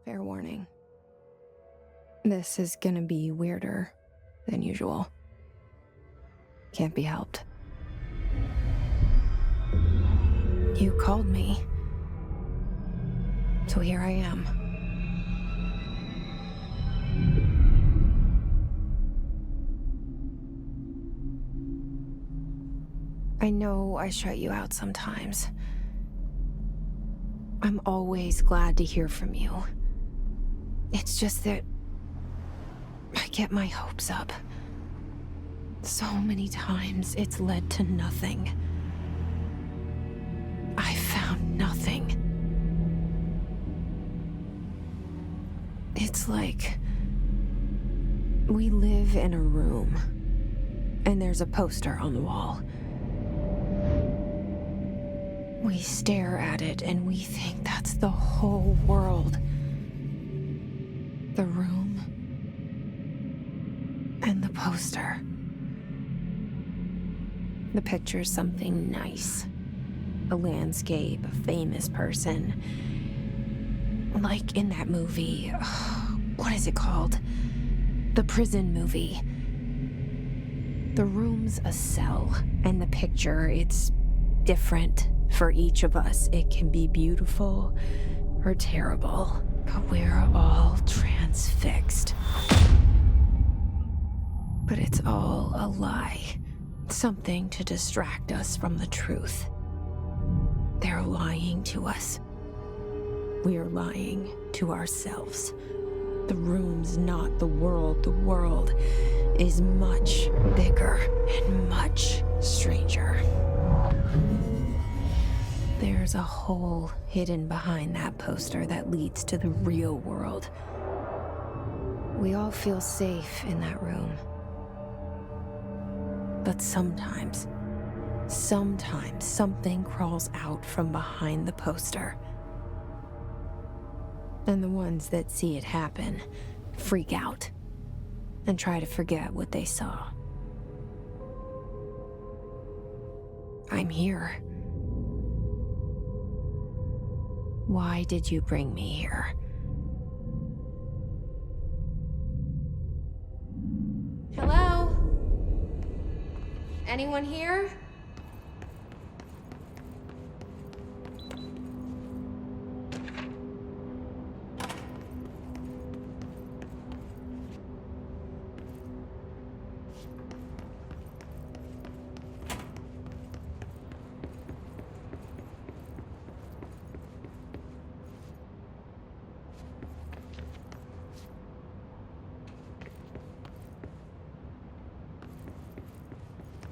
Fair warning. This is gonna be weirder than usual. Can't be helped. You called me. So here I am. I know I shut you out sometimes. I'm always glad to hear from you. It's just that I get my hopes up. So many times it's led to nothing. I found nothing. It's like we live in a room, and there's a poster on the wall. We stare at it and we think that's the whole world. The room and the poster. The picture's something nice. A landscape, a famous person. Like in that movie, what is it called? The prison movie. The room's a cell, and the picture, it's different for each of us. It can be beautiful or terrible, but we're all transfixed. But it's all a lie. Something to distract us from the truth. They're lying to us. We're lying to ourselves. The room's not the world. The world is much bigger and much stranger. There's a hole hidden behind that poster that leads to the real world. We all feel safe in that room. But sometimes something crawls out from behind the poster. And the ones that see it happen freak out and try to forget what they saw. I'm here. Why did you bring me here? Hello? Anyone here?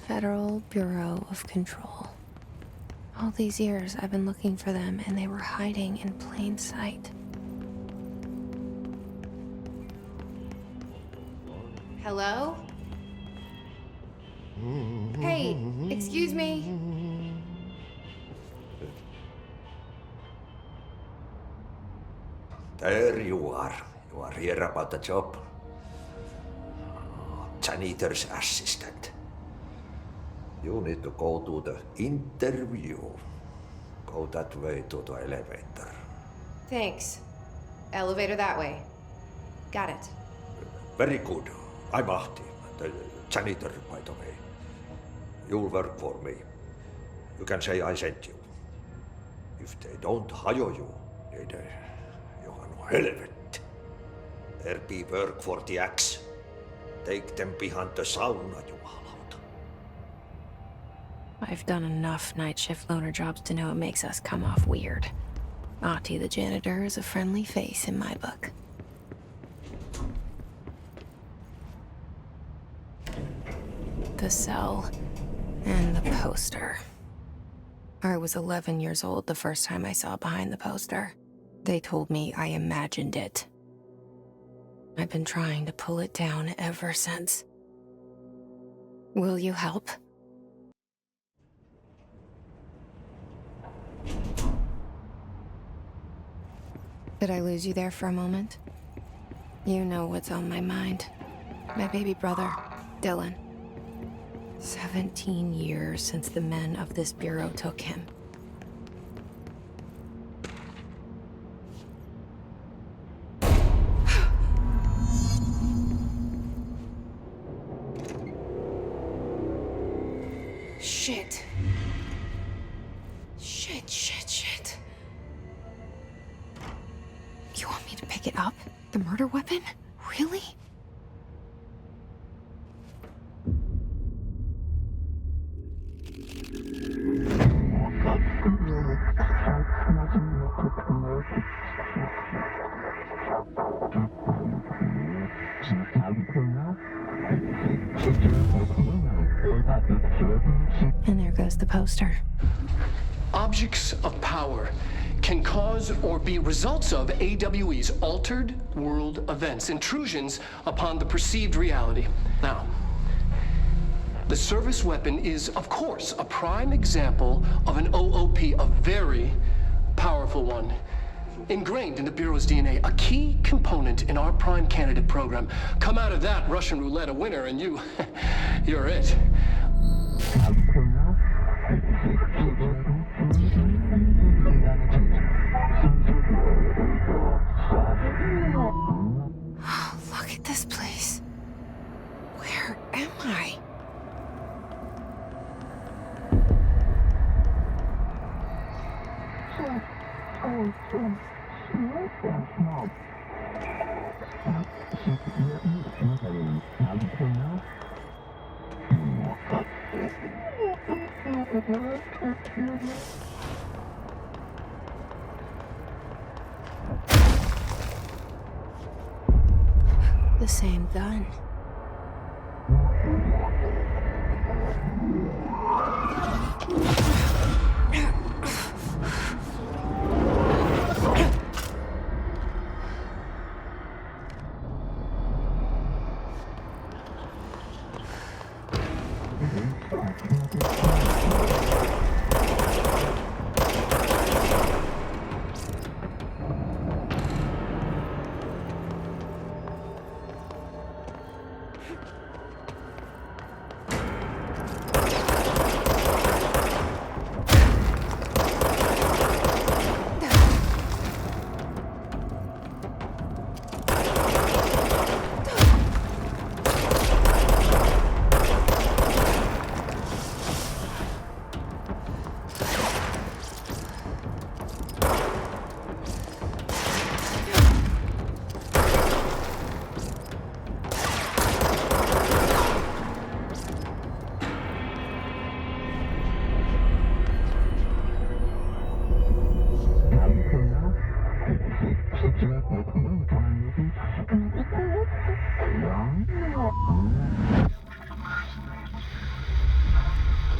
Federal Bureau of Control. All these years I've been looking for them, and they were hiding in plain sight. Hello? Hey, excuse me. There you are. You are here about the job. Janitor's assistant. You need to go to the interview. Go that way to the elevator. Thanks. Elevator that way. Got it. Very good. I'm Ahti, the janitor, by the way. You'll work for me. You can say I sent you. If they don't hire you, niin johan on helvet. There be work for the axe. Take them behind the sauna, jumalauta. I've done enough night shift loner jobs to know it makes us come off weird. Ahti the janitor is a friendly face in my book. The cell and the poster. I was 11 years old the first time I saw behind the poster. They told me I imagined it. I've been trying to pull it down ever since. Will you help? Did I lose you there for a moment? You know what's on my mind. My baby brother, Dylan. 17 years since the men of this bureau took him. You want me to pick it up? The murder weapon? Really? And there goes the poster. Objects of power can cause or be results of AWE's altered world events, intrusions upon the perceived reality. Now, the service weapon is, of course, a prime example of an OOP, a very powerful one. Ingrained in the Bureau's DNA, a key component in our prime candidate program. Come out of that Russian roulette a winner and you're it. Look at this place. Where am I? The same gun.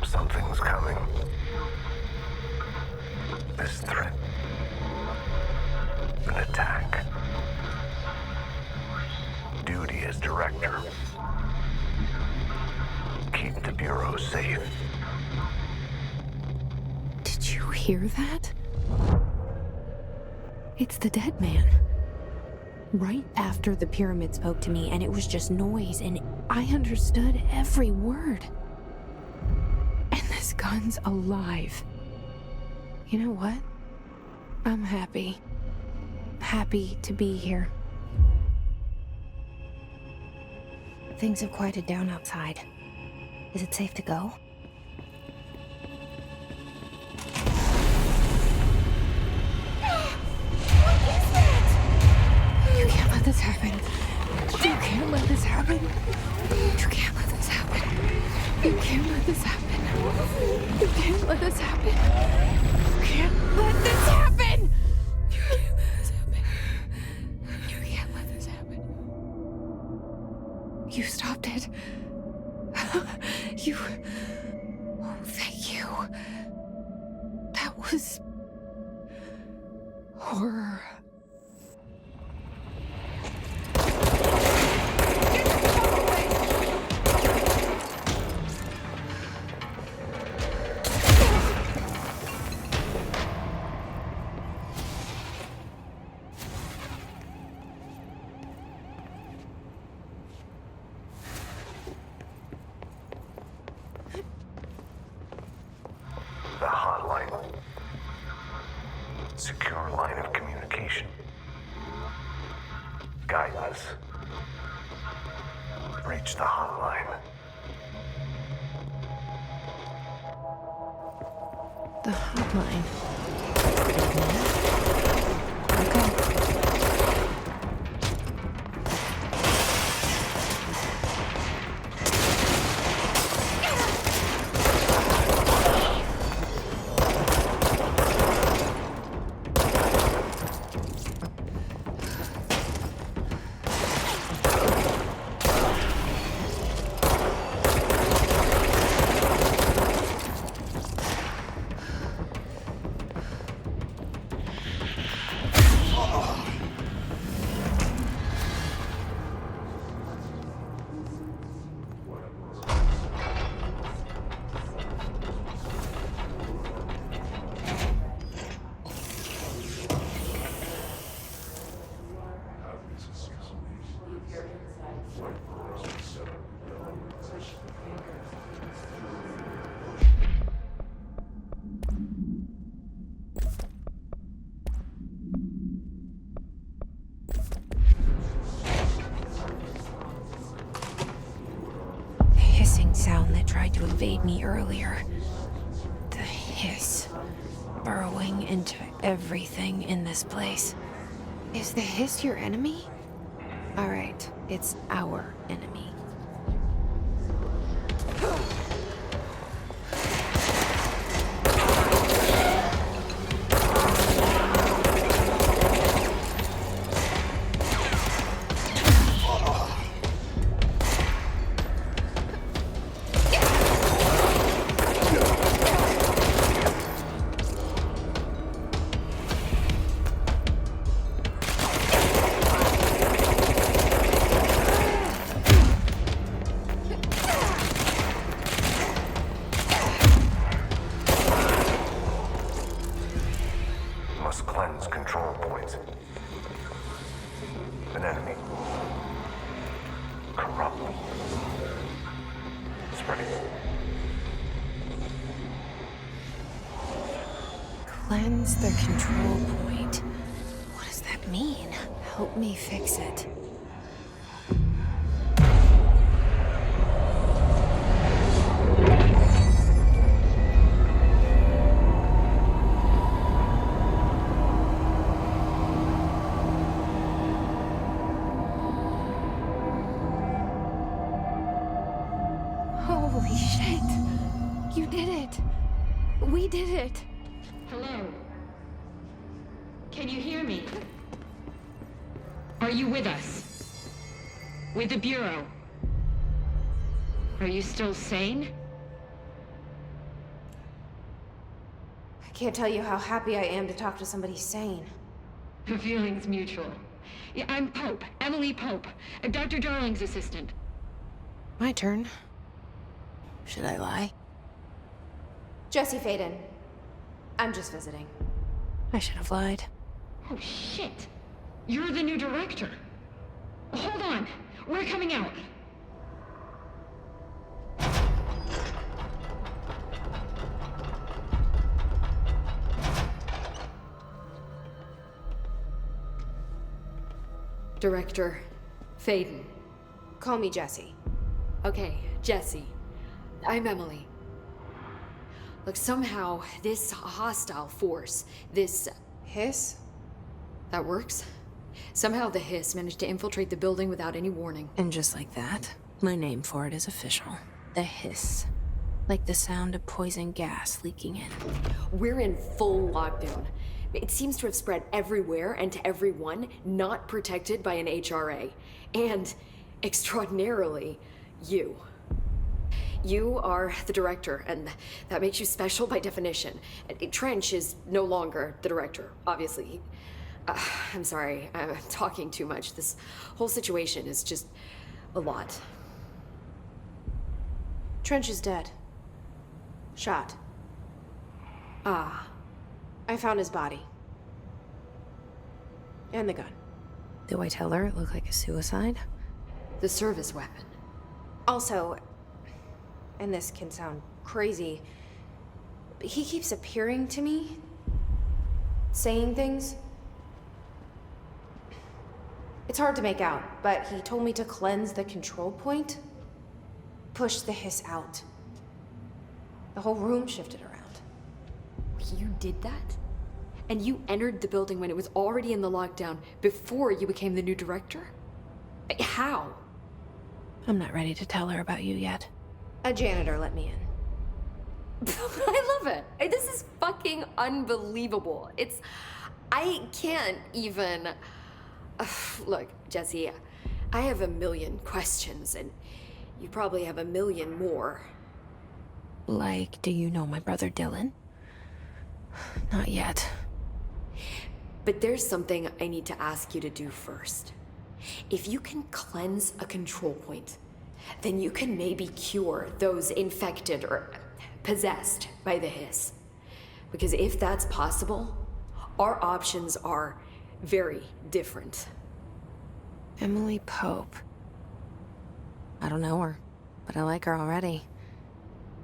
Something's coming. This threat. An attack. Duty as director. Keep the Bureau safe. Did you hear that? It's the dead man. Right after the pyramid spoke to me, and it was just noise, and I understood every word. And this gun's alive. You know what? I'm happy. Happy to be here. Things have quieted down outside. Is it safe to go? You can't let this happen. You can't let this happen. You can't let this happen. You can't let this happen. You can't let this happen. You can't let this happen. You can't let this happen. You can't let this happen. You stopped it. You... Oh, thank you. That was... horror. The hotline. Secure line of communication. Guide us. Reach the hotline. The hotline. Okay. sound that tried to invade me earlier. The hiss, burrowing into everything in this place. Is the hiss your enemy? All right, it's our enemy. Must cleanse control points. An enemy. Corruptive. Spreading. Cleanse the control point. What does that mean? Help me fix it. Holy shit! You did it! We did it! Hello? Can you hear me? Are you with us? With the Bureau? Are you still sane? I can't tell you how happy I am to talk to somebody sane. The feeling's mutual. Yeah, I'm Pope, Emily Pope, Dr. Darling's assistant. My turn. Should I lie? Jesse Faden. I'm just visiting. I should have lied. Oh, shit. You're the new director. Hold on. We're coming out. Director Faden. Call me Jesse. Okay, Jesse. I'm Emily. Look, somehow this hostile force, this... Hiss? that works? Somehow the hiss managed to infiltrate the building without any warning. And just like that, my name for it is official. The hiss. Like the sound of poison gas leaking in. We're in full lockdown. It seems to have spread everywhere and to everyone not protected by an HRA. And, extraordinarily, you. You are the director, and that makes you special by definition. Trench is no longer the director, obviously. I'm sorry, I'm talking too much. This whole situation is just a lot. Trench is dead. Shot. Ah. I found his body. And the gun. Do I tell her it looked like a suicide? The service weapon. Also, and this can sound crazy, but he keeps appearing to me, saying things. It's hard to make out, but he told me to cleanse the control point, push the hiss out. The whole room shifted around. You did that? And you entered the building when it was already in the lockdown before you became the new director? How? I'm not ready to tell her about you yet. A janitor let me in. I love it. This is fucking unbelievable. I can't even... Look, Jesse, I have a million questions, and you probably have a million more. Like, do you know my brother Dylan? Not yet. But there's something I need to ask you to do first. If you can cleanse a control point, then you can maybe cure those infected or possessed by the hiss. Because if that's possible, our options are very different. Emily Pope. I don't know her, but I like her already.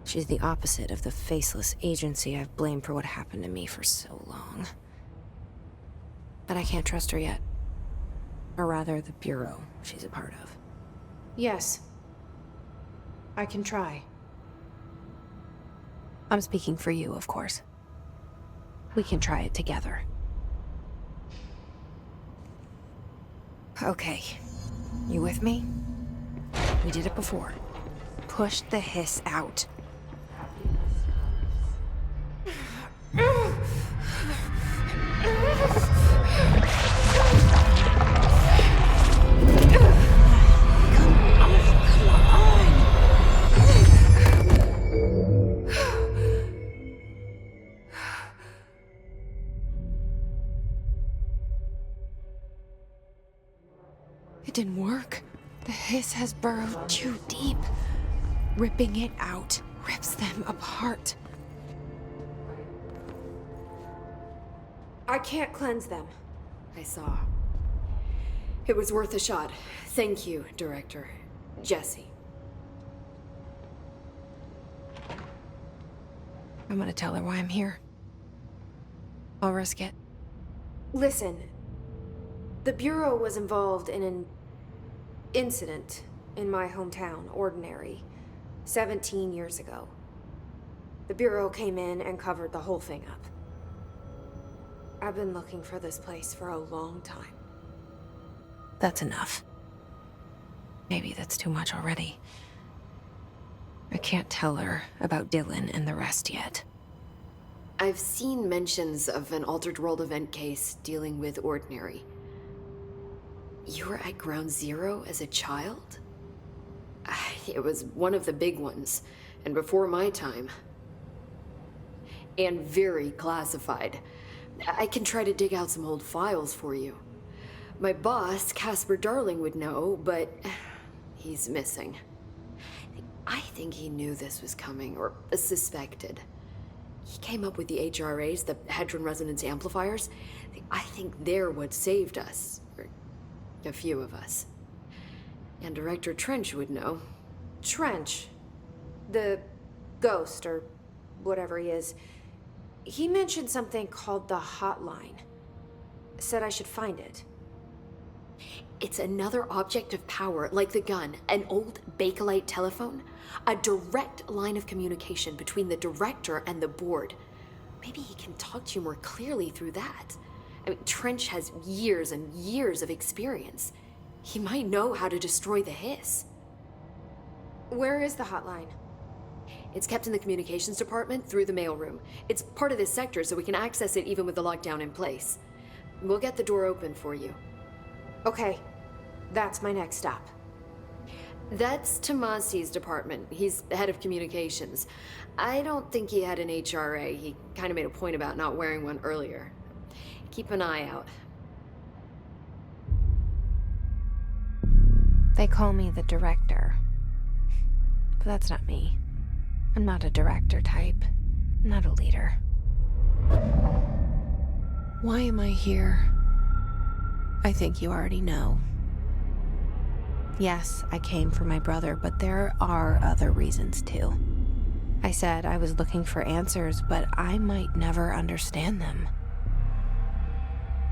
She's the opposite of the faceless agency I've blamed for what happened to me for so long. But I can't trust her yet. Or rather, the Bureau she's a part of. Yes. I can try. I'm speaking for you, of course. We can try it together. Okay. You with me? We did it before. Push the hiss out. It didn't work. The hiss has burrowed too deep. Ripping it out rips them apart. I can't cleanse them. I saw. It was worth a shot. Thank you, Director. Jesse. I'm gonna tell her why I'm here. I'll risk it. Listen, the Bureau was involved in an incident in my hometown, Ordinary, 17 years ago. The Bureau came in and covered the whole thing up. I've been looking for this place for a long time. That's enough. Maybe that's too much already. I can't tell her about Dylan and the rest yet. I've seen mentions of an Altered World event case dealing with Ordinary. You were at Ground Zero as a child? It was one of the big ones, and before my time. And very classified. I can try to dig out some old files for you. My boss, Casper Darling, would know, but he's missing. I think he knew this was coming, or suspected. He came up with the HRAs, the Hadron Resonance Amplifiers. I think they're what saved us. Or a few of us. And Director Trench would know. Trench, the ghost, or whatever he is, he mentioned something called the Hotline. Said I should find it. It's another object of power, like the gun, an old Bakelite telephone. A direct line of communication between the director and the board. Maybe he can talk to you more clearly through that. I mean, Trench has years and years of experience. He might know how to destroy the hiss. Where is the hotline? It's kept in the communications department through the mailroom. It's part of this sector, so we can access it even with the lockdown in place. We'll get the door open for you. Okay, that's my next stop. That's Tomasi's department. He's the head of communications. I don't think he had an HRA. He kind of made a point about not wearing one earlier. Keep an eye out. They call me the director. But that's not me. I'm not a director type. I'm not a leader. Why am I here? I think you already know. Yes, I came for my brother, but there are other reasons too. I said I was looking for answers, but I might never understand them.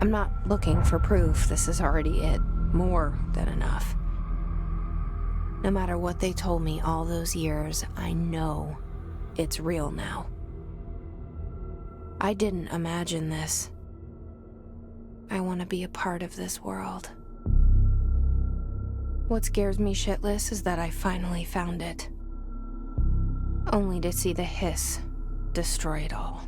I'm not looking for proof. This is already it. More than enough. No matter what they told me all those years, I know it's real now. I didn't imagine this. I want to be a part of this world. What scares me shitless is that I finally found it. Only to see the hiss destroy it all.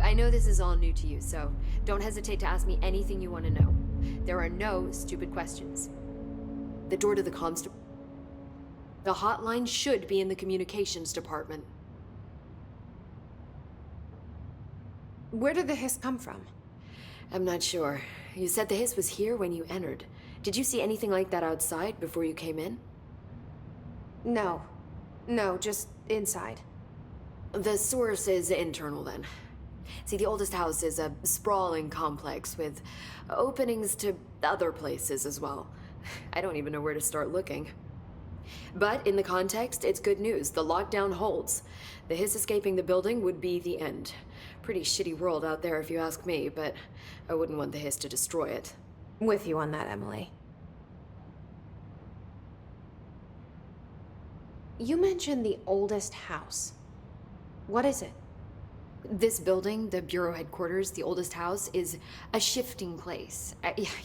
I know this is all new to you, so don't hesitate to ask me anything you want to know. There are no stupid questions. The door to the comms... The hotline should be in the communications department. Where did the hiss come from? I'm not sure. You said the hiss was here when you entered. Did you see anything like that outside before you came in? No, just inside. The source is internal then. See, the oldest house is a sprawling complex with openings to other places as well. I don't even know where to start looking. But in the context, it's good news. The lockdown holds. The hiss escaping the building would be the end. Pretty shitty world out there if you ask me, but I wouldn't want the hiss to destroy it. With you on that, Emily. You mentioned the oldest house. What is it? This building, the Bureau headquarters, the oldest house, is a shifting place.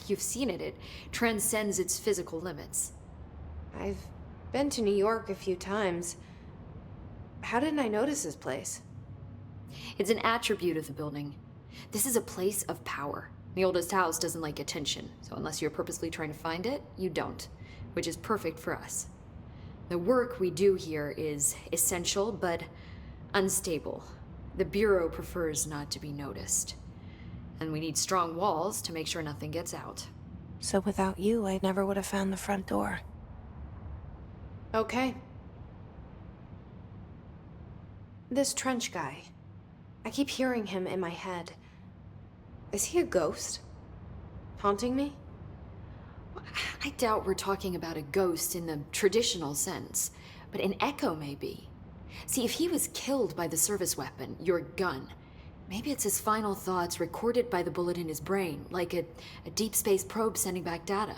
You've seen it. It transcends its physical limits. I've been to New York a few times. How didn't I notice this place? It's an attribute of the building. This is a place of power. The oldest house doesn't like attention, so unless you're purposely trying to find it, you don't, which is perfect for us. The work we do here is essential, but unstable. The Bureau prefers not to be noticed. And we need strong walls to make sure nothing gets out. So without you, I never would have found the front door. Okay. This Trench guy. I keep hearing him in my head. Is he a ghost? Haunting me? I doubt we're talking about a ghost in the traditional sense, but an echo maybe. See, if he was killed by the service weapon, your gun, maybe it's his final thoughts recorded by the bullet in his brain, like a deep space probe sending back data.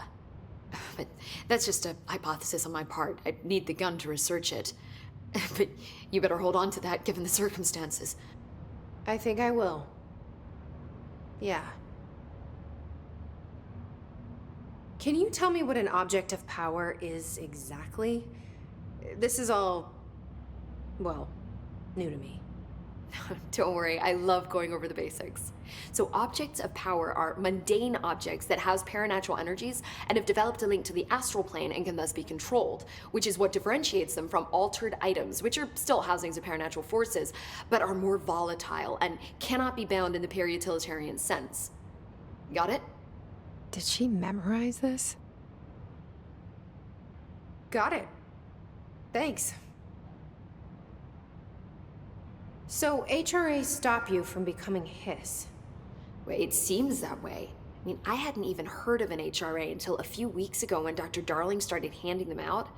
But that's just a hypothesis on my part. I'd need the gun to research it. But you better hold on to that given the circumstances. I think I will. Yeah. Can you tell me what an object of power is exactly? This is all, well, new to me. Don't worry, I love going over the basics. So objects of power are mundane objects that house paranatural energies and have developed a link to the astral plane and can thus be controlled, which is what differentiates them from altered items, which are still housings of paranatural forces, but are more volatile and cannot be bound in the peri-utilitarian sense. Got it? Did she memorize this? Got it. Thanks. So HRA stop you from becoming Hiss? Well, it seems that way. I mean, I hadn't even heard of an HRA until a few weeks ago when Dr. Darling started handing them out.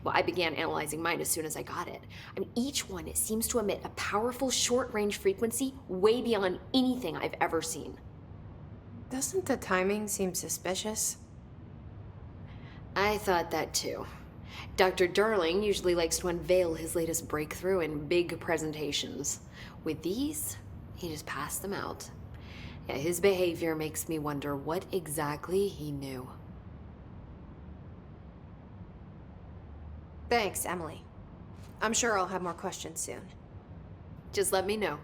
Well, I began analyzing mine as soon as I got it. I mean, each one it seems to emit a powerful short-range frequency way beyond anything I've ever seen. Doesn't the timing seem suspicious? I thought that too. Dr. Darling usually likes to unveil his latest breakthrough in big presentations. With these, he just passed them out. Yeah, his behavior makes me wonder what exactly he knew. Thanks, Emily. I'm sure I'll have more questions soon. Just let me know.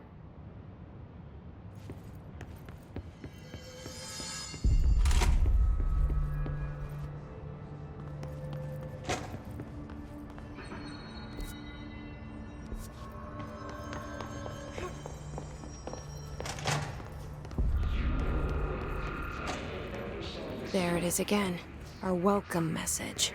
There it is again. Our welcome message.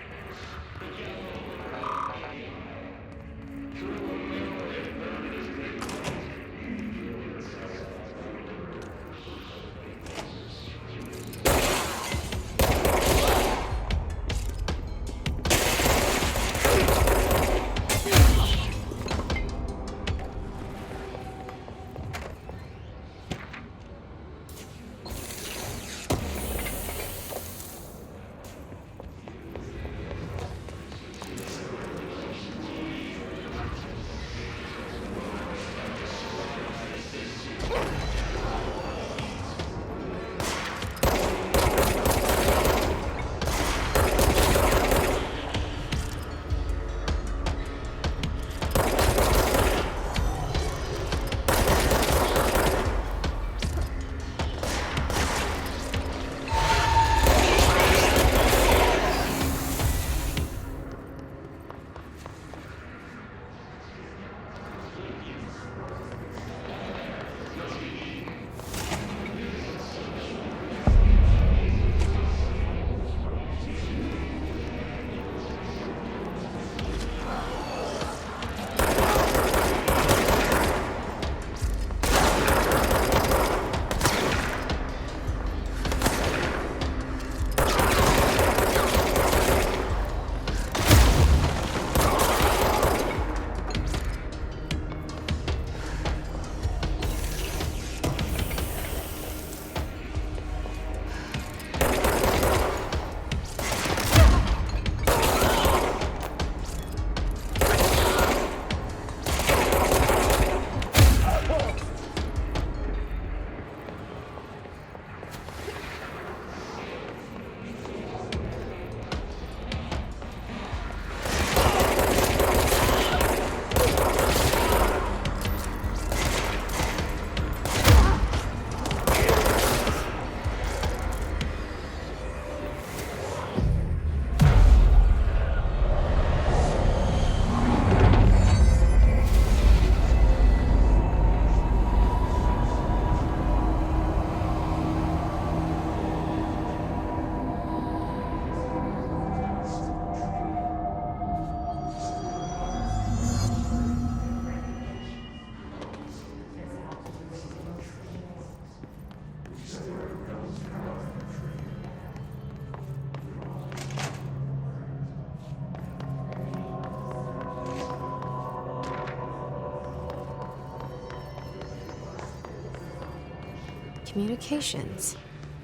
Communications.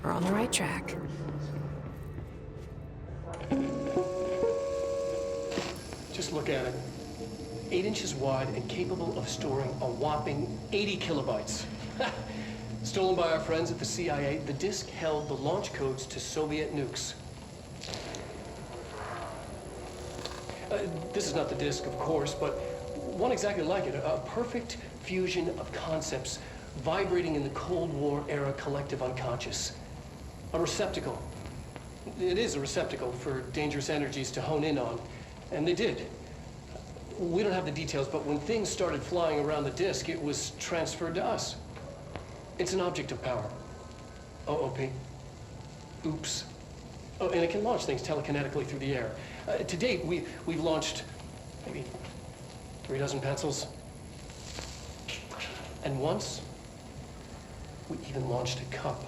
We're on the right track. Just look at it. 8 inches wide and capable of storing a whopping 80 kilobytes. Stolen by our friends at the CIA, the disk held the launch codes to Soviet nukes. This is not the disk, of course, but one exactly like it. A perfect fusion of concepts vibrating in the Cold War era collective unconscious. A receptacle. It is a receptacle for dangerous energies to hone in on. And they did. We don't have the details, but when things started flying around the disk, it was transferred to us. It's an object of power. OOP. Oops. Oh, and it can launch things telekinetically through the air. To date, we've launched maybe 3 dozen pencils. And once, we even launched a cup.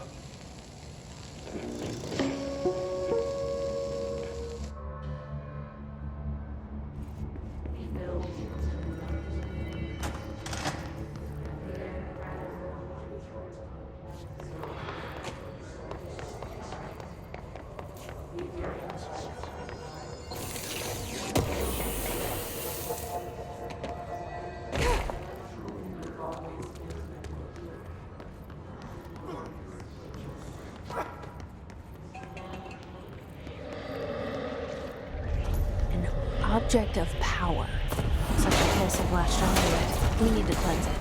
Object of power. Looks like the pulse have latched onto it. We need to cleanse it.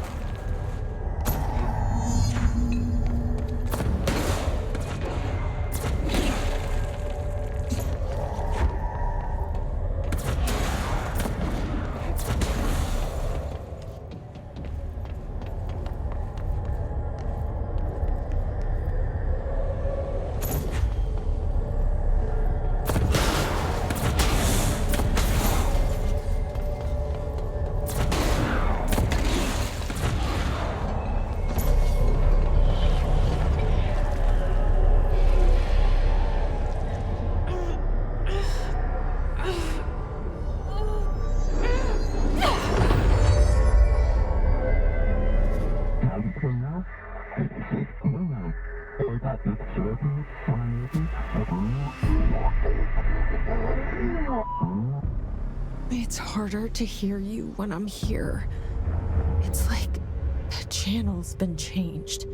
It's harder to hear you when I'm here. It's like the channel's been changed.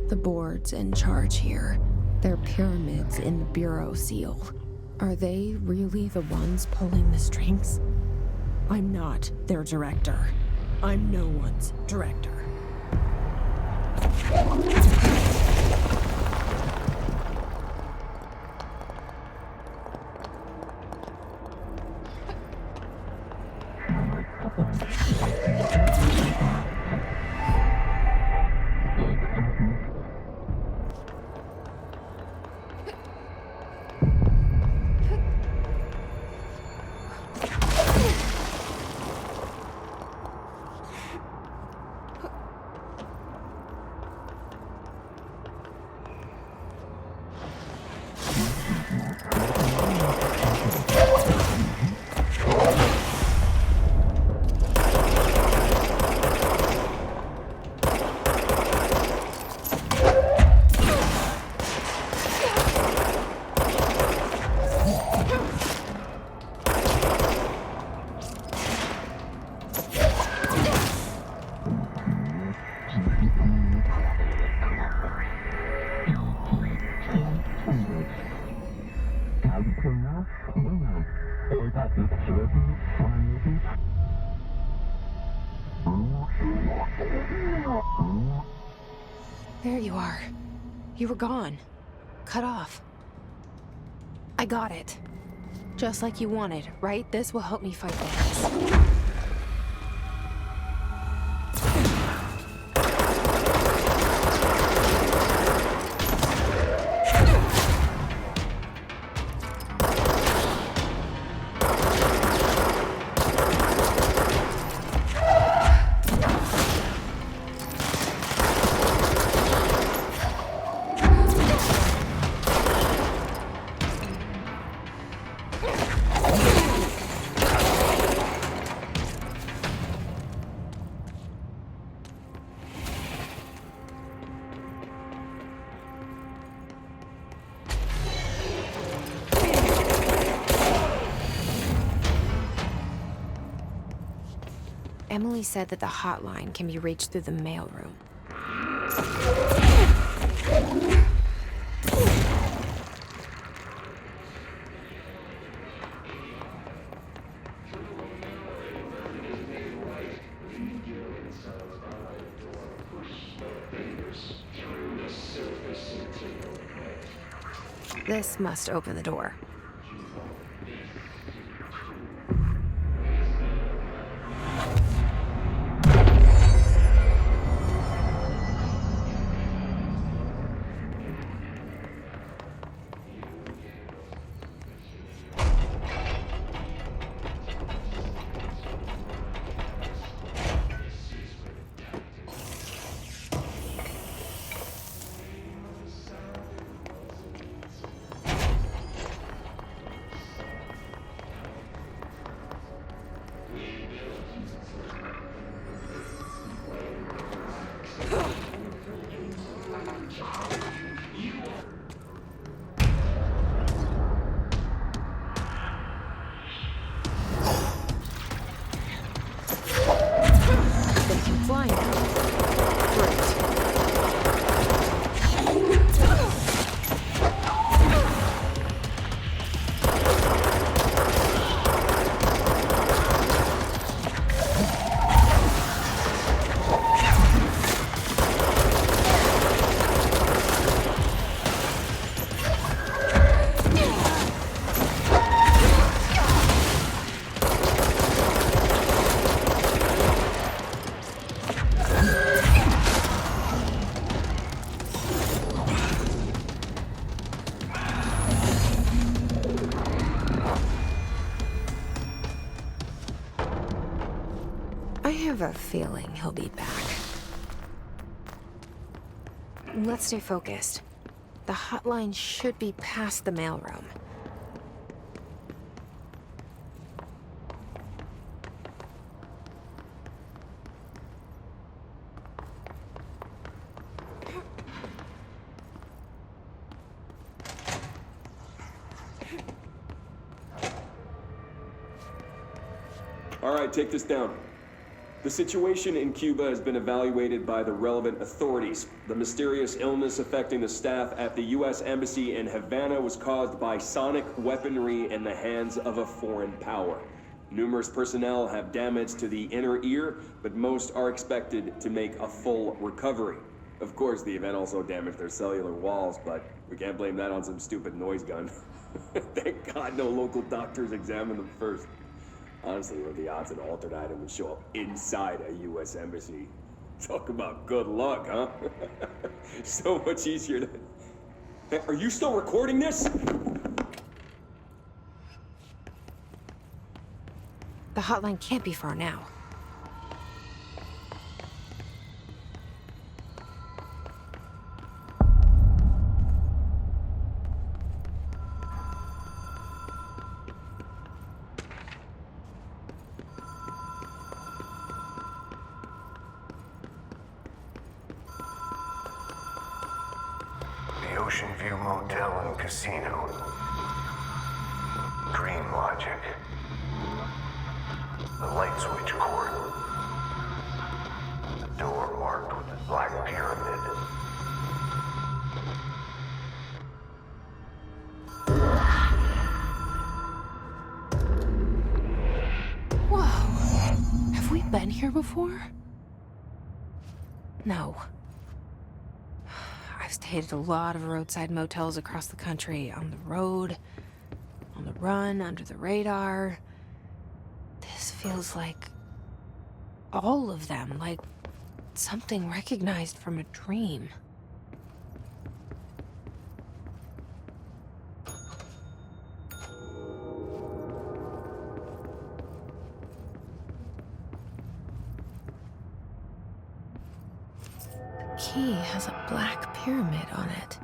The board's in charge here. They're pyramids in the Bureau seal. Are they really the ones pulling the strings? I'm not their director. I'm no one's director. There you are. You were gone. Cut off. I got it. Just like you wanted, right? This will help me fight this. Emily said that the hotline can be reached through the mailroom. This must open the door. I have a feeling he'll be back. Let's stay focused. The hotline should be past the mailroom. All right, take this down. The situation in Cuba has been evaluated by the relevant authorities. The mysterious illness affecting the staff at the U.S. Embassy in Havana was caused by sonic weaponry in the hands of a foreign power. Numerous personnel have damage to the inner ear, but most are expected to make a full recovery. Of course, the event also damaged their cellular walls, but we can't blame that on some stupid noise gun. Thank God no local doctors examined them first. Honestly, what are the odds an altered item would show up inside a U.S. embassy? Talk about good luck, huh? So much easier to... Hey, are you still recording this? The hotline can't be far now. Ocean View Motel and Casino. Dream Logic. The light switch cord. The door marked with the black pyramid. Whoa. Have we been here before? No. I've stayed at a lot of roadside motels across the country, on the road, on the run, under the radar. This feels like all of them, like something recognized from a dream. The key has a black pyramid on it.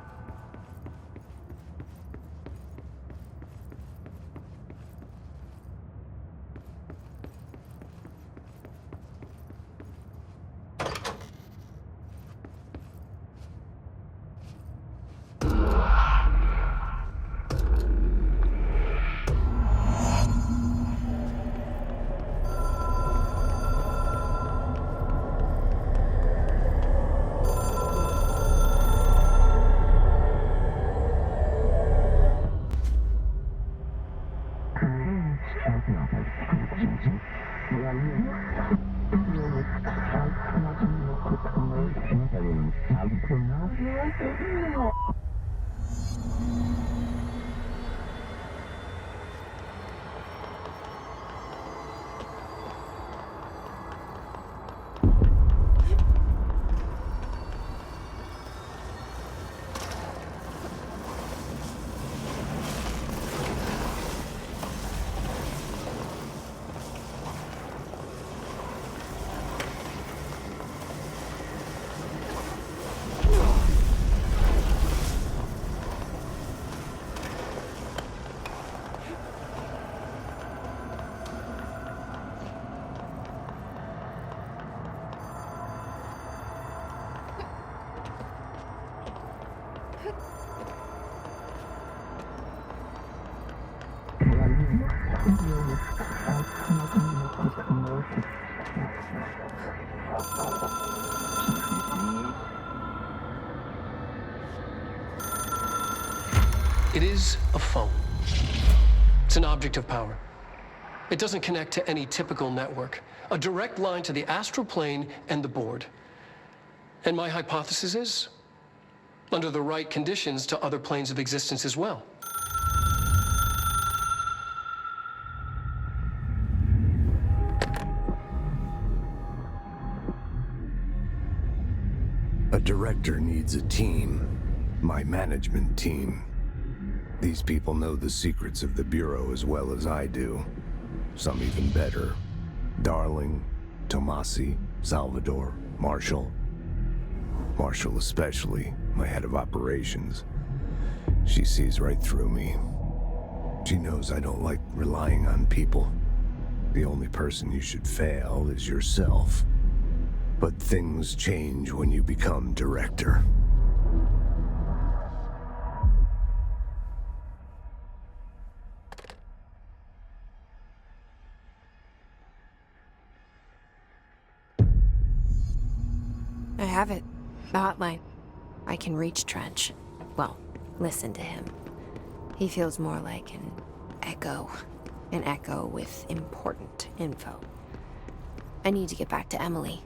It is a phone. It's an object of power. It doesn't connect to any typical network. A direct line to the astral plane and the board. And my hypothesis is, under the right conditions, to other planes of existence as well. A director needs a team. My management team. These people know the secrets of the Bureau as well as I do. Some even better. Darling, Tomasi, Salvador, Marshall. Marshall especially, my head of operations. She sees right through me. She knows I don't like relying on people. The only person you should fail is yourself. But things change when you become director. I have it. The hotline. I can reach Trench. Well, listen to him. He feels more like an echo. An echo with important info. I need to get back to Emily.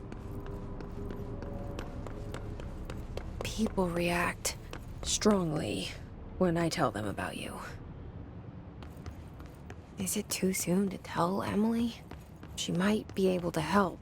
People react strongly when I tell them about you. Is it too soon to tell Emily? She might be able to help.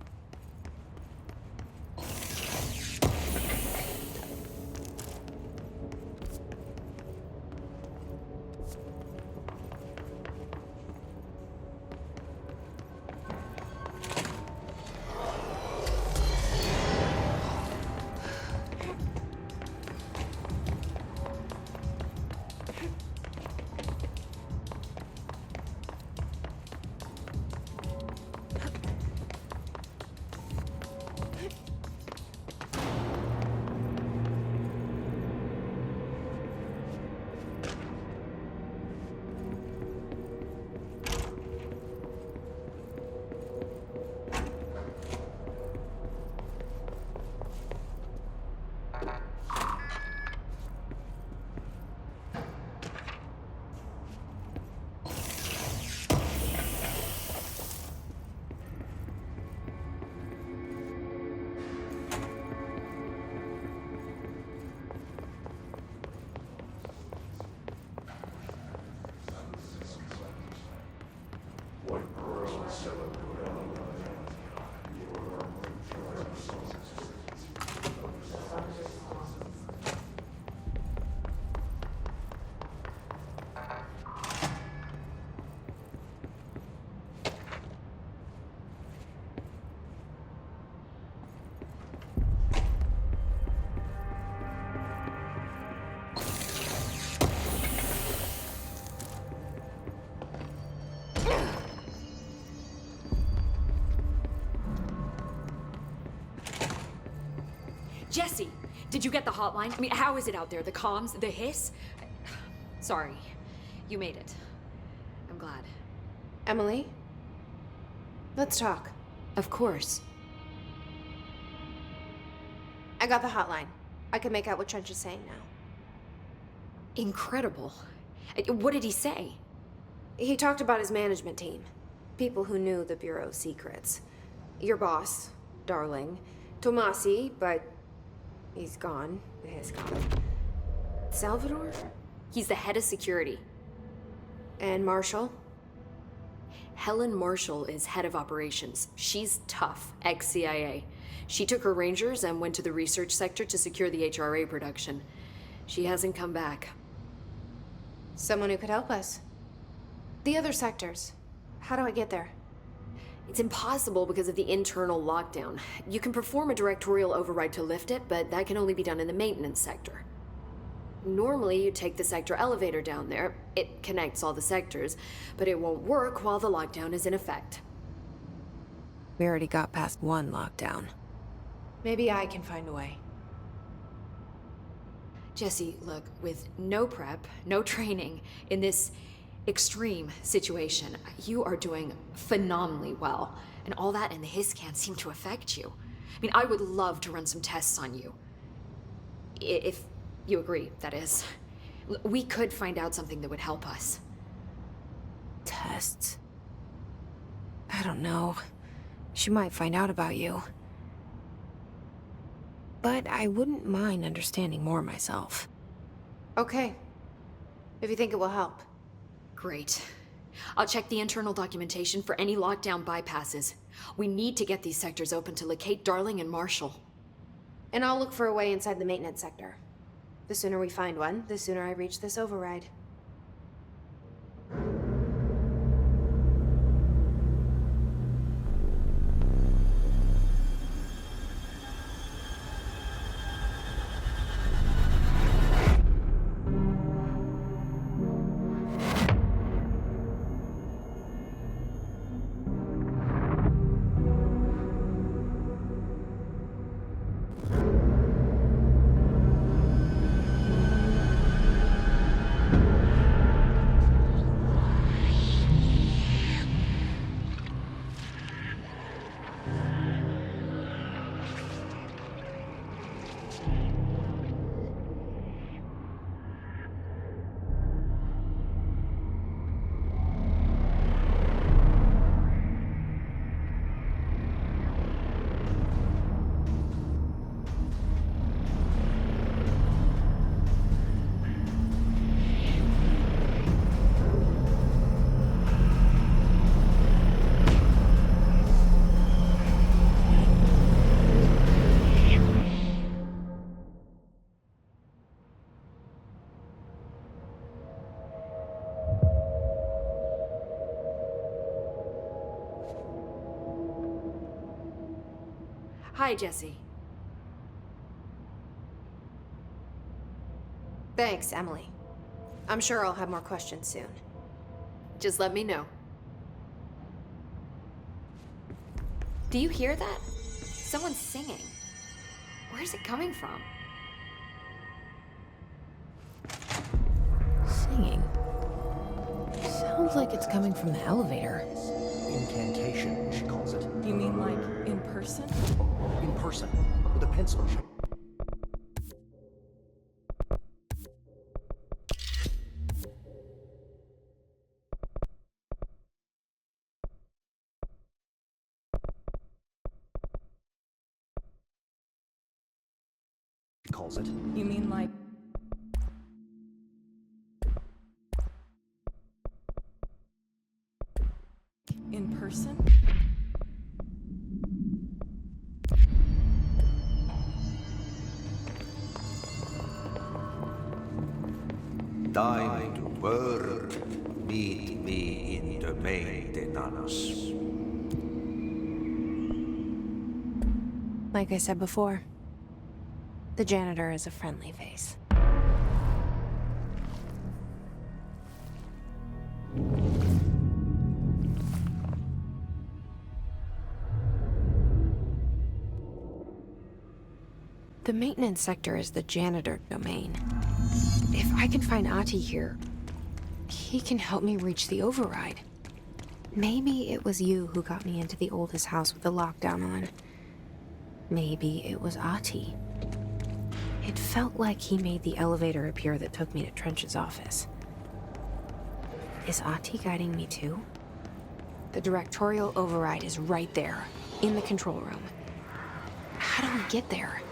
Jesse, did you get the hotline? I mean, how is it out there? The comms? The hiss? Sorry. You made it. I'm glad. Emily? Let's talk. Of course. I got the hotline. I can make out what Trench is saying now. Incredible. What did he say? He talked about his management team. People who knew the Bureau's secrets. Your boss, Darling. Tomasi, but he's gone. He's gone. Salvador? He's the head of security. And Marshall? Helen Marshall is head of operations. She's tough, ex-CIA. She took her Rangers and went to the research sector to secure the HRA production. She hasn't come back. Someone who could help us. The other sectors. How do I get there? It's impossible because of the internal lockdown. You can perform a directorial override to lift it, but that can only be done in the maintenance sector. Normally, you take the sector elevator down there. It connects all the sectors, but it won't work while the lockdown is in effect. We already got past one lockdown. Maybe I can find a way. Jesse, look, with no prep, no training, in this extreme situation, you are doing phenomenally well. And all that and the hiss can't seem to affect you. I mean, I would love to run some tests on you. If you agree, that is. We could find out something that would help us. Tests? I don't know. She might find out about you. But I wouldn't mind understanding more myself. Okay. If you think it will help. Great. I'll check the internal documentation for any lockdown bypasses. We need to get these sectors open to locate Darling and Marshall. And I'll look for a way inside the maintenance sector. The sooner we find one, the sooner I reach this override. Hi, Jesse. Thanks, Emily. I'm sure I'll have more questions soon. Just let me know. Do you hear that? Someone's singing. Where's it coming from? Singing? Sounds like it's coming from the elevator. Incantation, she calls it. You mean like in person? In person, with a pencil. She calls it. You mean like... in person? Time to work. Meet me in the maintenance. Like I said before, the janitor is a friendly face. The maintenance sector is the janitor domain. If I can find Ahti here, he can help me reach the override. Maybe it was you who got me into the oldest house with the lockdown on. Maybe it was Ahti. It felt like he made the elevator appear that took me to Trench's office. Is Ahti guiding me too? The directorial override is right there, in the control room. How do we get there?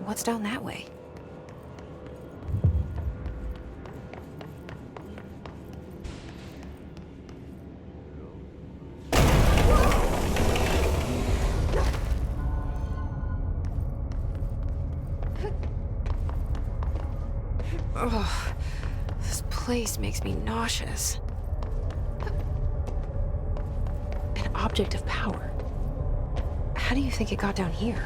What's down that way? Ugh, this place makes me nauseous. An object of power. How do you think it got down here?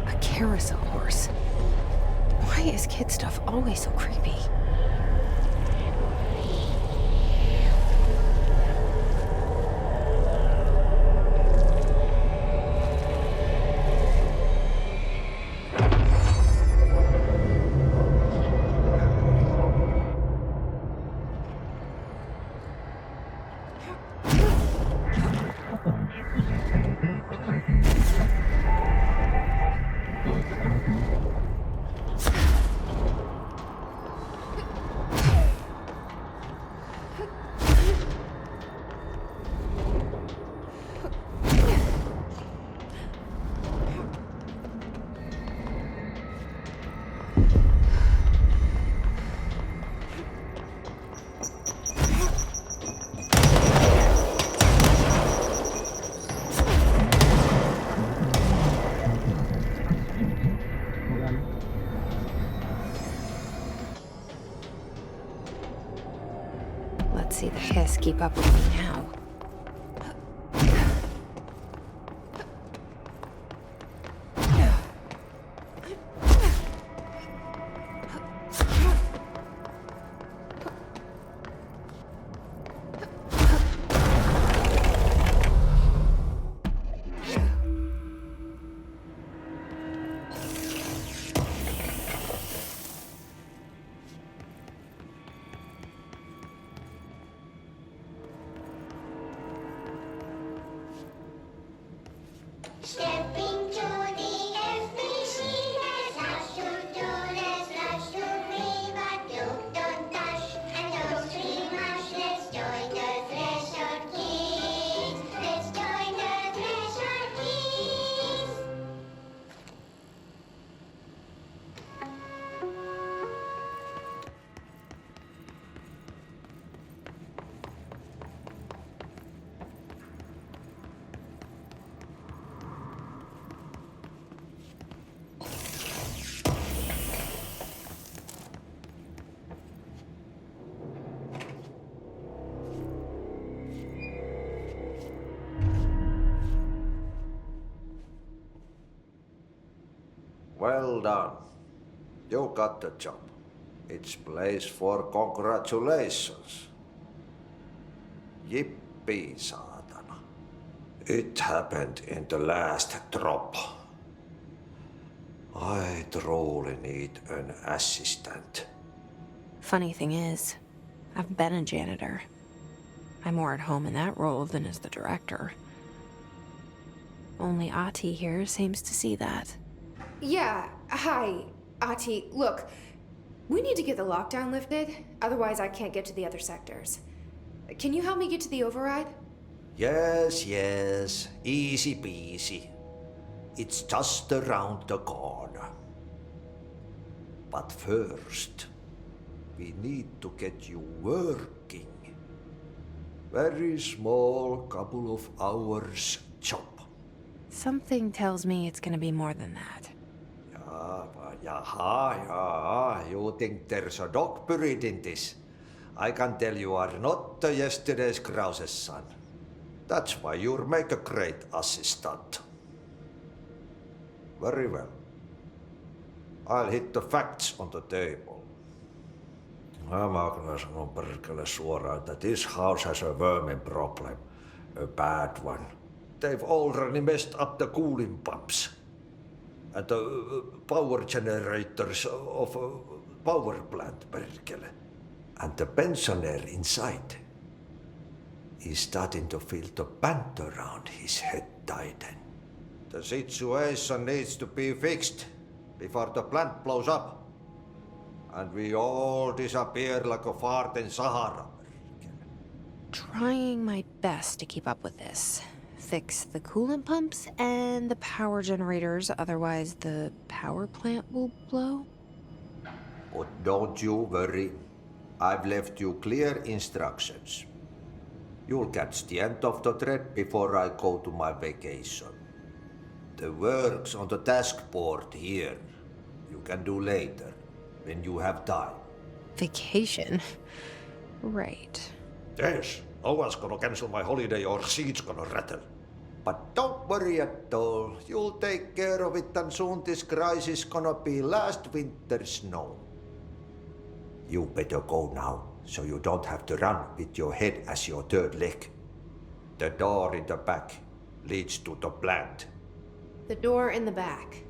A carousel horse. Why is kid stuff always so creepy? Let's see the hiss keep up with me now. Well done. You got the job. It's place for congratulations. Yippee, saatana. It happened in the last drop. I truly need an assistant. Funny thing is, I've been a janitor. I'm more at home in that role than as the director. Only Ati here seems to see that. Yeah, hi, Ati. Look, we need to get the lockdown lifted, otherwise I can't get to the other sectors. Can you help me get to the override? Yes, yes. Easy peasy. It's just around the corner. But first, we need to get you working. Very small, couple of hours job. Something tells me it's gonna be more than that. Yaha, you think there's a dog buried in this? I can tell you are not the yesterday's Krause's son. That's why you'll make a great assistant. Very well. I'll hit the facts on the table. Mä kyllä sanon perkele suoraan, että this house has a vermin problem. A bad one. They've already messed up the cooling pumps. And the power generators of a power plant, perkele. And the pensioner inside is starting to feel the band around his head tighten. The situation needs to be fixed before the plant blows up. And we all disappear like a fart in Sahara. Trying my best to keep up with this. Fix the coolant pumps and the power generators, otherwise the power plant will blow. But don't you worry. I've left you clear instructions. You'll catch the end of the thread before I go to my vacation. The work's on the task board here. You can do later, when you have time. Vacation? Right. Yes, no one's gonna cancel my holiday or seat's gonna rattle. But don't worry at all. You'll take care of it and soon this crisis gonna be last winter's snow. You better go now, so you don't have to run with your head as your third leg. The door in the back leads to the plant. The door in the back.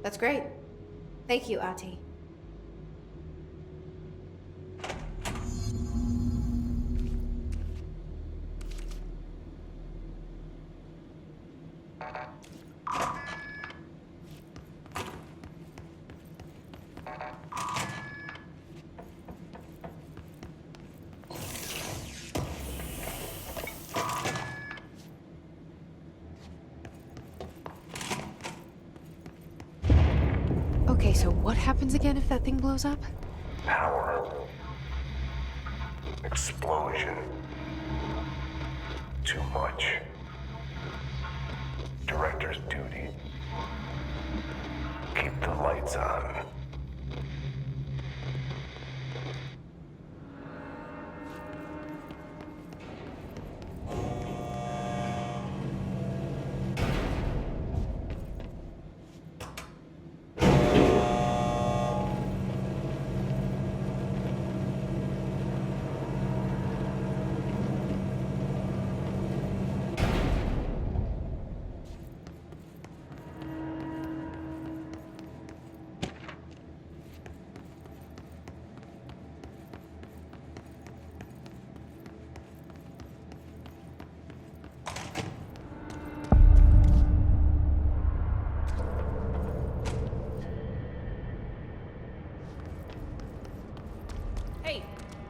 That's great. Thank you, Ati. Okay, so what happens again if that thing blows up? Power. Explosion. Too much. Director's duty. Keep the lights on.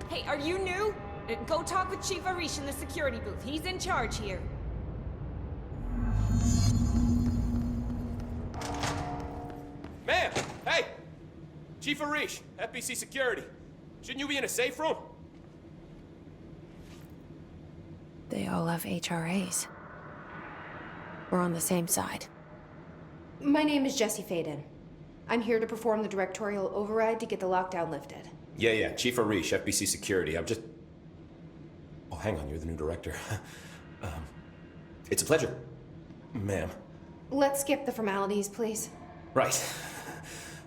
Hey, are you new? Go talk with Chief Arish in the security booth. He's in charge here. Ma'am! Hey! Chief Arish, FBC Security. Shouldn't you be in a safe room? They all have HRAs. We're on the same side. My name is Jesse Faden. I'm here to perform the directorial override to get the lockdown lifted. Yeah, Chief Arish, FBC Security. I'm just... Oh, hang on, you're the new director. It's a pleasure, ma'am. Let's skip the formalities, please. Right.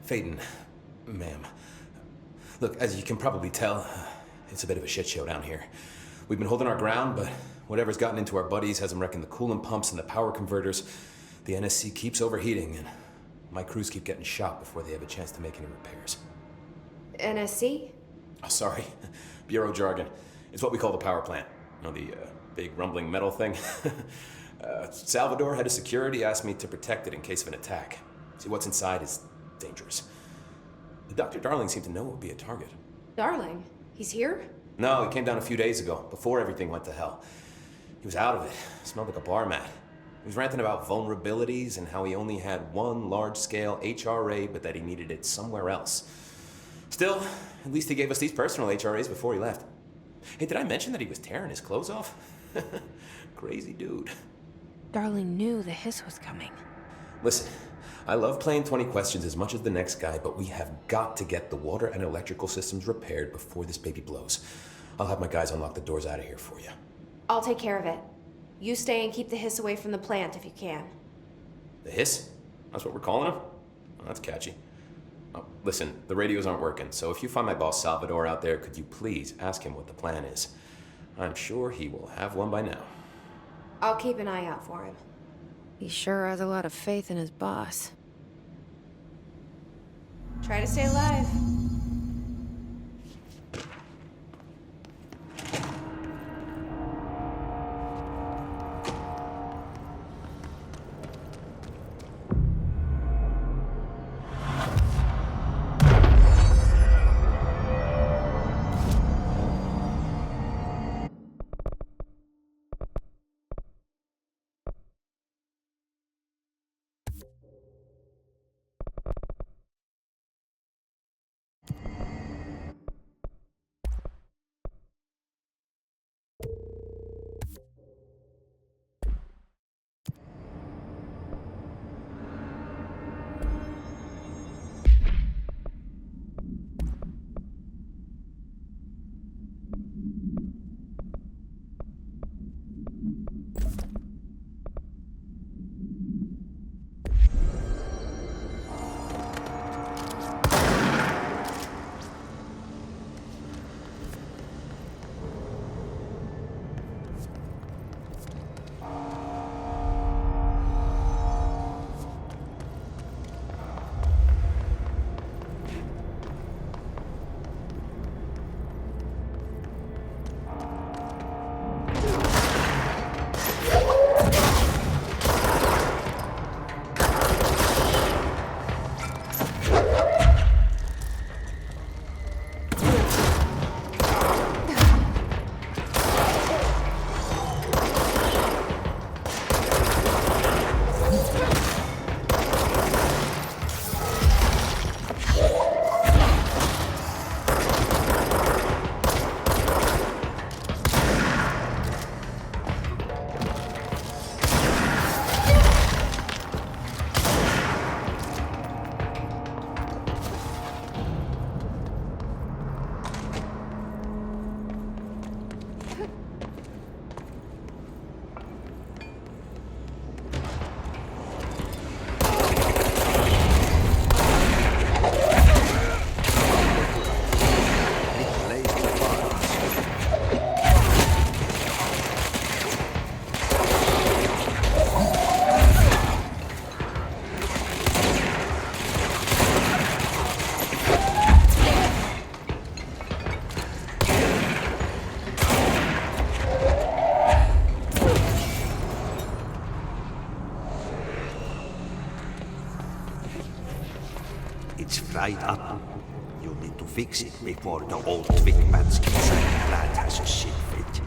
Phaeton, ma'am. Look, as you can probably tell, it's a bit of a shit show down here. We've been holding our ground, but whatever's gotten into our buddies has them wrecking the coolant pumps and the power converters. The NSC keeps overheating, and my crews keep getting shot before they have a chance to make any repairs. NSC? Oh, sorry. Bureau jargon. It's what we call the power plant. You know, the big rumbling metal thing? Salvador, head of security, asked me to protect it in case of an attack. See, what's inside is dangerous. Dr. Darling seemed to know it would be a target. Darling? He's here? No, he came down a few days ago, before everything went to hell. He was out of it. Smelled like a bar mat. He was ranting about vulnerabilities and how he only had one large-scale HRA, but that he needed it somewhere else. Still, at least he gave us these personal HRAs before he left. Hey, did I mention that he was tearing his clothes off? Crazy dude. Darling knew the hiss was coming. Listen, I love playing 20 questions as much as the next guy, but we have got to get the water and electrical systems repaired before this baby blows. I'll have my guys unlock the doors out of here for you. I'll take care of it. You stay and keep the hiss away from the plant if you can. The hiss? That's what we're calling him? Oh, that's catchy. Oh, listen, the radios aren't working, so if you find my boss Salvador out there, could you please ask him what the plan is? I'm sure he will have one by now. I'll keep an eye out for him. He sure has a lot of faith in his boss. Try to stay alive. It's right up. You need to fix it before the old big man's inside the plant has a shit fit.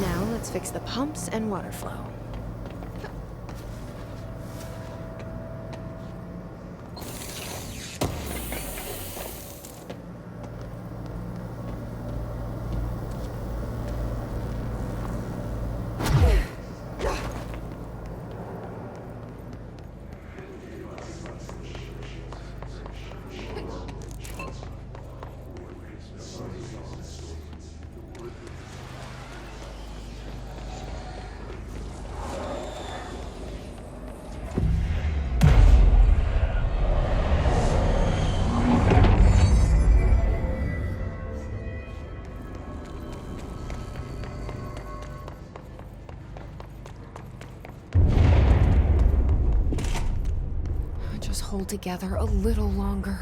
Now let's fix the pumps and water flow. Just hold together a little longer.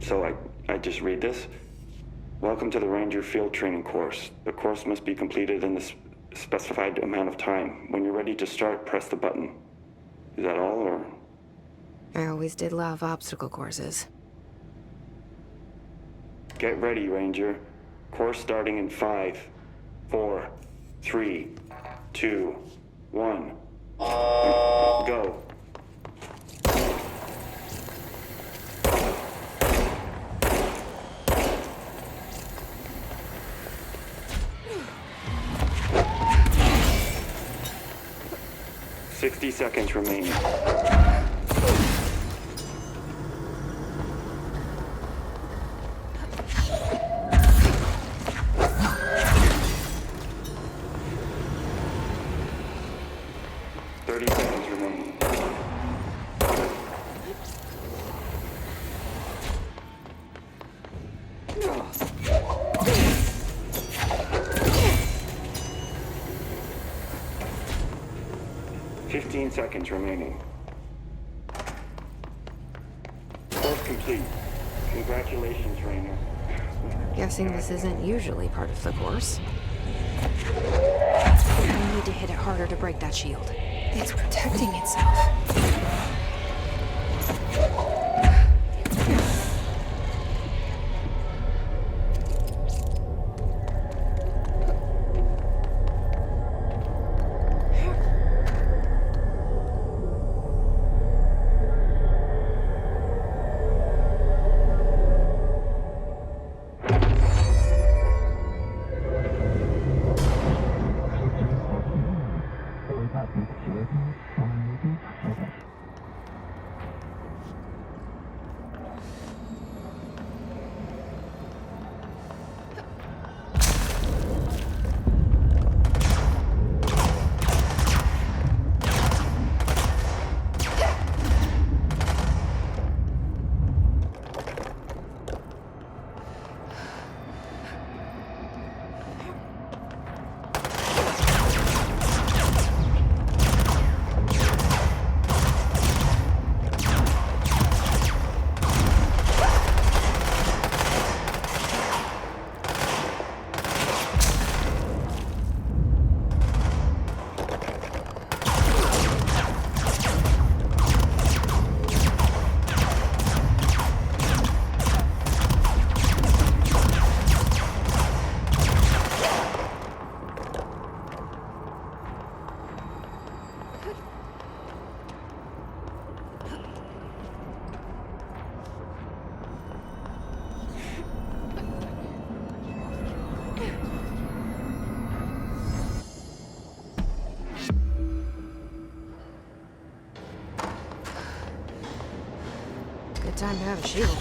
So I just read this. Welcome to the Ranger Field Training course. The course must be completed in the specified amount of time. When you're ready to start, press the button. Is that all, or? I always did love obstacle courses. Get ready, Ranger. Course starting in 5, 4, 3, 2, 1. Go. "60 seconds remaining." Seconds remaining. Course complete. Congratulations, Rainer. Guessing this isn't usually part of the course. I need to hit it harder to break that shield. It's protecting itself. Good time to have a shield.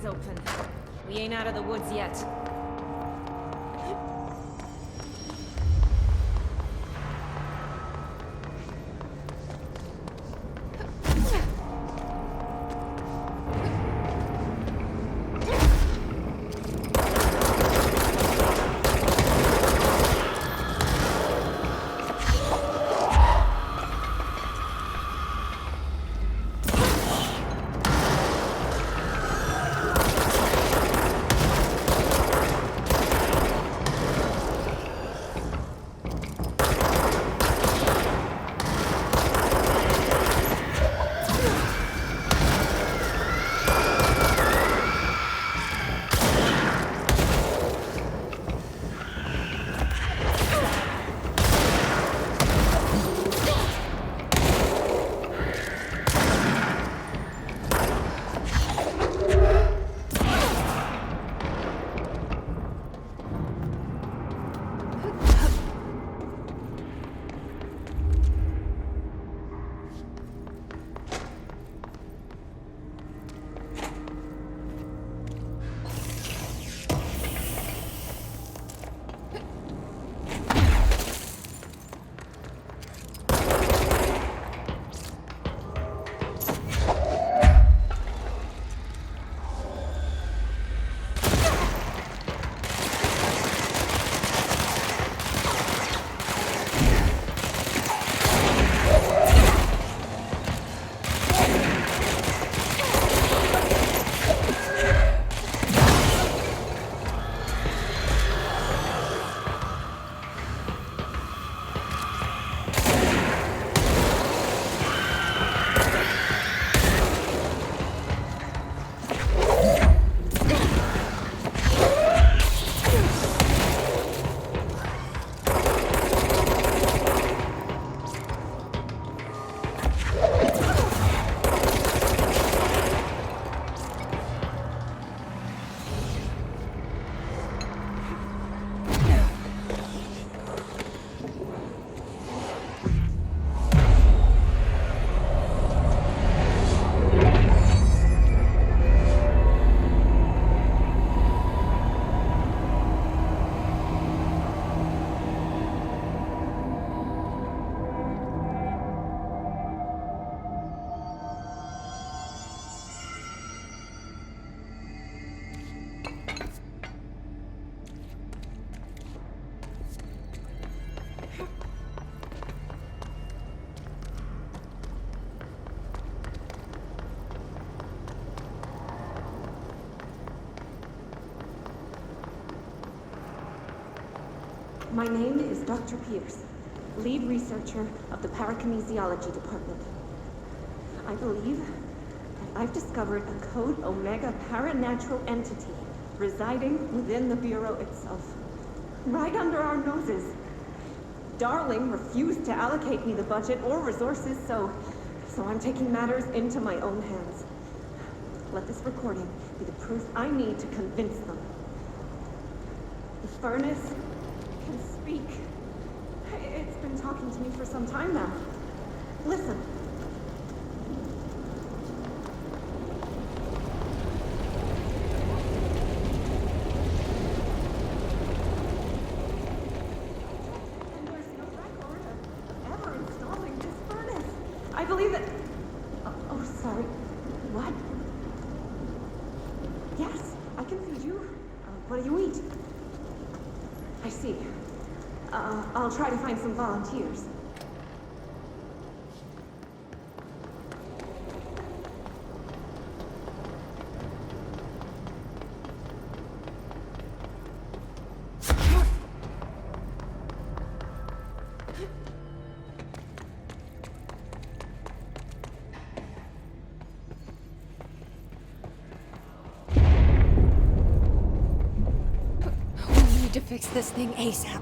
Open. We ain't out of the woods yet. My name is Dr. Pierce, lead researcher of the Parakinesiology Department. I believe that I've discovered a Code Omega paranatural entity residing within the Bureau itself, right under our noses. Darling refused to allocate me the budget or resources, so I'm taking matters into my own hands. Let this recording be the proof I need to convince them. The furnace can speak. It's been talking to me for some time now. Listen. And there's no record of ever installing this furnace. I believe that... Oh, sorry. What? Yes, I can feed you. What do you eat? I see. I'll try to find some volunteers. We need to fix this thing ASAP.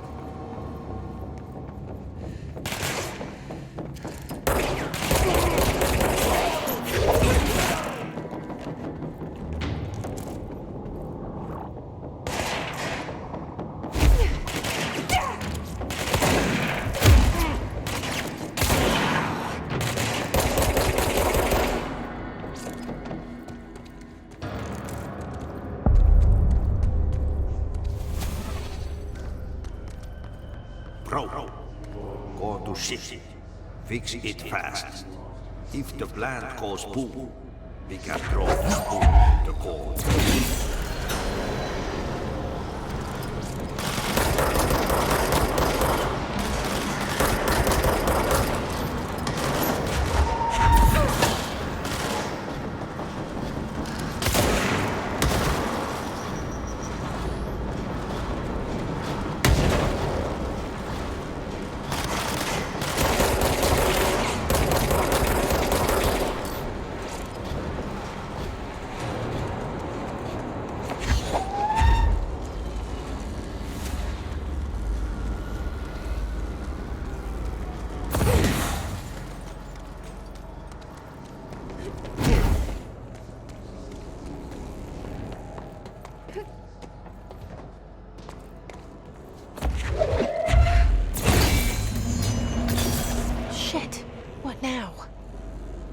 Bro, go to ship. Fix it fast. If the plant goes boom, we can throw the spoon in the coal. Shit. What now?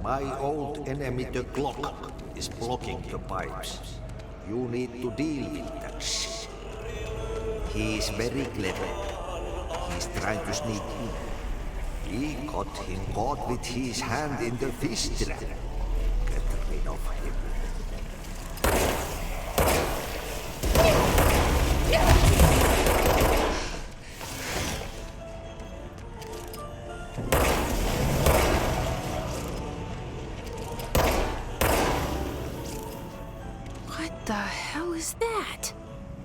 My old enemy, the clock, is blocking the pipes. You need to deal with that shit. He is very clever. He's trying to sneak in. We got him caught with his hand in the fish trap. Get rid of him. What the hell is that?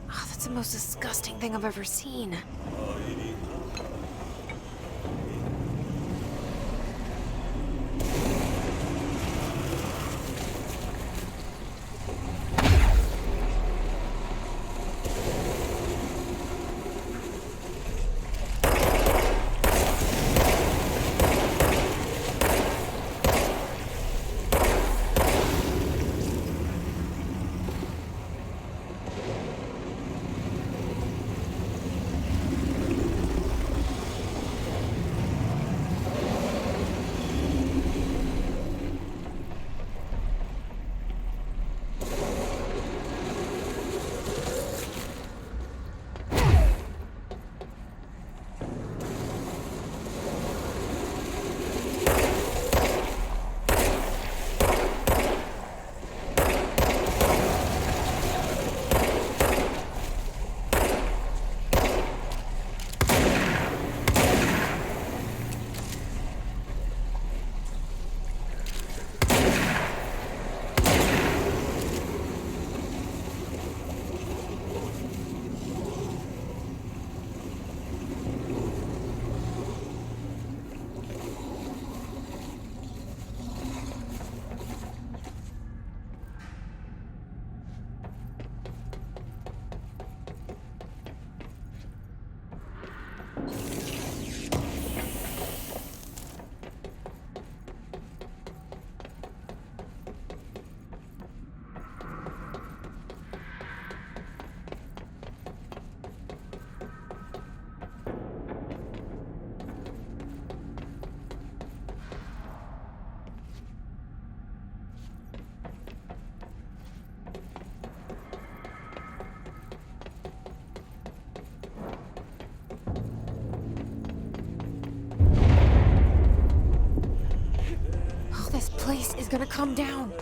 Oh, that's the most disgusting thing I've ever seen. gonna come down.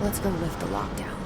Let's go lift the lockdown.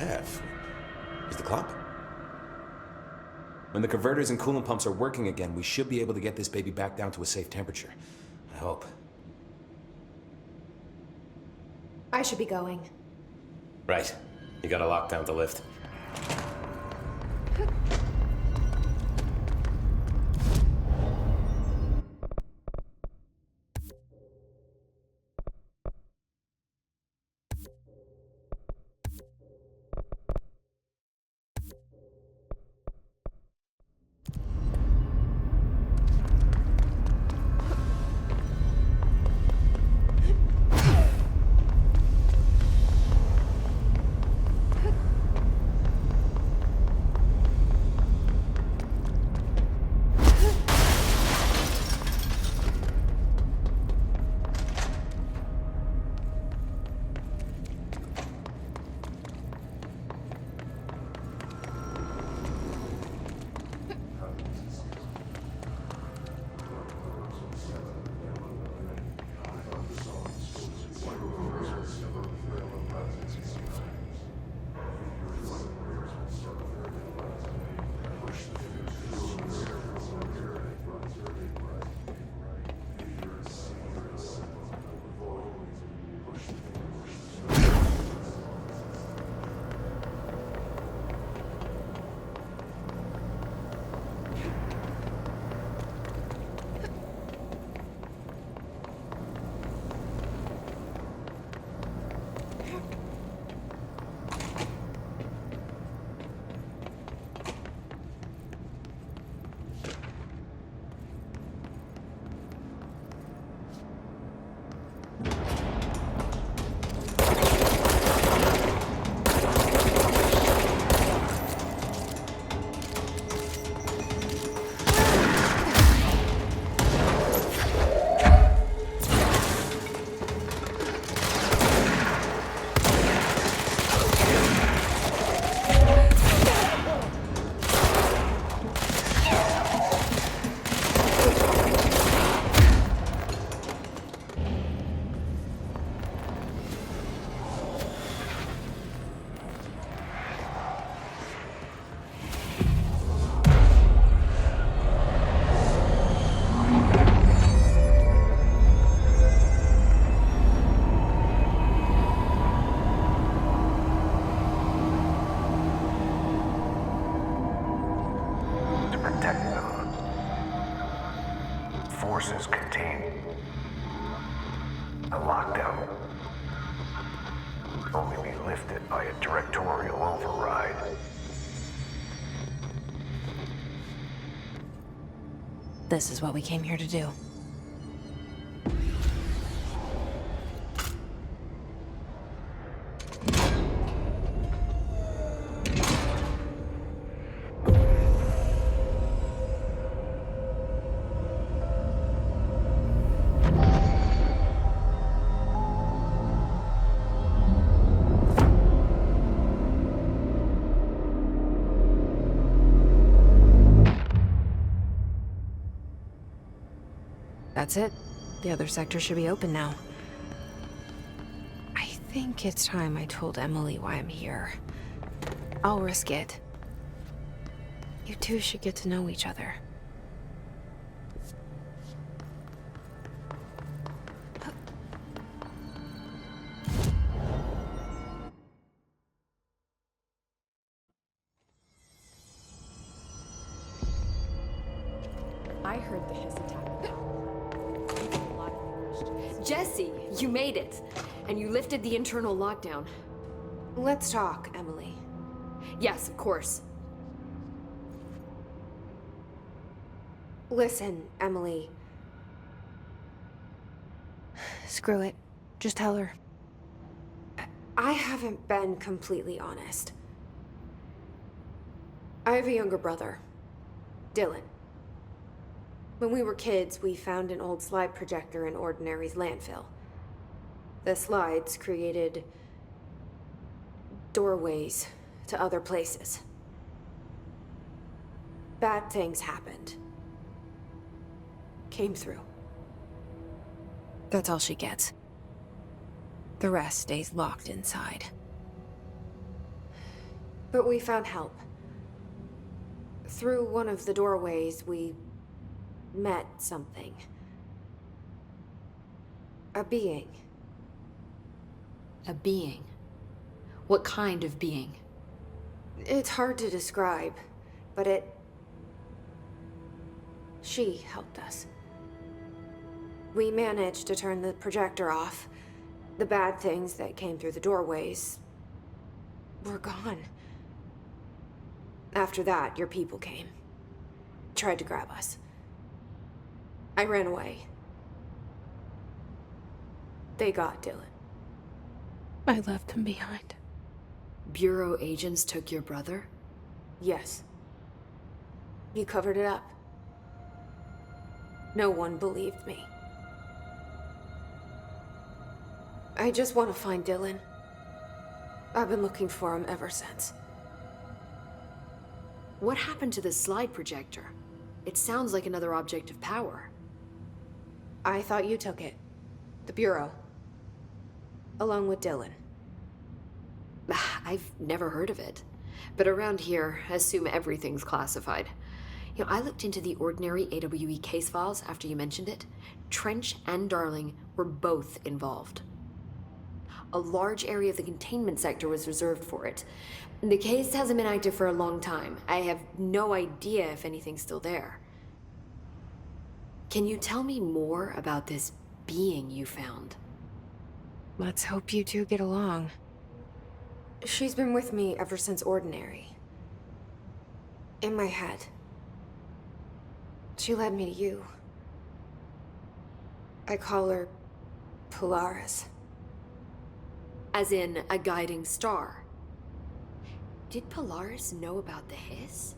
staff. Is the clock? When the converters and coolant pumps are working again, we should be able to get this baby back down to a safe temperature. I hope. I should be going. Right. You gotta lock down the lift. Forces contained. A lockdown will only be lifted by a directorial override. This is what we came here to do. That's it. The other sector should be open now. I think it's time I told Emily why I'm here. I'll risk it. You two should get to know each other. I heard the his attack. Jesse, you made it. And you lifted the internal lockdown. Let's talk, Emily. Yes, of course. Listen, Emily. Screw it. Just tell her. I haven't been completely honest. I have a younger brother, Dylan. When we were kids, we found an old slide projector in Ordinary's landfill. The slides created doorways to other places. Bad things happened. Came through. That's all she gets. The rest stays locked inside. But we found help. Through one of the doorways, we met something. A being. A being? What kind of being? It's hard to describe, but she helped us. We managed to turn the projector off. The bad things that came through the doorways were gone. After that, your people came. Tried to grab us. I ran away. They got Dylan. I left him behind. Bureau agents took your brother? Yes. You covered it up. No one believed me. I just want to find Dylan. I've been looking for him ever since. What happened to the slide projector? It sounds like another object of power. I thought you took it. The Bureau. Along with Dylan. I've never heard of it. But around here, assume everything's classified. You know, I looked into the ordinary AWE case files after you mentioned it. Trench and Darling were both involved. A large area of the containment sector was reserved for it. The case hasn't been active for a long time. I have no idea if anything's still there. Can you tell me more about this being you found? Let's hope you two get along. She's been with me ever since Ordinary. In my head. She led me to you. I call her Polaris. As in, a guiding star. Did Polaris know about the hiss?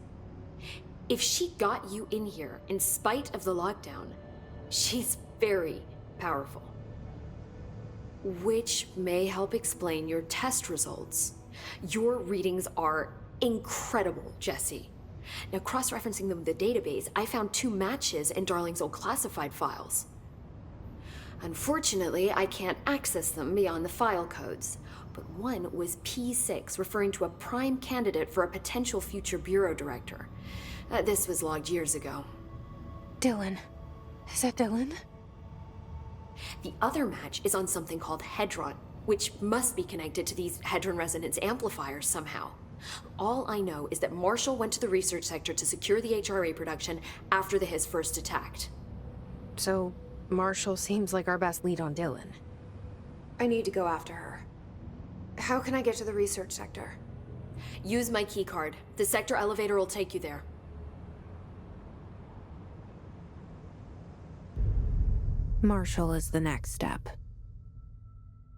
If she got you in here in spite of the lockdown, she's very powerful. Which may help explain your test results. Your readings are incredible, Jesse. Now, cross-referencing them with the database, I found 2 matches in Darling's old classified files. Unfortunately, I can't access them beyond the file codes, but one was P6, referring to a prime candidate for a potential future bureau director. This was logged years ago. Dylan. Is that Dylan? The other match is on something called Hedron, which must be connected to these Hedron resonance amplifiers somehow. All I know is that Marshall went to the research sector to secure the HRA production after the hiss first attacked. So, Marshall seems like our best lead on Dylan. I need to go after her. How can I get to the research sector? Use my keycard. The sector elevator will take you there. Marshall is the next step.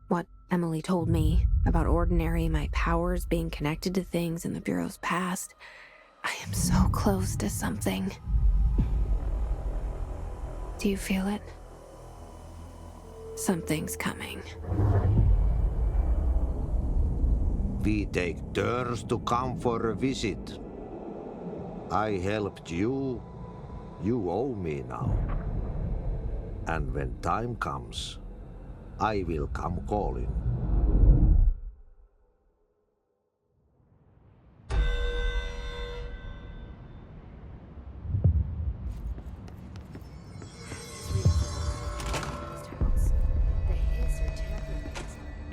What Emily told me about Ordinary, my powers being connected to things in the Bureau's past, I am so close to something. Do you feel it? Something's coming. We take turns to come for a visit. I helped you. You owe me now. And when time comes, I will come calling.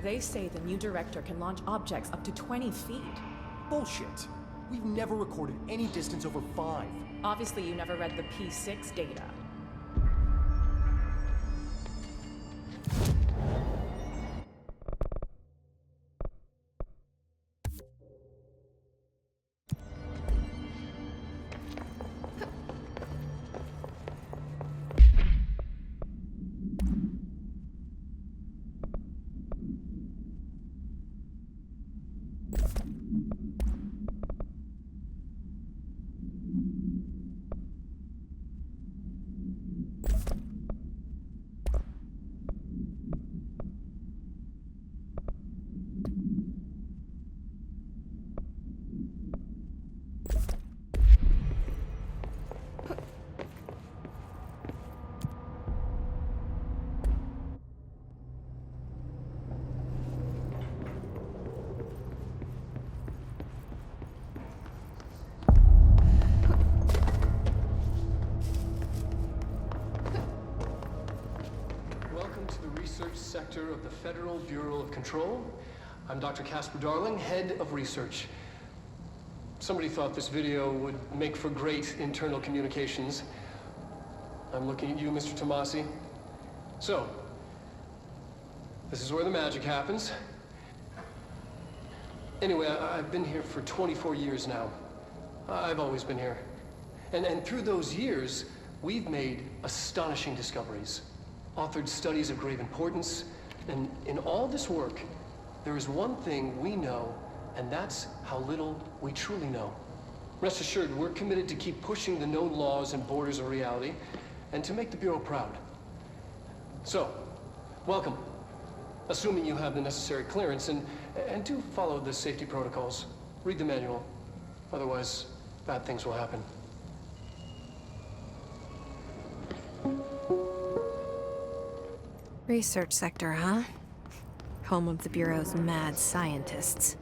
They say the new director can launch objects up to 20 feet. Bullshit. We've never recorded any distance over 5. Obviously, you never read the P6 data. Director of the Federal Bureau of Control. I'm Dr. Casper Darling, Head of Research. Somebody thought this video would make for great internal communications. I'm looking at you, Mr. Tomasi. So, this is where the magic happens. Anyway, I've been here for 24 years now. I've always been here. And through those years, we've made astonishing discoveries, authored studies of grave importance, and in all this work, there is one thing we know, and that's how little we truly know. Rest assured, we're committed to keep pushing the known laws and borders of reality, and to make the Bureau proud. So, welcome. Assuming you have the necessary clearance, and do follow the safety protocols. Read the manual. Otherwise, bad things will happen. Research sector, huh? Home of the Bureau's mad scientists.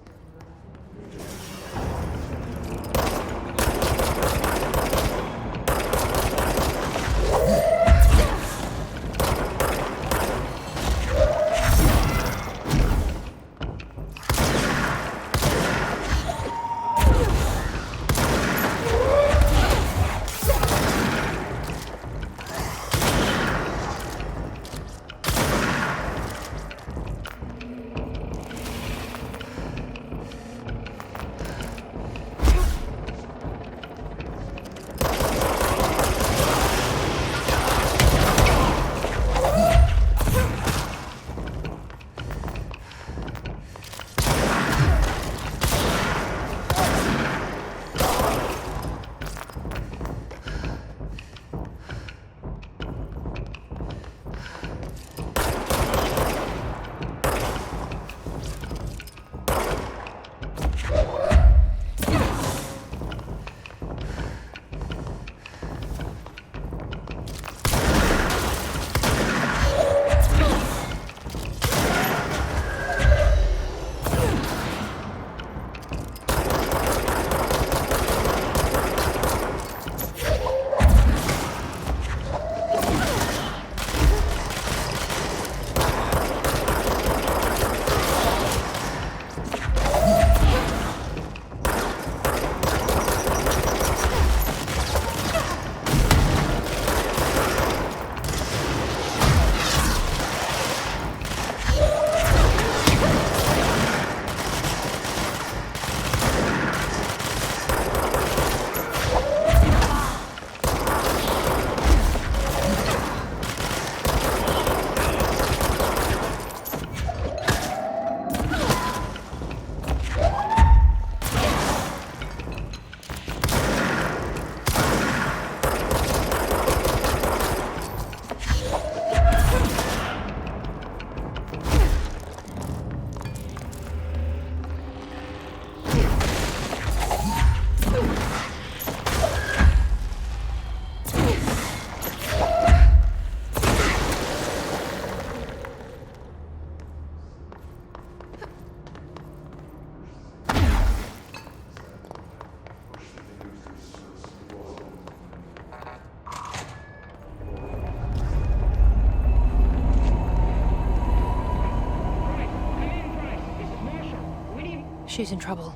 She's in trouble.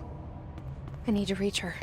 I need to reach her.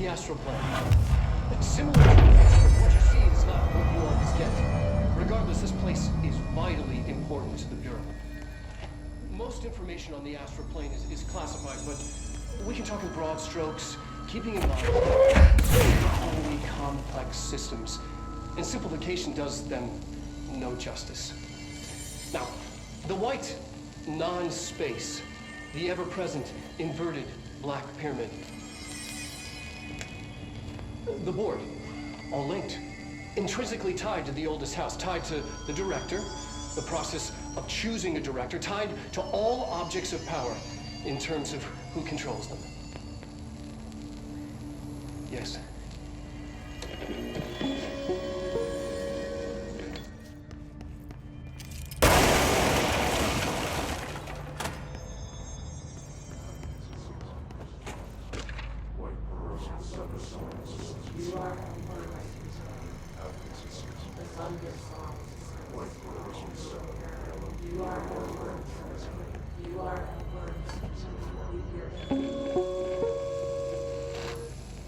the astral plane. Similar to what you see is not what you always get. Regardless, this place is vitally important to the Bureau. Most information on the astral plane is classified, but we can talk in broad strokes, keeping in mind highly complex systems. And simplification does them no justice. Now, the white non-space, the ever-present inverted black pyramid. The board, all linked, intrinsically tied to the oldest house, tied to the director, the process of choosing a director, tied to all objects of power in terms of who controls them. Yes.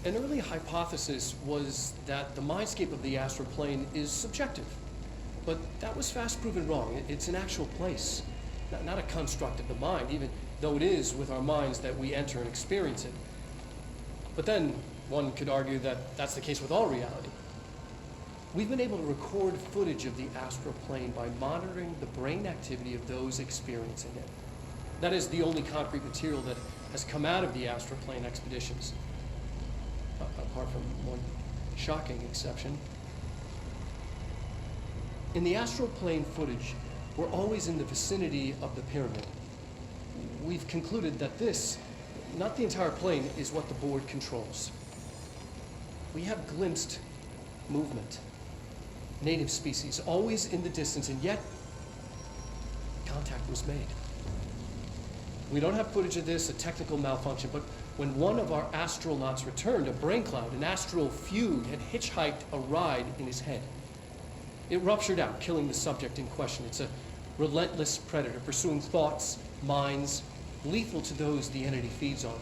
An early hypothesis was that the mindscape of the astral plane is subjective. But that was fast proven wrong. It's an actual place, not a construct of the mind, even though it is with our minds that we enter and experience it. But then one could argue that that's the case with all reality. We've been able to record footage of the astral plane by monitoring the brain activity of those experiencing it. That is the only concrete material that has come out of the astral plane expeditions. Apart from one shocking exception. In the astral plane footage, we're always in the vicinity of the pyramid. We've concluded that this, not the entire plane, is what the board controls. We have glimpsed movement, native species, always in the distance, and yet contact was made. We don't have footage of this, a technical malfunction, but when one of our astronauts returned, a brain cloud, an astral fugue, had hitchhiked a ride in his head. It ruptured out, killing the subject in question. It's a relentless predator, pursuing thoughts, minds, lethal to those the entity feeds on.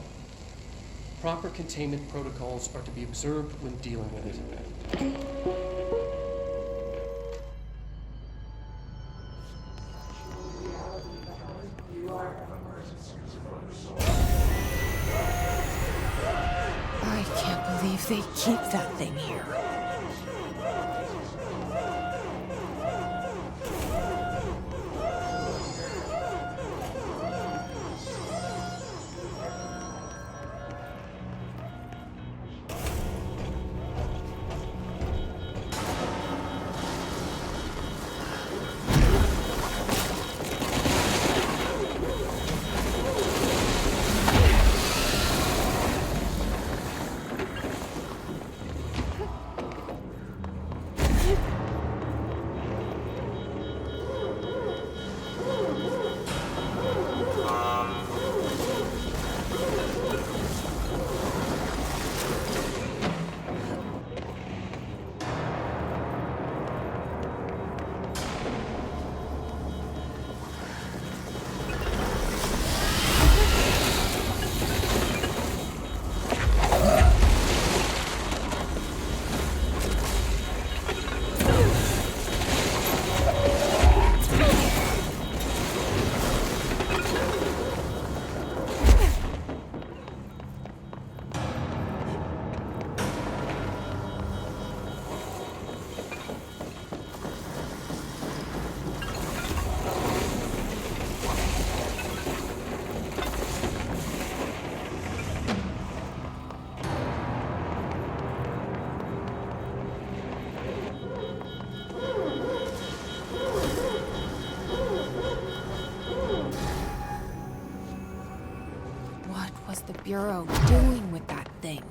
Proper containment protocols are to be observed when dealing with it. I can't believe they keep that thing here. The Bureau doing with that thing?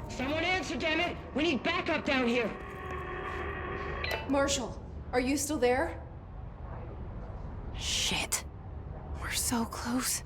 Someone answer, damn it! We need backup down here! Marshall, are you still there? Shit. We're so close.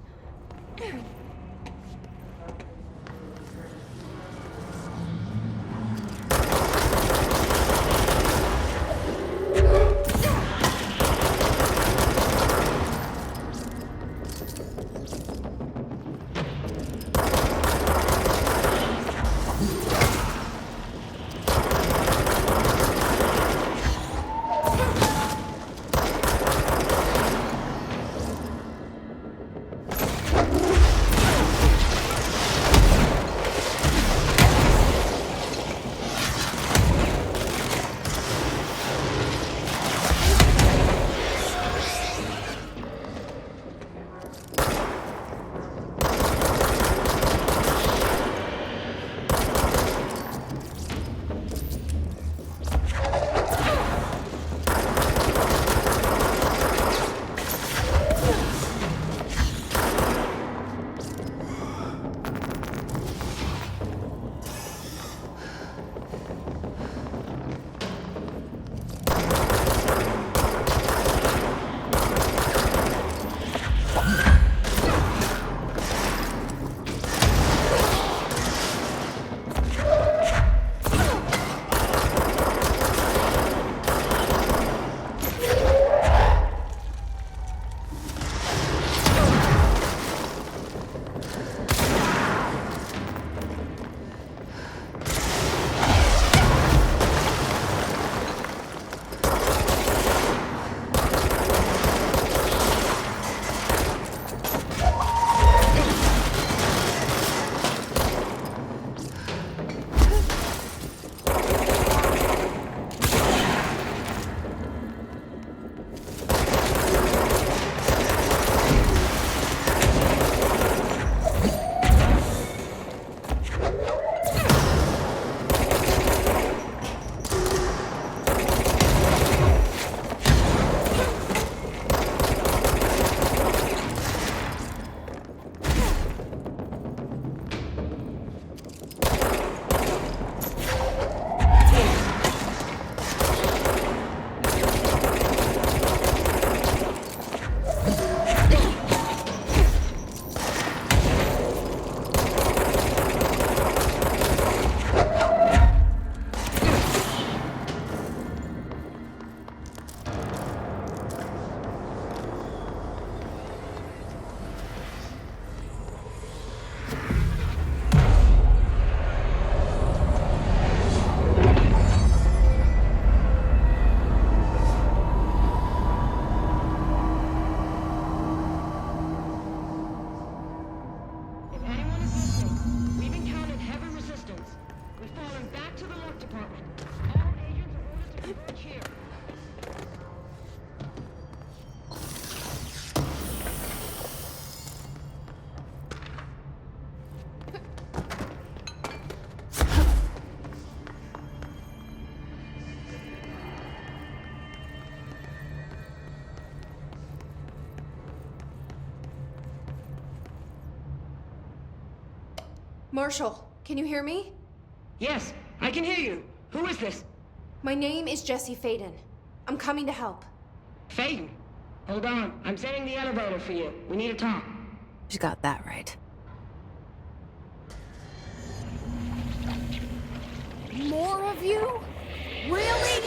back to the work department. All agents are ordered to converge here. Marshall, can you hear me? Yes, I can hear you. Who is this? My name is Jesse Faden. I'm coming to help. Faden? Hold on. I'm setting the elevator for you. We need to talk. You got that right. More of you? Really?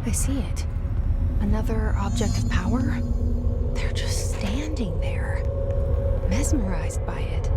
I see it. Another object of power? They're just standing there, mesmerized by it.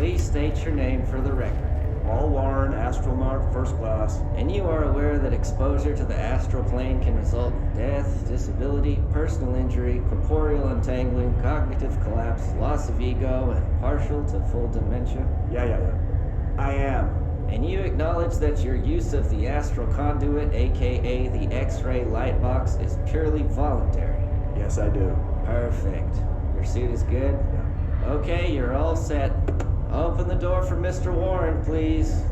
Please state your name for the record. Paul Warren, Astronaut, First Class. And you are aware that exposure to the astral plane can result in death, disability, personal injury, corporeal untangling, cognitive collapse, loss of ego, and partial to full dementia? Yeah. I am. And you acknowledge that your use of the astral conduit, aka the X-ray light box, is purely voluntary? Yes, I do. Perfect. Your suit is good? Yeah. Okay, you're all set. Open the door for Mr. Warren, please.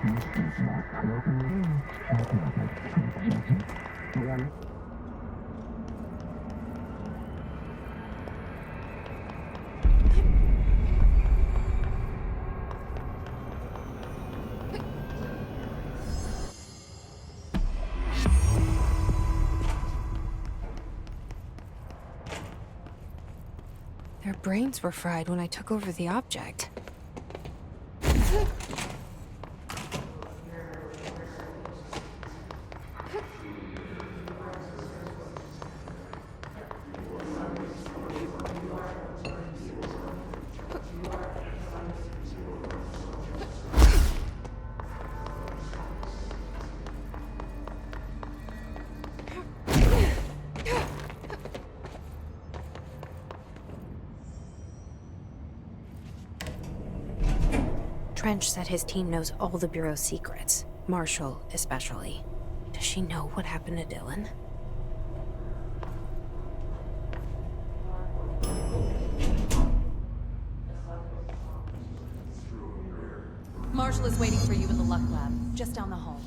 Their brains were fried when I took over the object. Trench said his team knows all the Bureau's secrets, Marshall especially. Does she know what happened to Dylan? Marshall is waiting for you in the Luck Lab, just down the hall.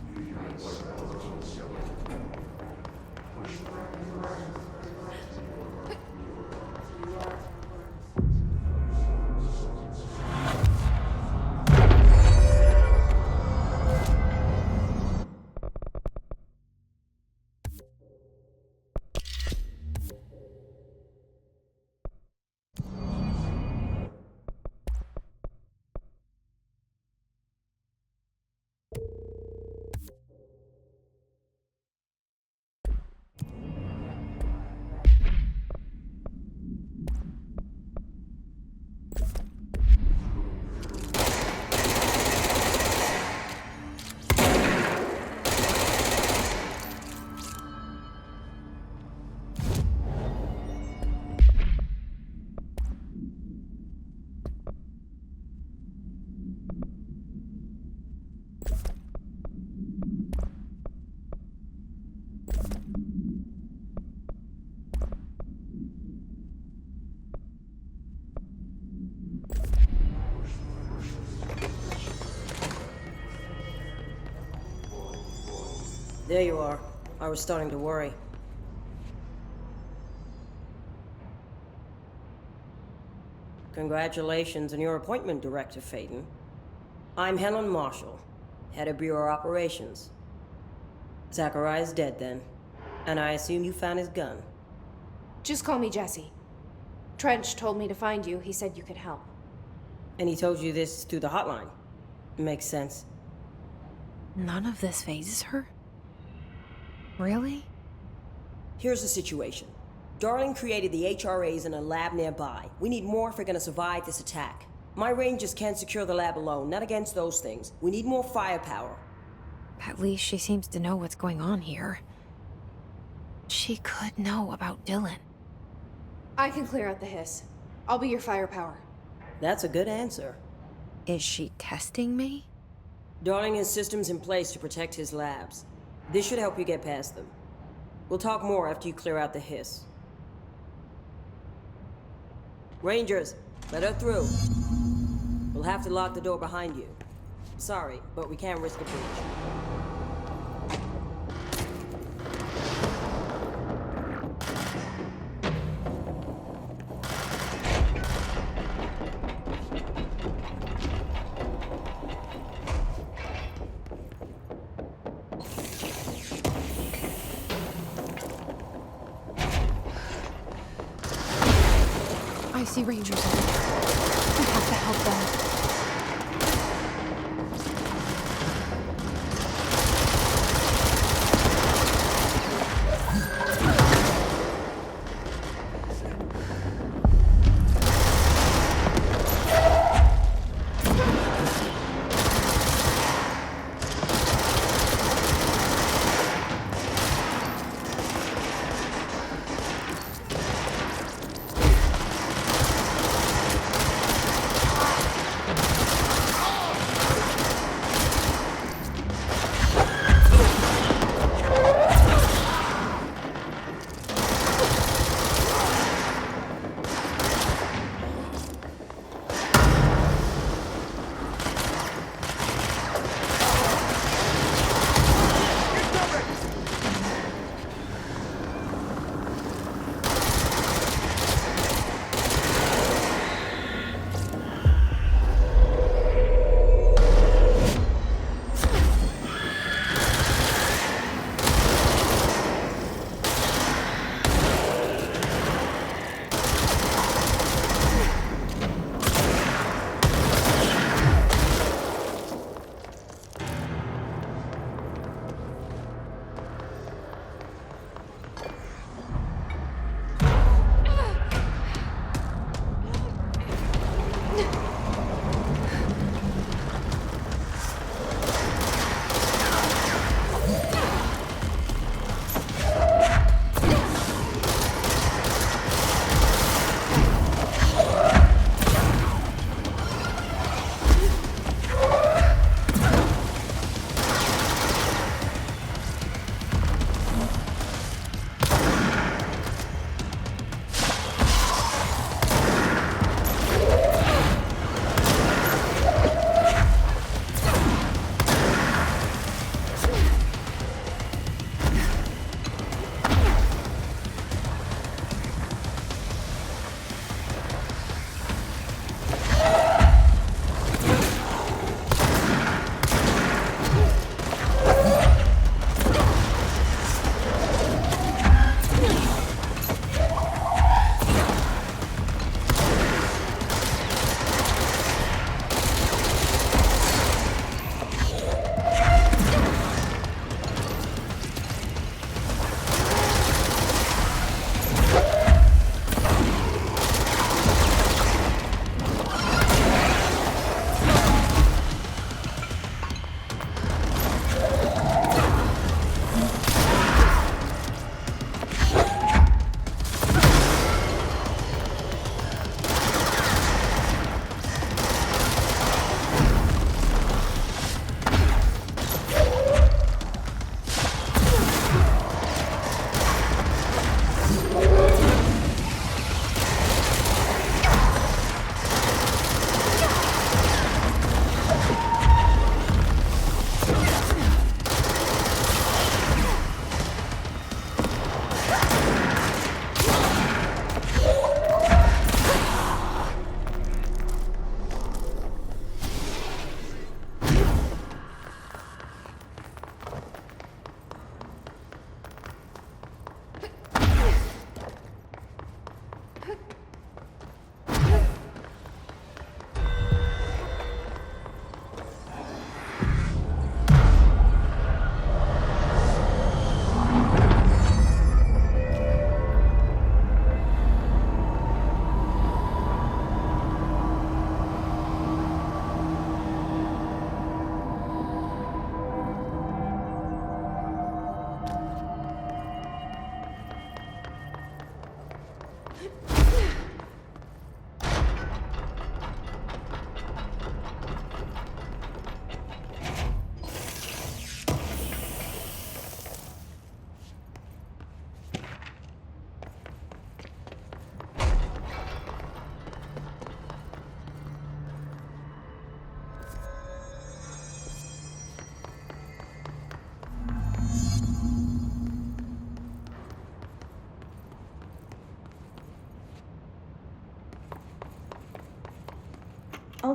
There you are. I was starting to worry. Congratulations on your appointment, Director Faden. I'm Helen Marshall, head of Bureau Operations. Zachariah's dead then, and I assume you found his gun. Just call me Jesse. Trench told me to find you. He said you could help. And he told you this through the hotline. Makes sense. None of this phases her? Really? Here's the situation. Darling created the HRAs in a lab nearby. We need more if we're gonna survive this attack. My rangers can't secure the lab alone, not against those things. We need more firepower. At least she seems to know what's going on here. She could know about Dylan. I can clear out the hiss. I'll be your firepower. That's a good answer. Is she testing me? Darling has systems in place to protect his labs. This should help you get past them. We'll talk more after you clear out the hiss. Rangers, let her through. We'll have to lock the door behind you. Sorry, but we can't risk a breach. I see Rangers over there. We have to help them.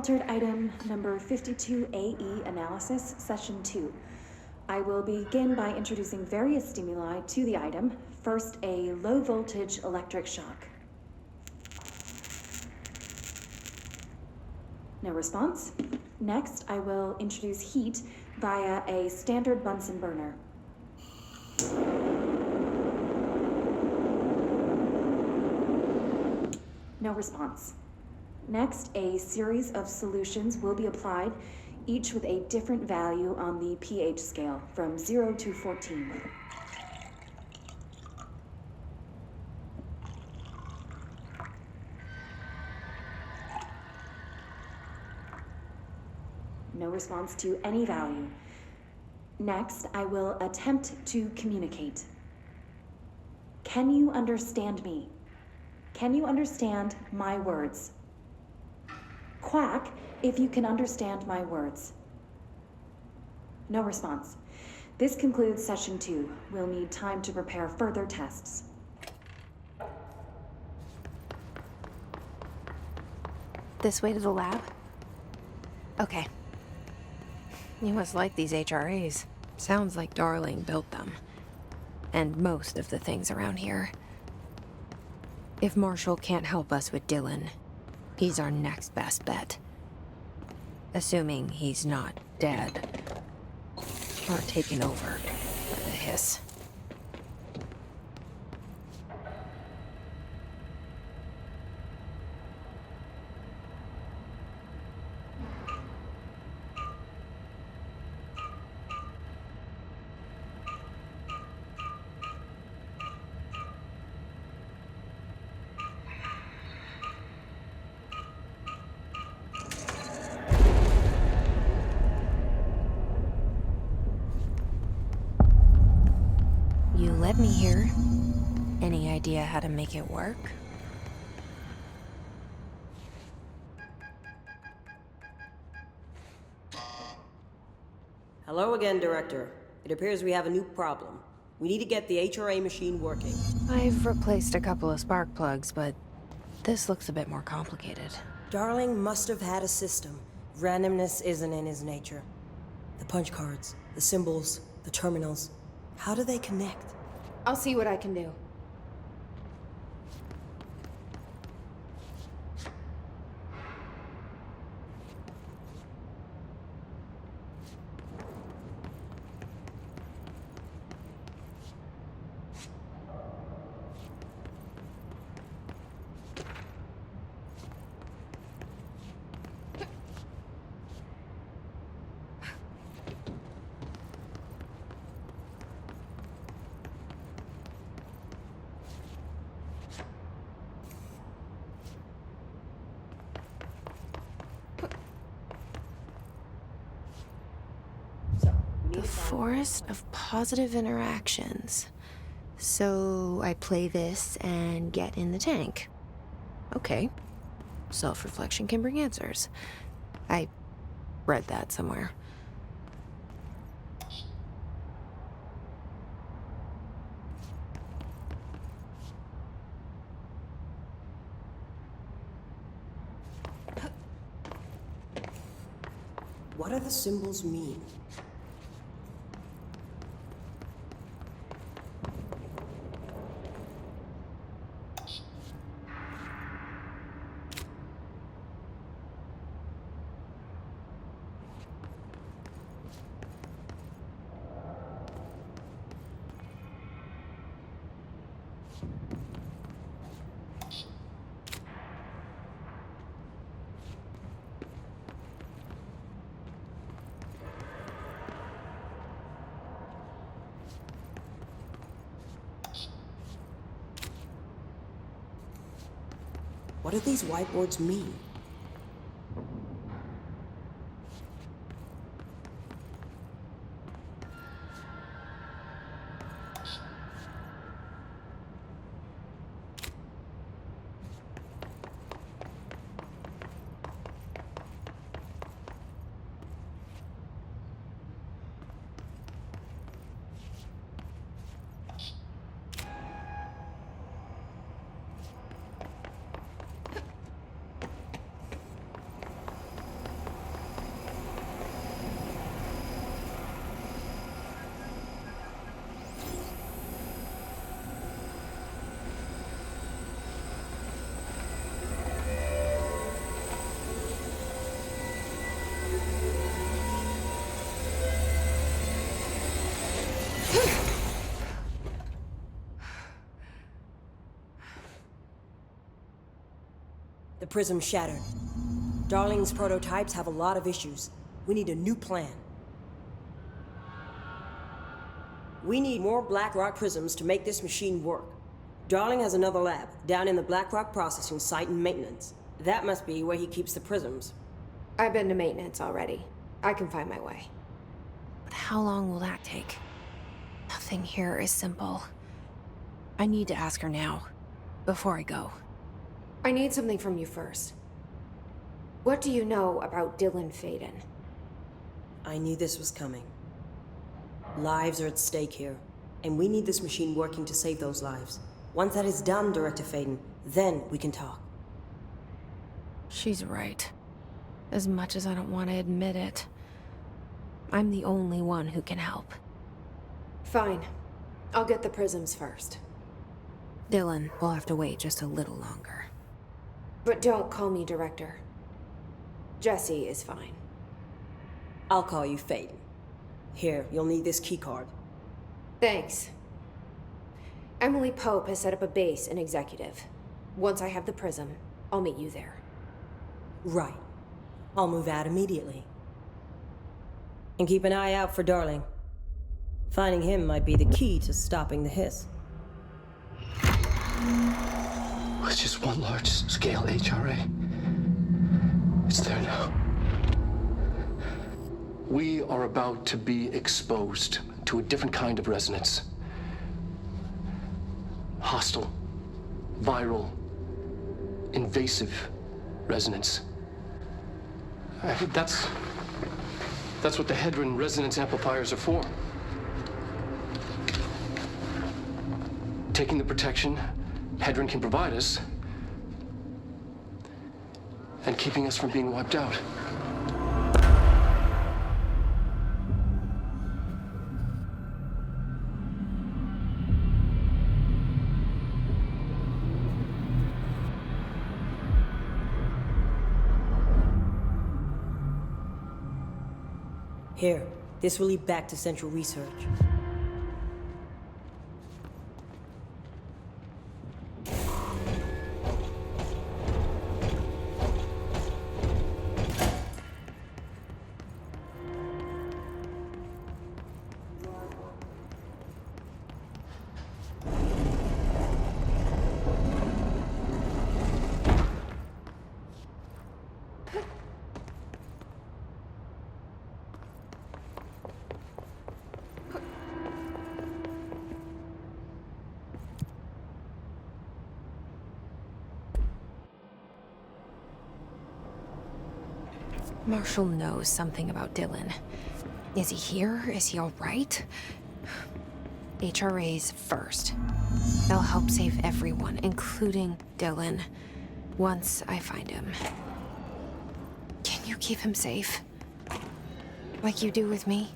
altered item number 52AE analysis, session 2. I will begin by introducing various stimuli to the item. First, a low voltage electric shock. No response. Next, I will introduce heat via a standard Bunsen burner. No response. Next, a series of solutions will be applied, each with a different value on the pH scale, from 0 to 14. No response to any value. Next, I will attempt to communicate. Can you understand me? Can you understand my words? Quack if you can understand my words. No response. This concludes session 2. We'll need time to prepare further tests. This way to the lab? Okay. You must like these HRAs. Sounds like Darling built them. And most of the things around here. If Marshall can't help us with Dylan, he's our next best bet. Assuming he's not dead. Or taken over by the hiss. You led me here. Any idea how to make it work? Hello again, Director. It appears we have a new problem. We need to get the HRA machine working. I've replaced a couple of spark plugs, but this looks a bit more complicated. Darling must have had a system. Randomness isn't in his nature. The punch cards, the symbols, the terminals. How do they connect? I'll see what I can do. The forest of positive interactions. So I play this and get in the tank. Okay. Self-reflection can bring answers. I read that somewhere. What do the symbols mean? What do these whiteboards mean? prism shattered. Darling's prototypes have a lot of issues. We need a new plan. We need more Blackrock prisms to make this machine work. Darling has another lab, down in the Blackrock processing site in maintenance. That must be where he keeps the prisms. I've been to maintenance already. I can find my way. But how long will that take? Nothing here is simple. I need to ask her now, before I go. I need something from you first. What do you know about Dylan Faden? I knew this was coming. Lives are at stake here, and we need this machine working to save those lives. Once that is done, Director Faden, then we can talk. She's right. As much as I don't want to admit it, I'm the only one who can help. Fine. I'll get the prisms first. Dylan will have to wait just a little longer. But don't call me Director. Jesse is fine. I'll call you Faden. Here, you'll need this keycard. Thanks. Emily Pope has set up a base in Executive. Once I have the prism, I'll meet you there. Right. I'll move out immediately. And keep an eye out for Darling. Finding him might be the key to stopping the hiss. It's just one large-scale HRA. It's there now. We are about to be exposed to a different kind of resonance. Hostile, viral, invasive resonance. I think that's what the Hedron resonance amplifiers are for. Taking the protection Hedron can provide us and keeping us from being wiped out. Here, this will lead back to Central Research. Marshall knows something about Dylan. Is he here? Is he all right? HRAs first. They'll help save everyone, including Dylan, once I find him. Can you keep him safe? Like you do with me?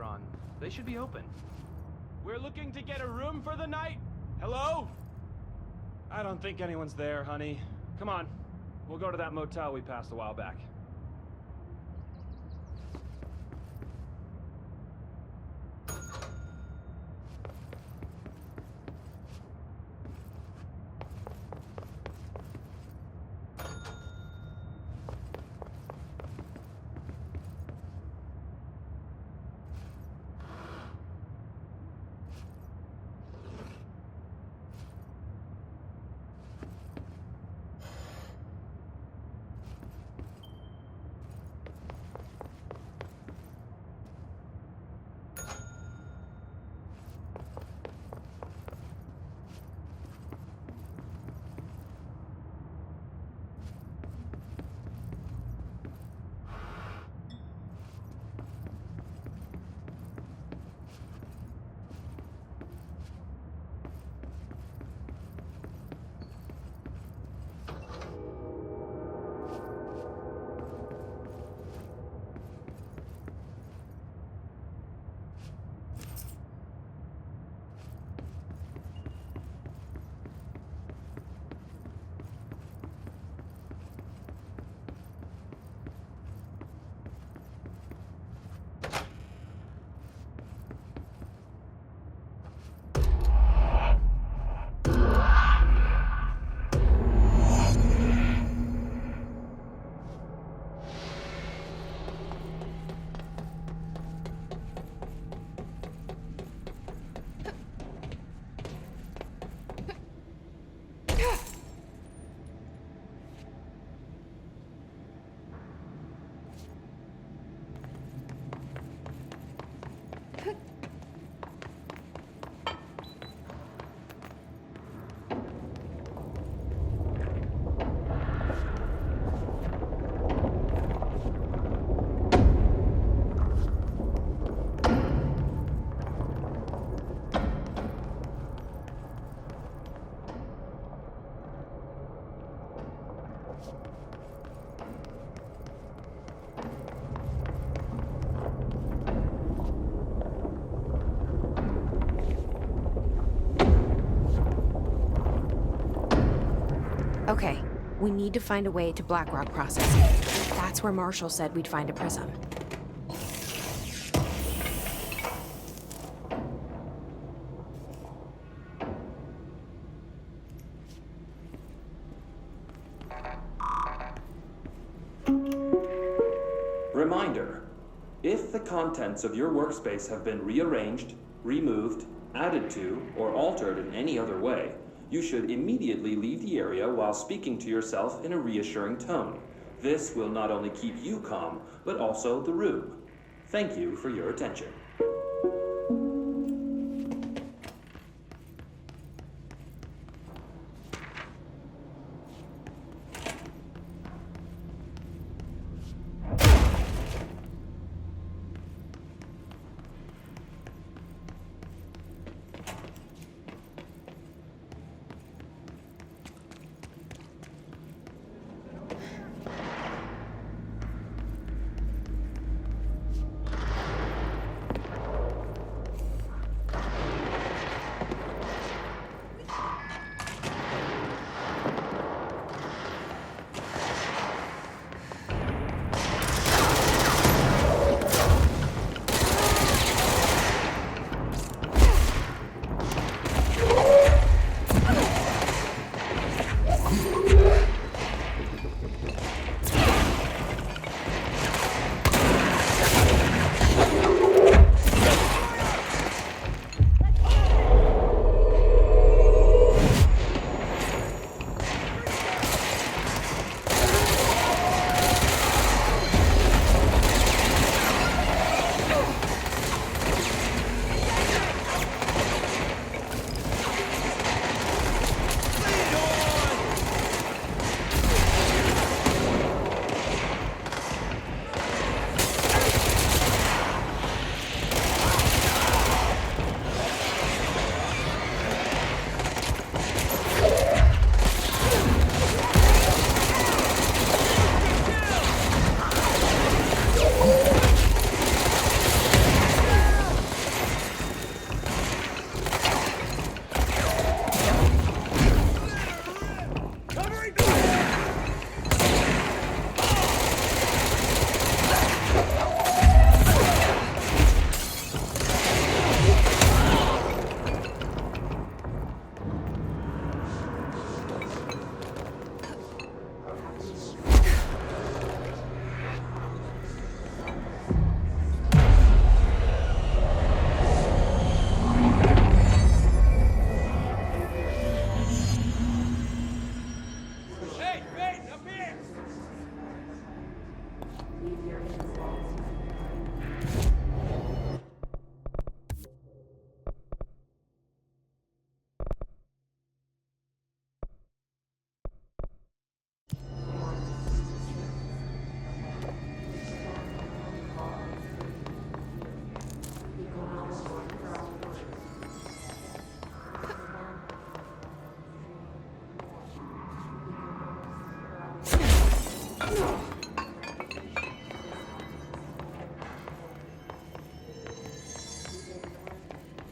on. They should be open. We're looking to get a room for the night. Hello? I don't think anyone's there, honey. Come on. We'll go to that motel we passed a while back. Okay, we need to find a way to Blackrock processing. That's where Marshall said we'd find a prism. Reminder: if the contents of your workspace have been rearranged, removed, added to, or altered in any other way, you should immediately leave the area while speaking to yourself in a reassuring tone. This will not only keep you calm, but also the room. Thank you for your attention.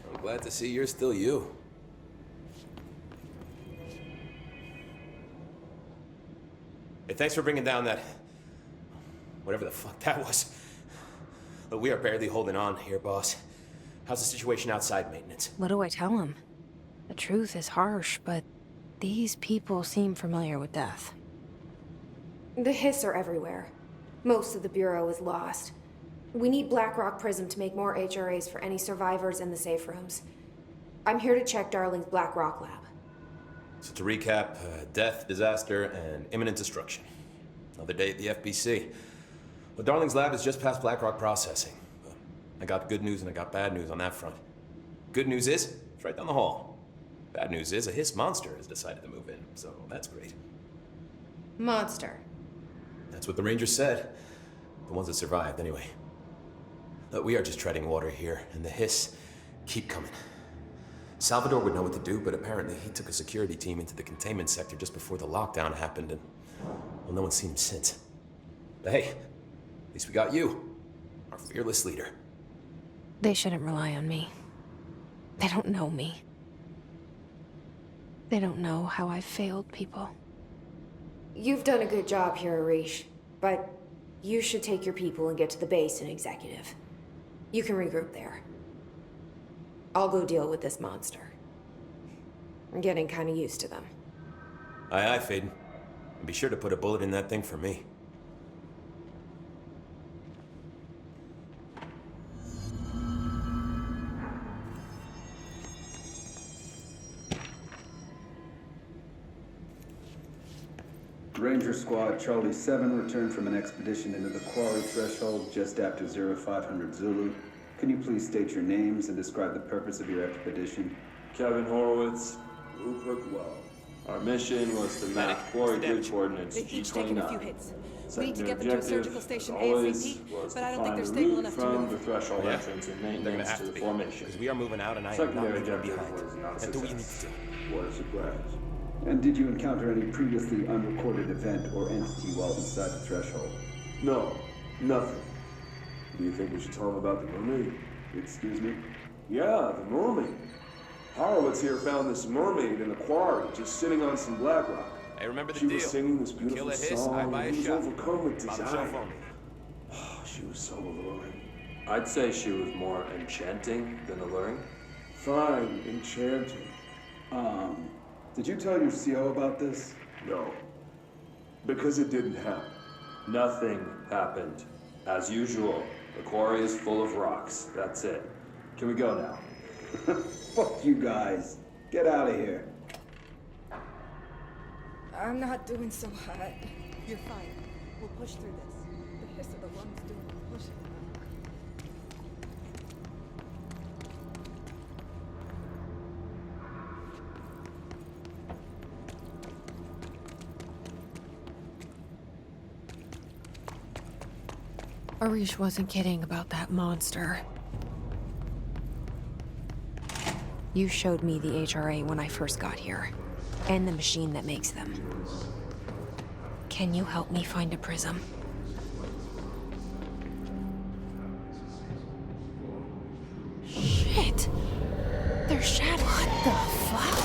I'm glad to see you're still you. Hey, thanks for bringing down that... whatever the fuck that was. Look, we are barely holding on here, boss. How's the situation outside maintenance? What do I tell him? The truth is harsh, but these people seem familiar with death. The hiss are everywhere. Most of the Bureau is lost. We need Blackrock Prism to make more HRAs for any survivors in the safe rooms. I'm here to check Darling's Blackrock lab. So to recap, death, disaster, and imminent destruction. Another day at the FBC. Well, Darling's lab is just past Blackrock processing. I got good news and I got bad news on that front. Good news is, it's right down the hall. Bad news is, a hiss monster has decided to move in, so that's great. Monster. That's what the Rangers said. The ones that survived, anyway. Look, we are just treading water here, and the hiss keep coming. Salvador would know what to do, but apparently he took a security team into the containment sector just before the lockdown happened, and, well, no one's seen him since. But hey, at least we got you, our fearless leader. They shouldn't rely on me. They don't know me. They don't know how I've failed people. You've done a good job here, Arish, but you should take your people and get to the base in Executive. You can regroup there. I'll go deal with this monster. I'm getting kind of used to them. Aye, aye, Faden. And be sure to put a bullet in that thing for me. Ranger Squad Charlie 7 returned from an expedition into the quarry threshold just after 0500 Zulu. Can you please state your names and describe the purpose of your expedition? Kevin Horowitz, Rupert Well. Our mission was to map quarry grid coordinates They've each taken a few G29. hits. We Secondary need to get them to a objective, surgical station as always, ASAP, was but I to don't think find they're the stable route enough to from move. the threshold Yeah? entrance and They're gonna maintenance have to to the be, formation. because we are moving out and I am not Secondary leaving them objective behind. was not a And do what you need success. to do. What a surprise. And did you encounter any previously unrecorded event or entity while inside the threshold? No, nothing. Do you think we should tell him about the mermaid? Excuse me? Yeah, the mermaid. Horowitz here found this mermaid in the quarry, just sitting on some black rock. Hey, remember the She deal. was singing this Kill beautiful a hiss, I song, buy a and he was shot. overcome with Bottom desire. shelf only. Oh, she was so alluring. I'd say she was more enchanting than alluring. Fine, enchanting. Did you tell your CO about this? No. Because it didn't happen. Nothing happened. As usual, the quarry is full of rocks. That's it. Can we go now? Fuck you guys. Get out of here. I'm not doing so hot. You're fine. We'll push through this. The hiss of the lungs doing the pushing. Arish wasn't kidding about that monster. You showed me the HRA when I first got here, and the machine that makes them. Can you help me find a prism? Shit! They're shadows. What the fuck?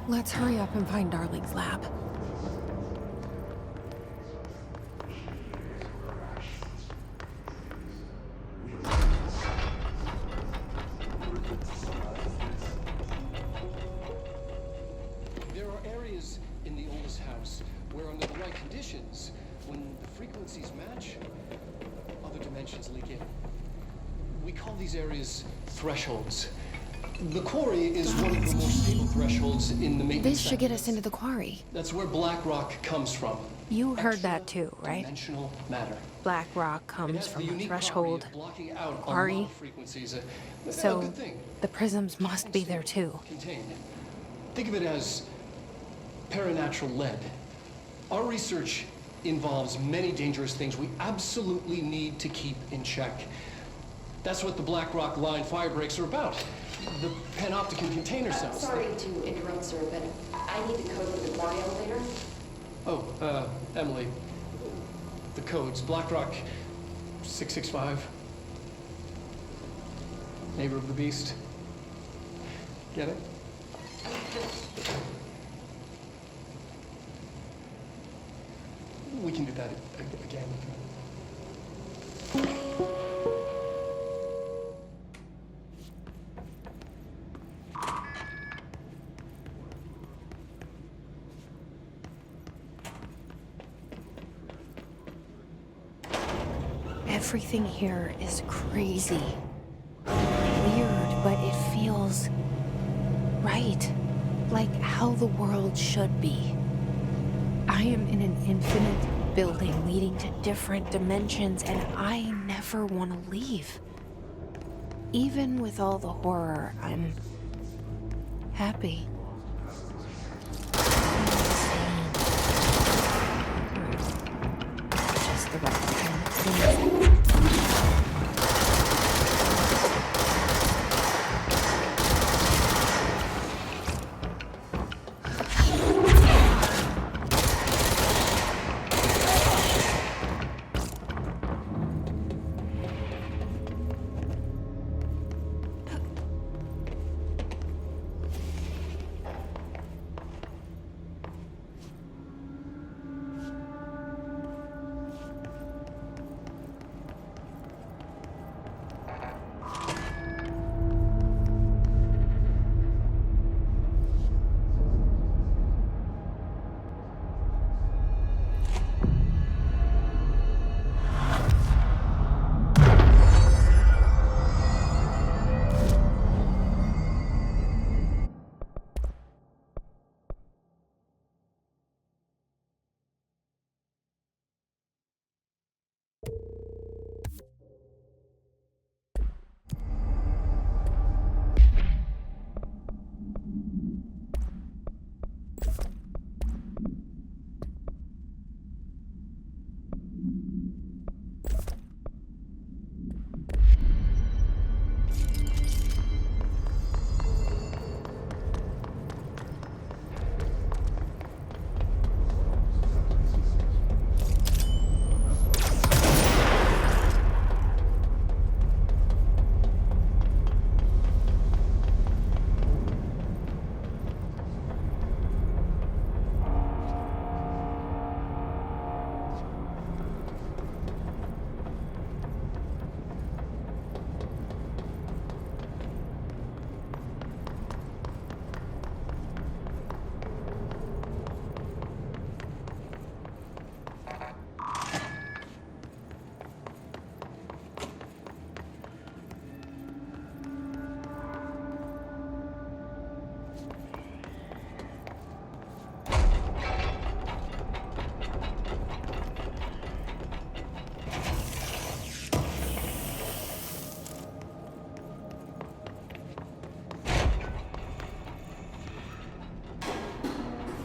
Let's hurry up and find Darling's lab. frequencies match, other dimensions leak in. We call these areas thresholds. The quarry is one of the more stable thresholds in the maintenance. This should get us into the quarry. That's where black rock comes from. You heard that too, right? Dimensional matter. Black rock comes from a threshold quarry. So the prisms must be there too. Contained. Think of it as paranatural lead. Our research involves many dangerous things we absolutely need to keep in check. That's what the Black Rock line fire breaks are about. The panopticon container cells. Sorry to interrupt, sir, but I need the code for the quarry elevator. Oh, Emily. The codes. Black Rock 665. Neighbor of the Beast. Get it? We can do that again. Everything here is crazy. Weird, but it feels right. Like how the world should be. I am in an infinite building leading to different dimensions, and I never want to leave. Even with all the horror, I'm happy. Just the right kind of thing.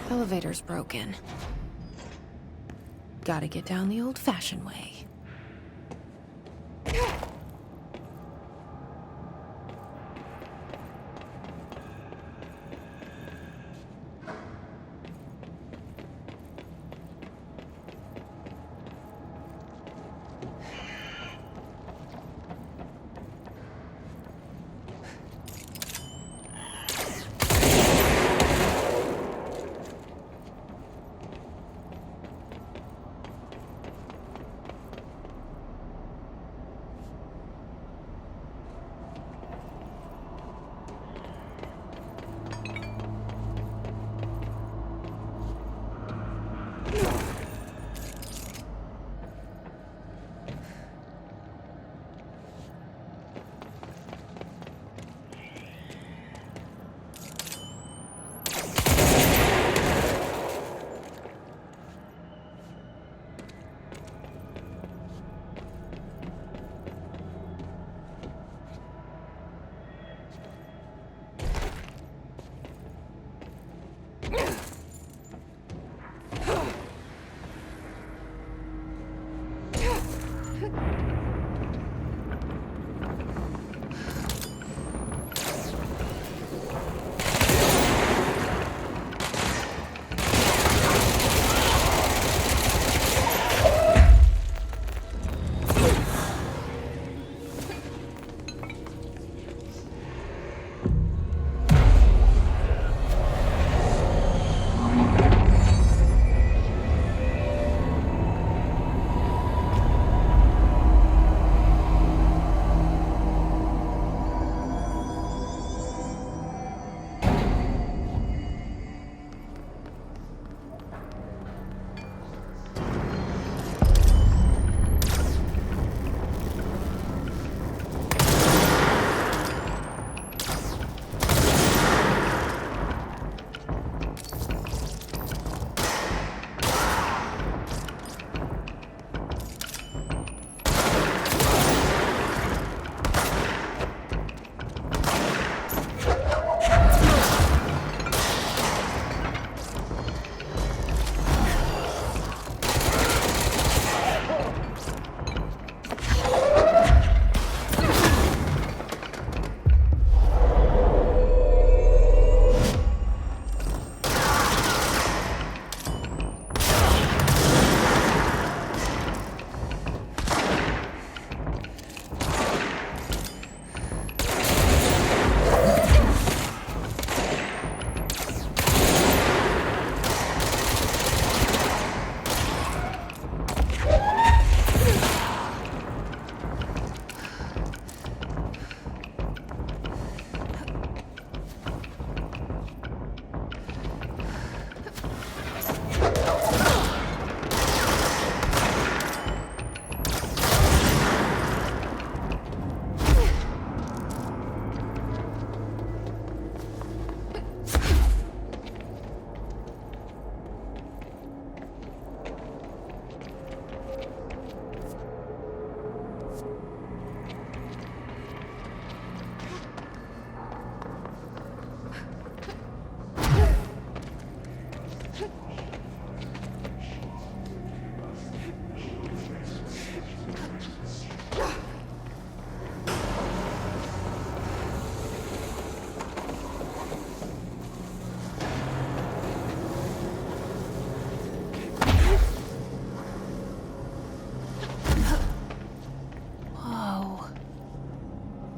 Elevator's broken. Gotta get down the old-fashioned way.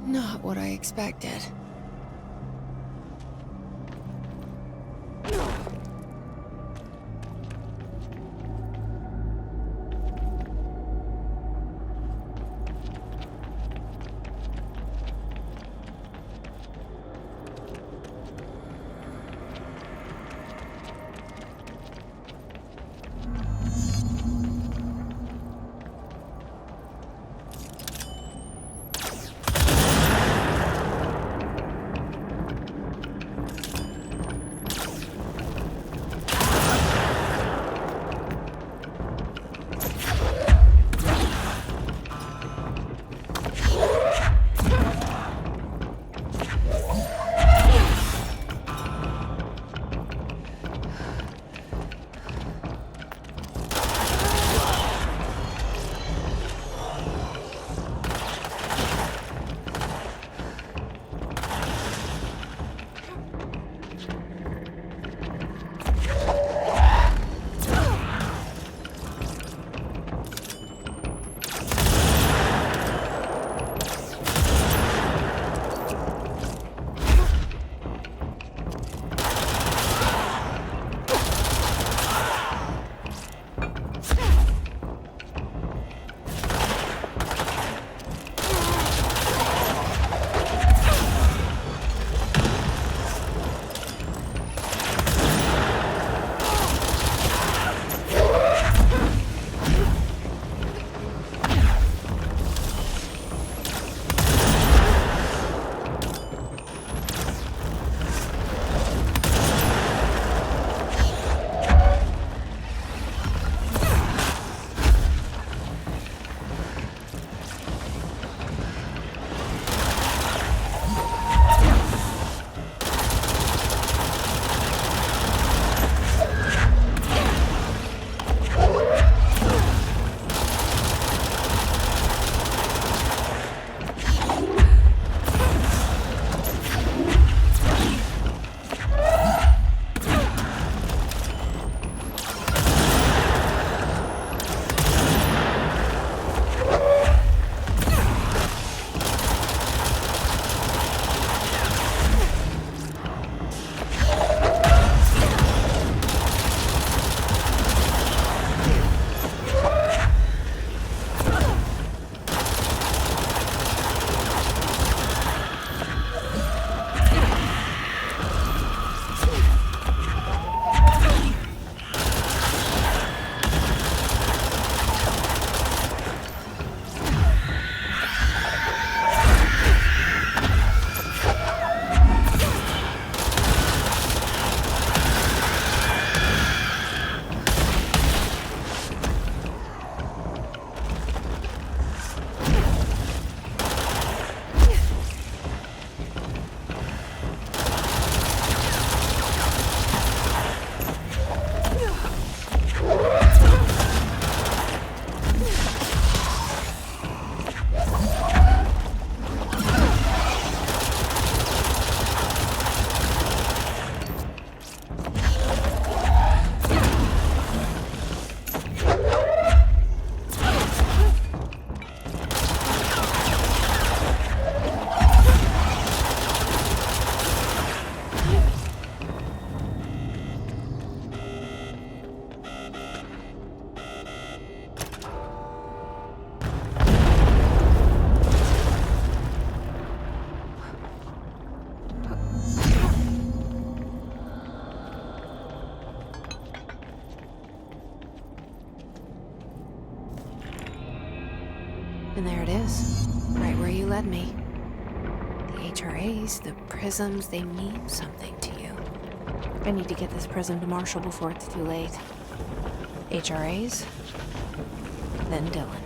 Not what I expected. you led me. The HRAs, the prisms, they mean something to you. I need to get this prism to Marshall before it's too late. HRAs, then Dylan.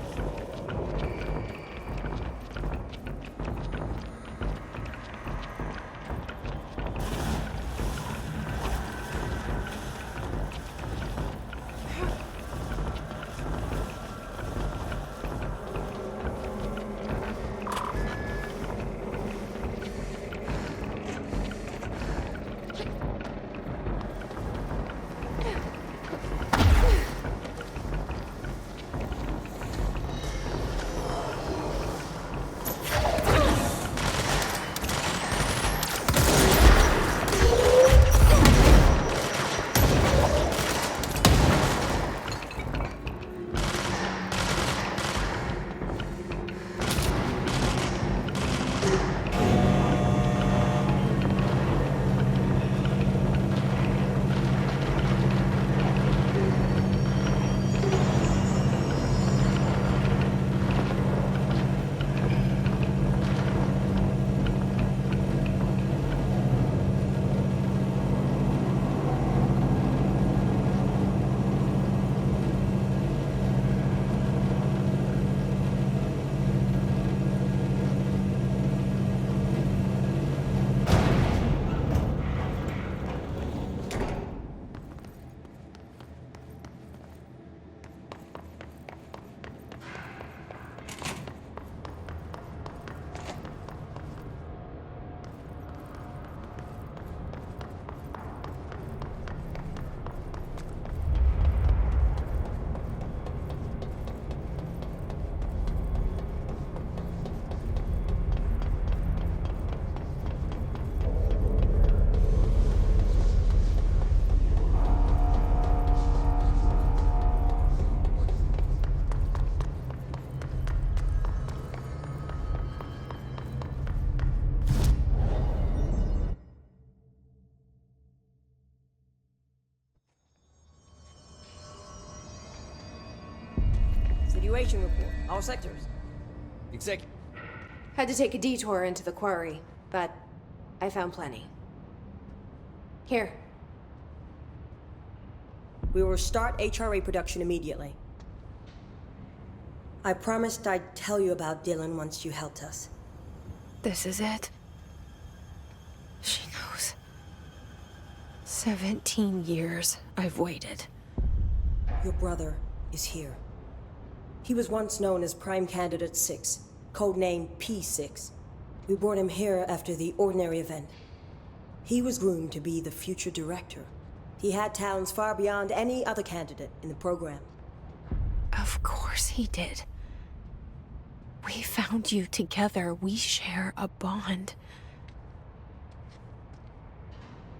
Situation report. All sectors. Executive. Had to take a detour into the quarry, but I found plenty. Here. We will start HRA production immediately. I promised I'd tell you about Dylan once you helped us. This is it. She knows. 17 years I've waited. Your brother is here. He was once known as Prime Candidate 6, codenamed P6. We brought him here after the ordinary event. He was groomed to be the future director. He had talents far beyond any other candidate in the program. Of course he did. We found you together. We share a bond.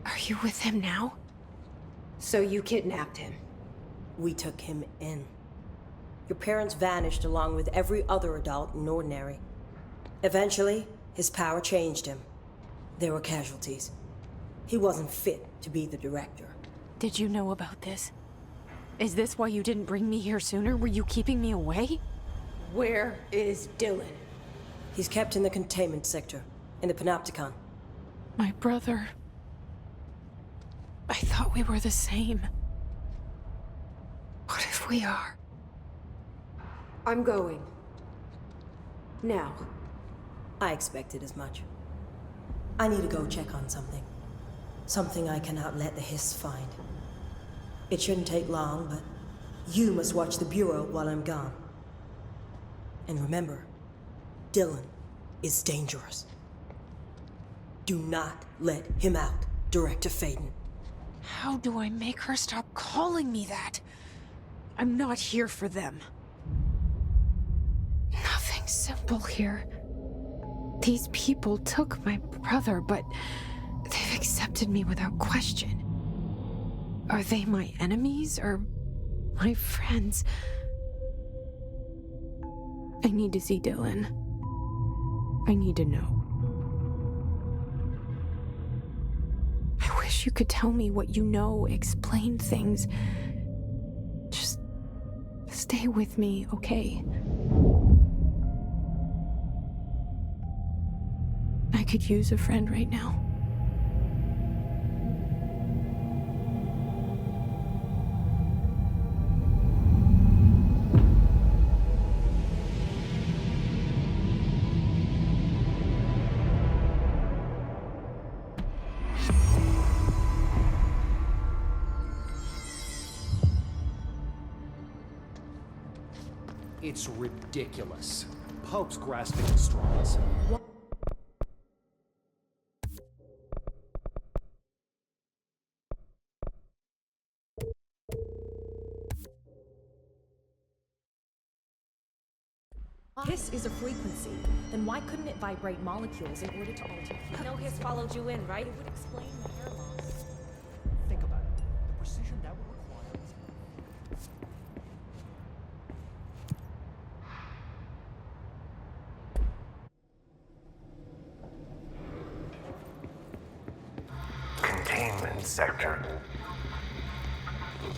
Are you with him now? So you kidnapped him? We took him in. Your parents vanished along with every other adult in Ordinary. Eventually, his power changed him. There were casualties. He wasn't fit to be the director. Did you know about this? Is this why you didn't bring me here sooner? Were you keeping me away? Where is Dylan? He's kept in the containment sector, in the Panopticon. My brother. I thought we were the same. What if we are? I'm going. Now. I expected as much. I need to go check on something. Something I cannot let the Hiss find. It shouldn't take long, but you must watch the Bureau while I'm gone. And remember, Dylan is dangerous. Do not let him out, Director Faden. How do I make her stop calling me that? I'm not here for them. Nothing simple here. These people took my brother, but they've accepted me without question. Are they my enemies or my friends? I need to see Dylan. I need to know. I wish you could tell me what you know, explain things. Just stay with me, okay? I could use a friend right now. It's ridiculous. Pope's grasping at straws. Hiss is a frequency. Then why couldn't it vibrate molecules in order to alter heat? No hiss followed you in, right? It would explain the hair loss. Think about it. The precision that would require is... Containment sector.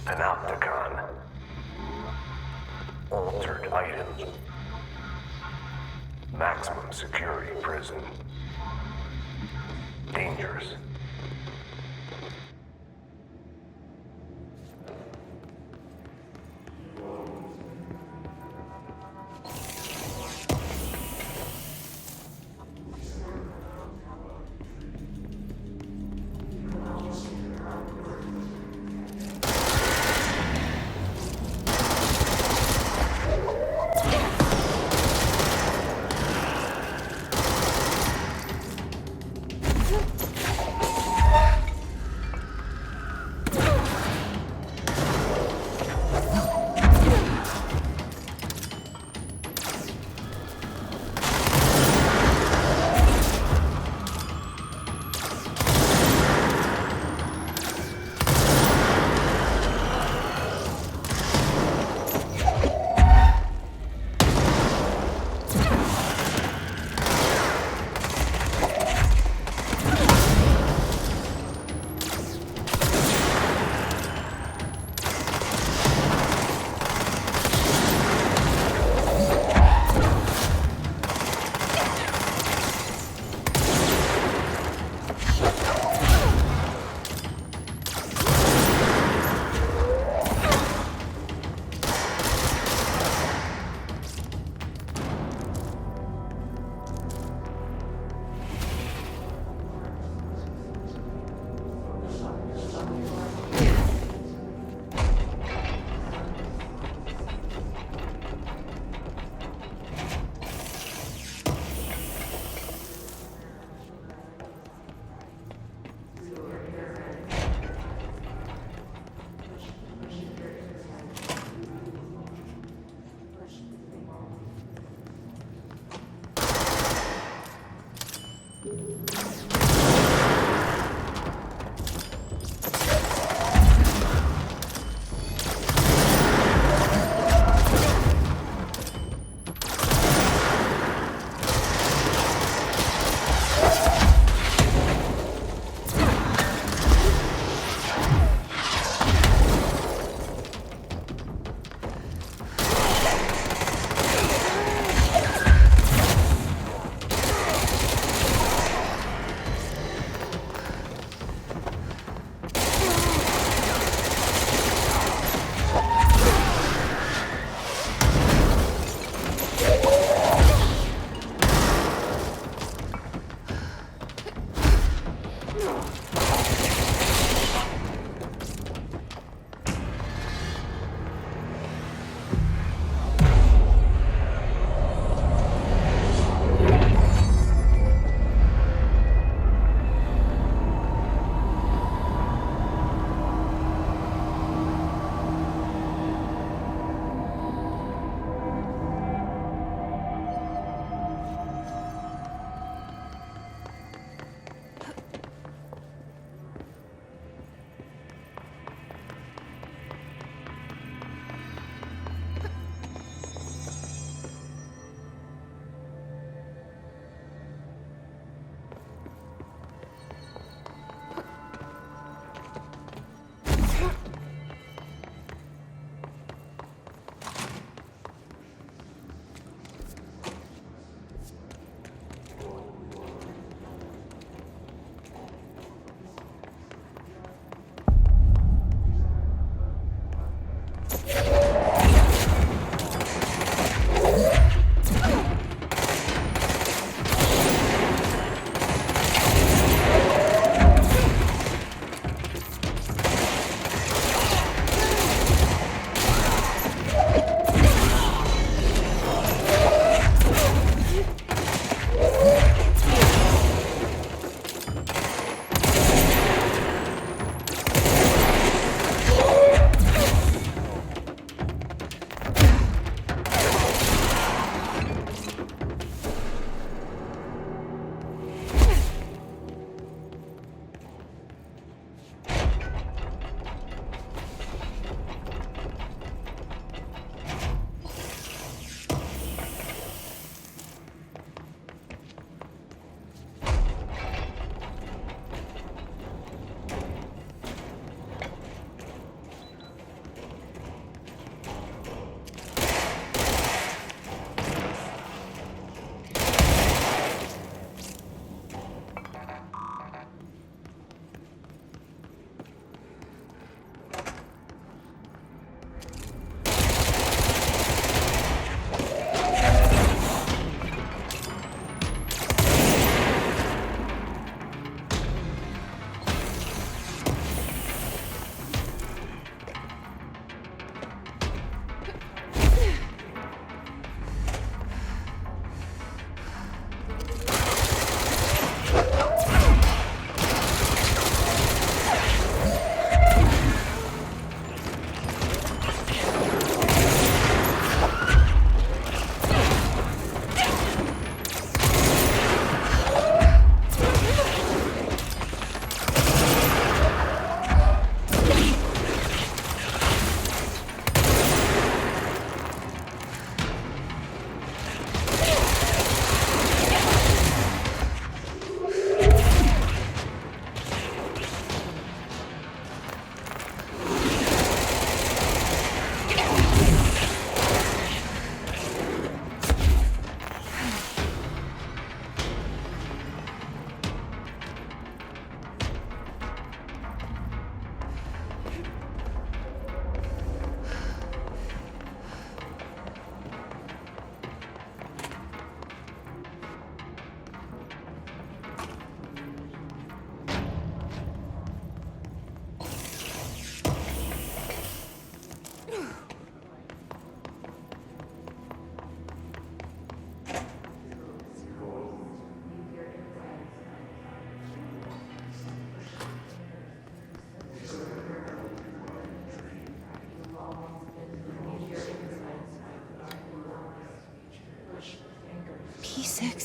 Panopticon. Altered items. Maximum security prison. Dangerous.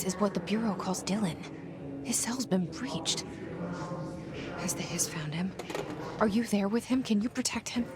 this is what the Bureau calls Dylan. His cell's been breached. Has the Hiss found him? Are you there with him? Can you protect him?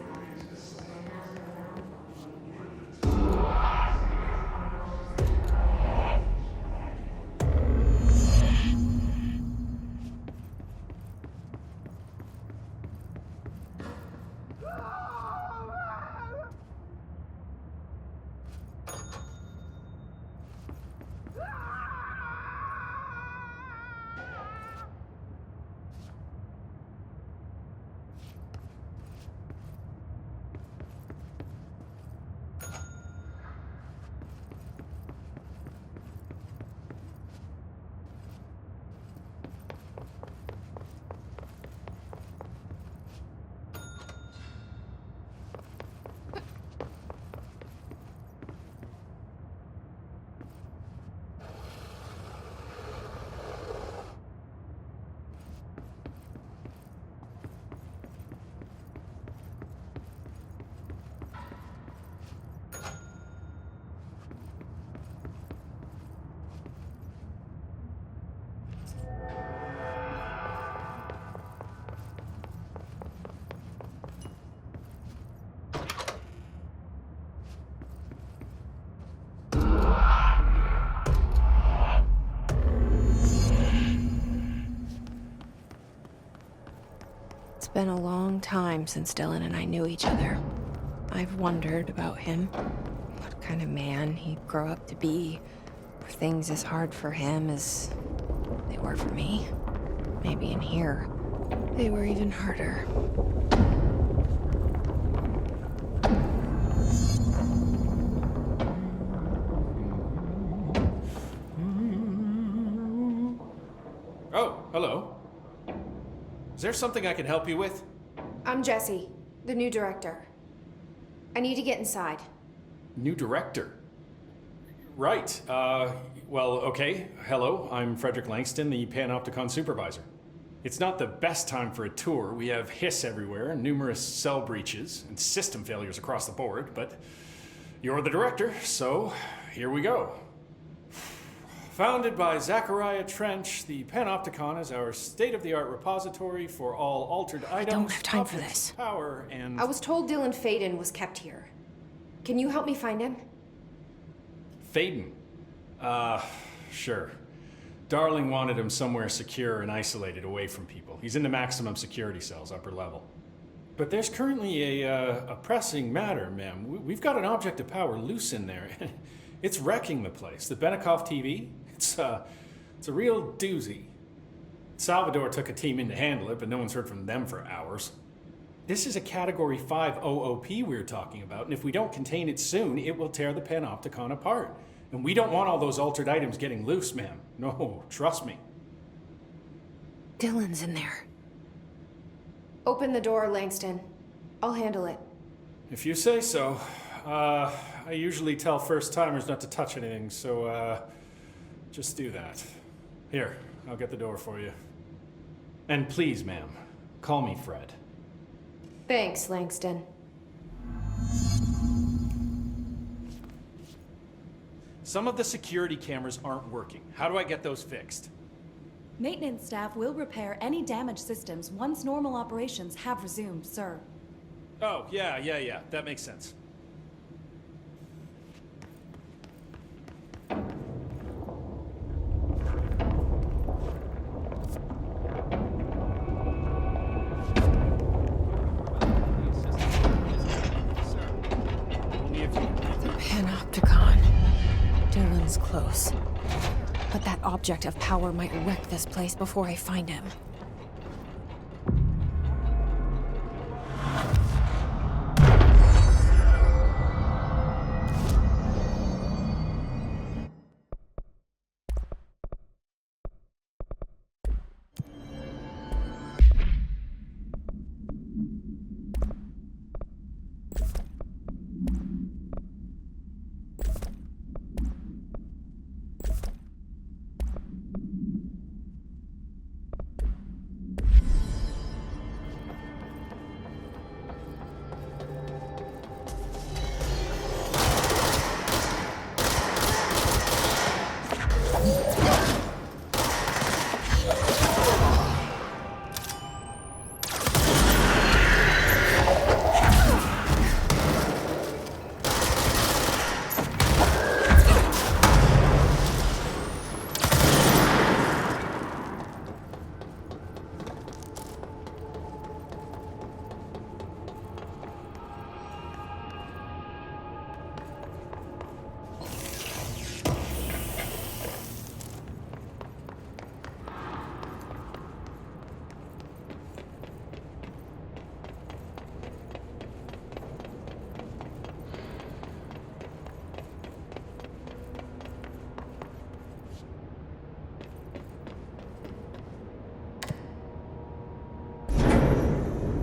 It's been a long time since Dylan and I knew each other. I've wondered about him. What kind of man he'd grow up to be. Were things as hard for him as they were for me? Maybe in here, they were even harder. Oh, hello. Is there something I can help you with? I'm Jessie, the new director. I need to get inside. New director? Right. Well, okay. Hello, I'm Frederick Langston, the Panopticon supervisor. It's not the best time for a tour. We have hiss everywhere, numerous cell breaches, and system failures across the board, but you're the director, so here we go. Founded by Zachariah Trench, the Panopticon is our state-of-the-art repository for all altered items. I don't have time for this. Power and... I was told Dylan Faden was kept here. Can you help me find him? Faden? Sure. Darling wanted him somewhere secure and isolated away from people. He's in the maximum security cells, upper level. But there's currently a pressing matter, ma'am. We've got an object of power loose in there. It's wrecking the place. The Benikoff TV? It's a real doozy. Salvador took a team in to handle it, but no one's heard from them for hours. This is a Category 5 OOP we're talking about, and if we don't contain it soon, it will tear the Panopticon apart. And we don't want all those altered items getting loose, ma'am. No, trust me. Dylan's in there. Open the door, Langston. I'll handle it. If you say so. I usually tell first-timers not to touch anything, so, just do that. Here, I'll get the door for you. And please, ma'am, call me Fred. Thanks, Langston. Some of the security cameras aren't working. How do I get those fixed? Maintenance staff will repair any damaged systems once normal operations have resumed, sir. Oh, yeah. That makes sense. The Panopticon. Dylan's close. But that object of power might wreck this place before I find him.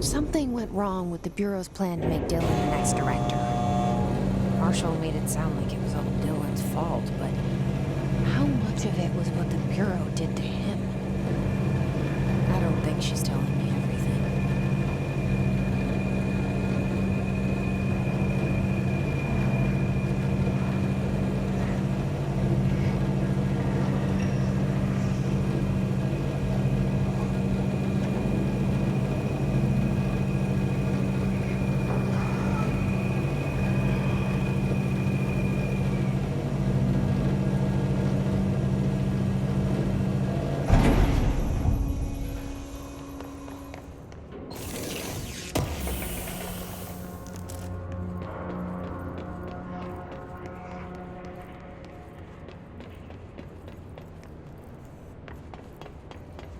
Something went wrong with the Bureau's plan to make Dylan the next director. Marshall made it sound like it was all Dylan's fault, but how much of it was what the Bureau did to him? I don't think she's telling me everything.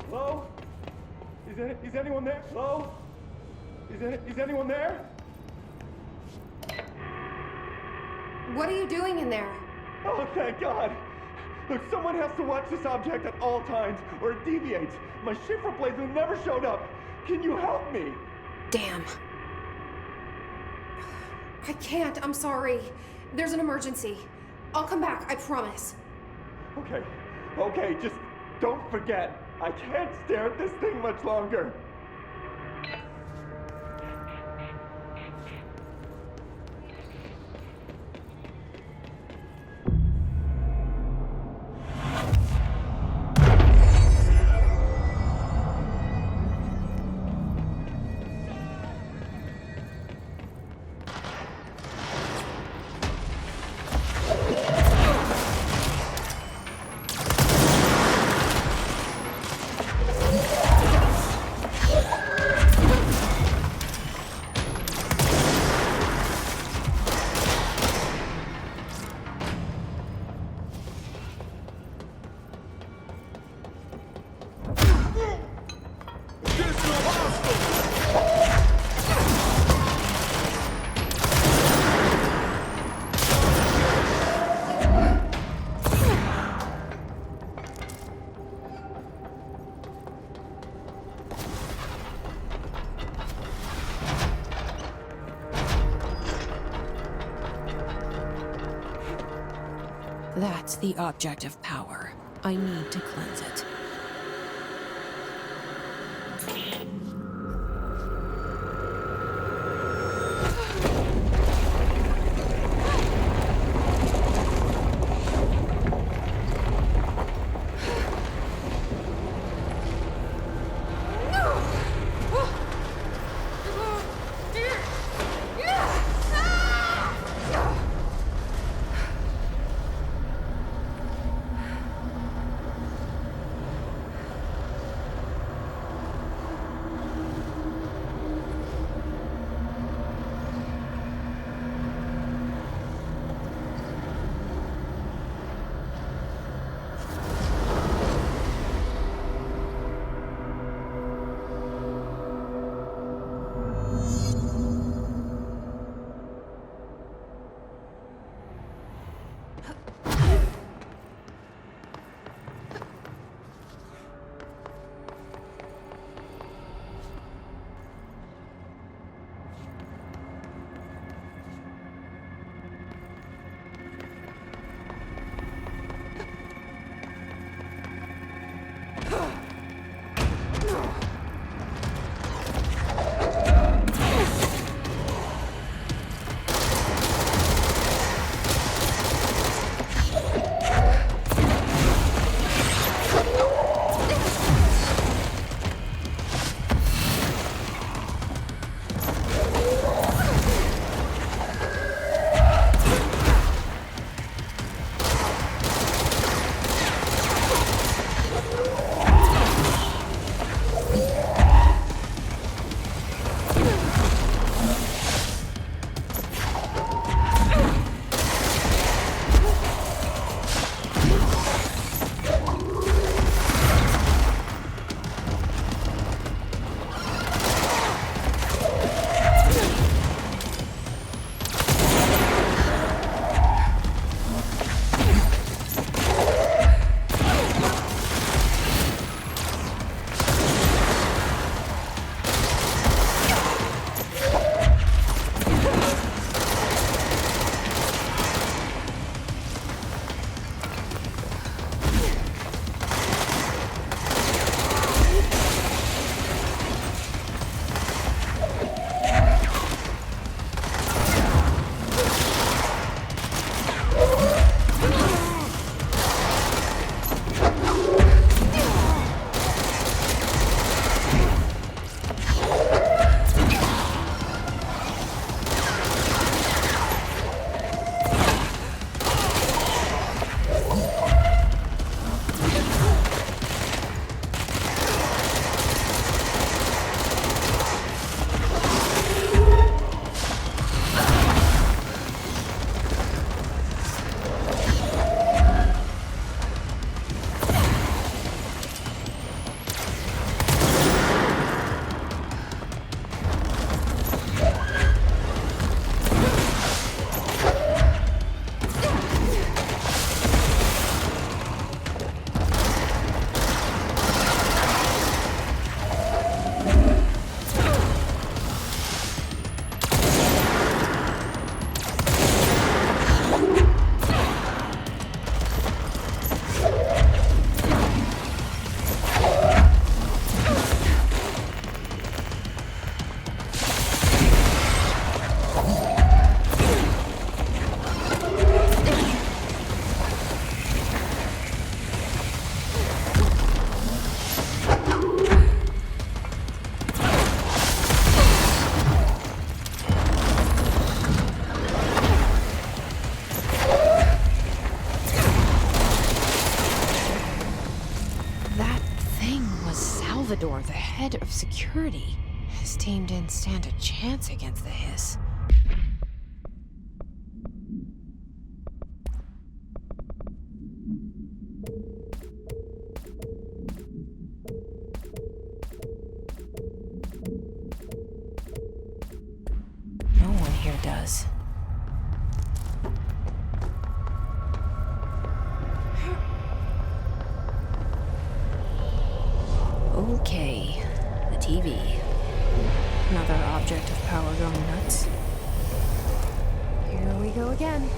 Hello? Is anyone there? Hello? Is anyone there? What are you doing in there? Oh, thank God! Look, someone has to watch this object at all times, or it deviates. My shift replacement never showed up. Can you help me? Damn. I can't, I'm sorry. There's an emergency. I'll come back, I promise. Okay, just don't forget. I can't stare at this thing much longer. That's the object of power. I need to cleanse it. Salvador, the head of security. His team didn't stand a chance against the Hiss. No one here does. Okay, the TV. Another object of power going nuts. Here we go again.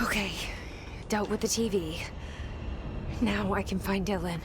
Okay, dealt with the TV. Now I can find Dylan.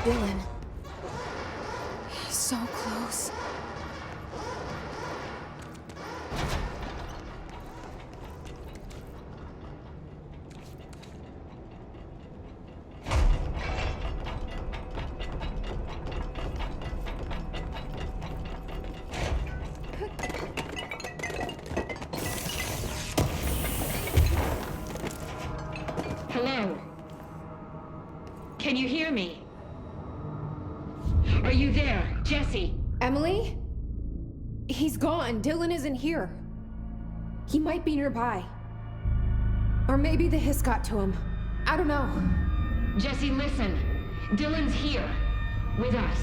Dylan. He's so close. Hello? Can you hear me? Are you there, Jesse? Emily? He's gone. Dylan isn't here. He might be nearby. Or maybe the hiss got to him. I don't know. Jesse, listen. Dylan's here. With us.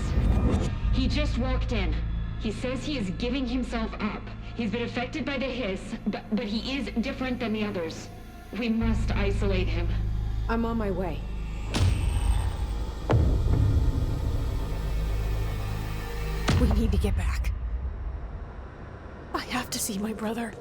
He just walked in. He says he is giving himself up. He's been affected by the hiss, but he is different than the others. We must isolate him. I'm on my way. We need to get back. I have to see my brother.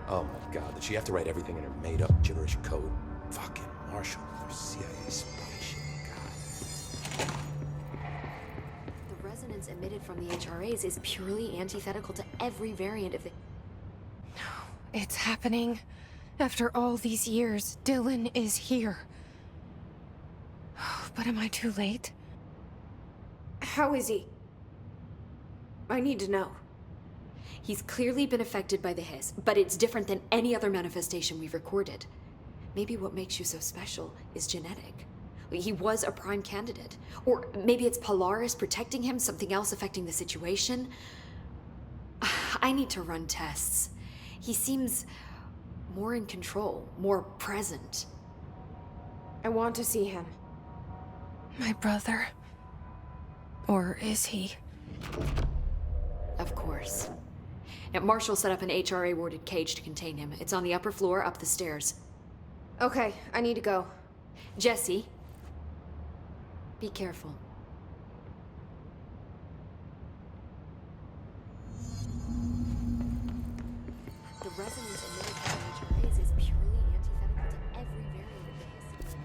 Oh my god, did she have to write everything in her made-up gibberish code? Fucking Marshall, her CIA spy shit, god. The resonance emitted from the HRAs is purely antithetical to every variant of the... It's happening. After all these years, Dylan is here. But am I too late? How is he? I need to know. He's clearly been affected by the hiss, but it's different than any other manifestation we've recorded. Maybe what makes you so special is genetic. He was a prime candidate. Or maybe it's Polaris protecting him, something else affecting the situation. I need to run tests. He seems more in control, more present. I want to see him. My brother? Or is he? Of course. Now, Marshall set up an HRA-warded cage to contain him. It's on the upper floor, up the stairs. Okay, I need to go. Jesse, be careful. The resonance emitted by the HRAs is purely antithetical to every variant of the hiss.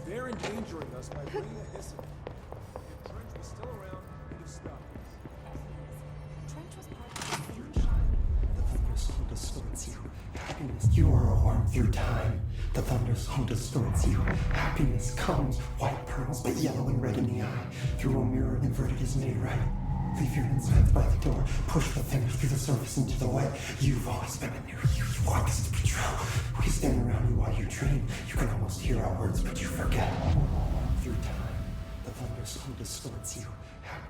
They're endangering us by bringing a hiss in. If Trench was still around, we'd have stopped. The thunderstorm distorts you. Happiness, you are a worm through time. The thunderstorm distorts you. Happiness comes, white pearls, but yellow and red in the eye. Through a mirror inverted is made right. Leave your insides by the door. Push the fingers through the surface into the wet. You've always been a near you. You want us to patrol. We stand around you while you dream. You can almost hear our words, but you forget. Through time, the thunderstorm distorts you.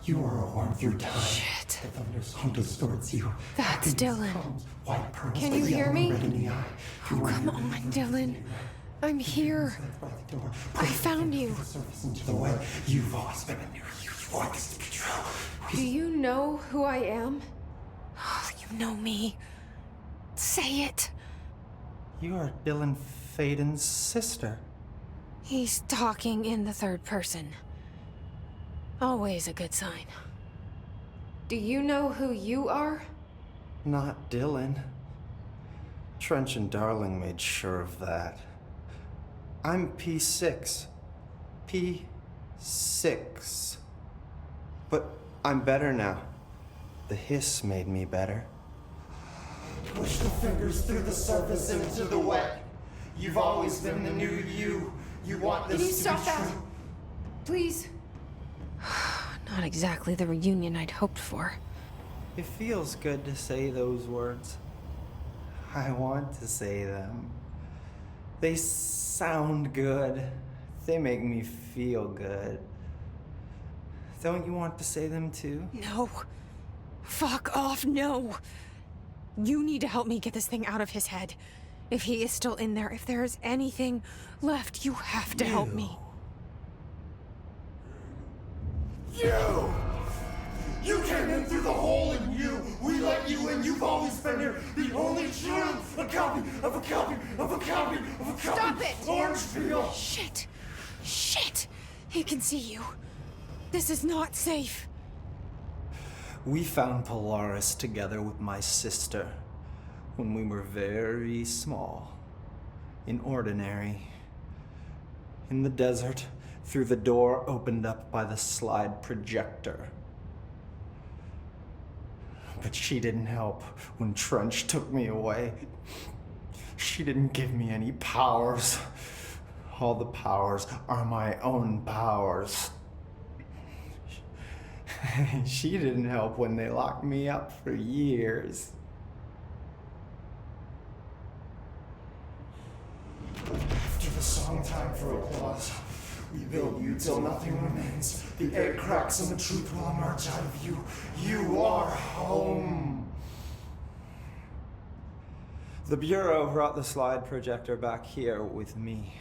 You are a worm through time. Shit. The thunderstorm distorts you. That's Dylan. White pearls, Can but you hear yellow me? and red in the eye. Oh, come on, Dylan. I'm here. I found you. Into the way. You've always been a near you. You want us to patrol. Do you know who I am? You know me. Say it. You are Dylan Faden's sister. He's talking in the third person. Always a good sign. Do you know who you are? Not Dylan. Trench and Darling made sure of that. I'm P6. P6. But I'm better now. The hiss made me better. Push the fingers through the surface and into the wet. You've always been the new you. You want this Can you to stop be that? true. Please. Not exactly the reunion I'd hoped for. It feels good to say those words. I want to say them. They sound good. They make me feel good. Don't you want to say them too? No. Fuck off, no. You need to help me get this thing out of his head. If he is still in there, if there is anything left, you have to help me. You! You came in through the hole in you! We let you in, you've always been here! The only truth! A copy of a copy of a copy of a copy! Stop it! Orange peel! Shit! Shit! He can see you. This is not safe. We found Polaris together with my sister when we were very small. In Ordinary. In the desert, through the door opened up by the slide projector. But she didn't help when Trench took me away. She didn't give me any powers. All the powers are my own powers. She didn't help when they locked me up for years. After the song time for applause, we build you till nothing remains. The egg cracks and the truth will emerge out of you. You are home. The Bureau brought the slide projector back here with me.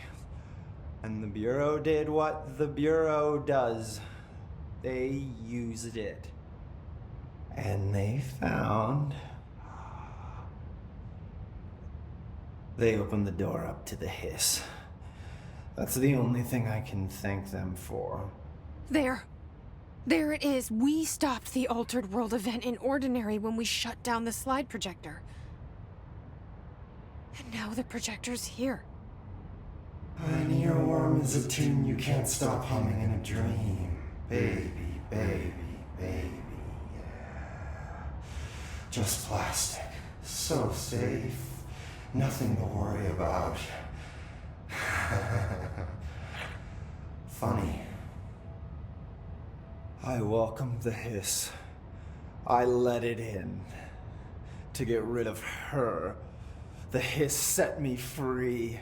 And the Bureau did what the Bureau does. They used it. And they found... They opened the door up to the hiss. That's the only thing I can thank them for. There. There it is. We stopped the Altered World event in Ordinary when we shut down the slide projector. And now the projector's here. An earworm is a tune you can't stop humming in a dream. Baby, baby, baby, yeah. Just plastic. So safe. Nothing to worry about. Funny. I welcomed the hiss. I let it in. To get rid of her. The hiss set me free.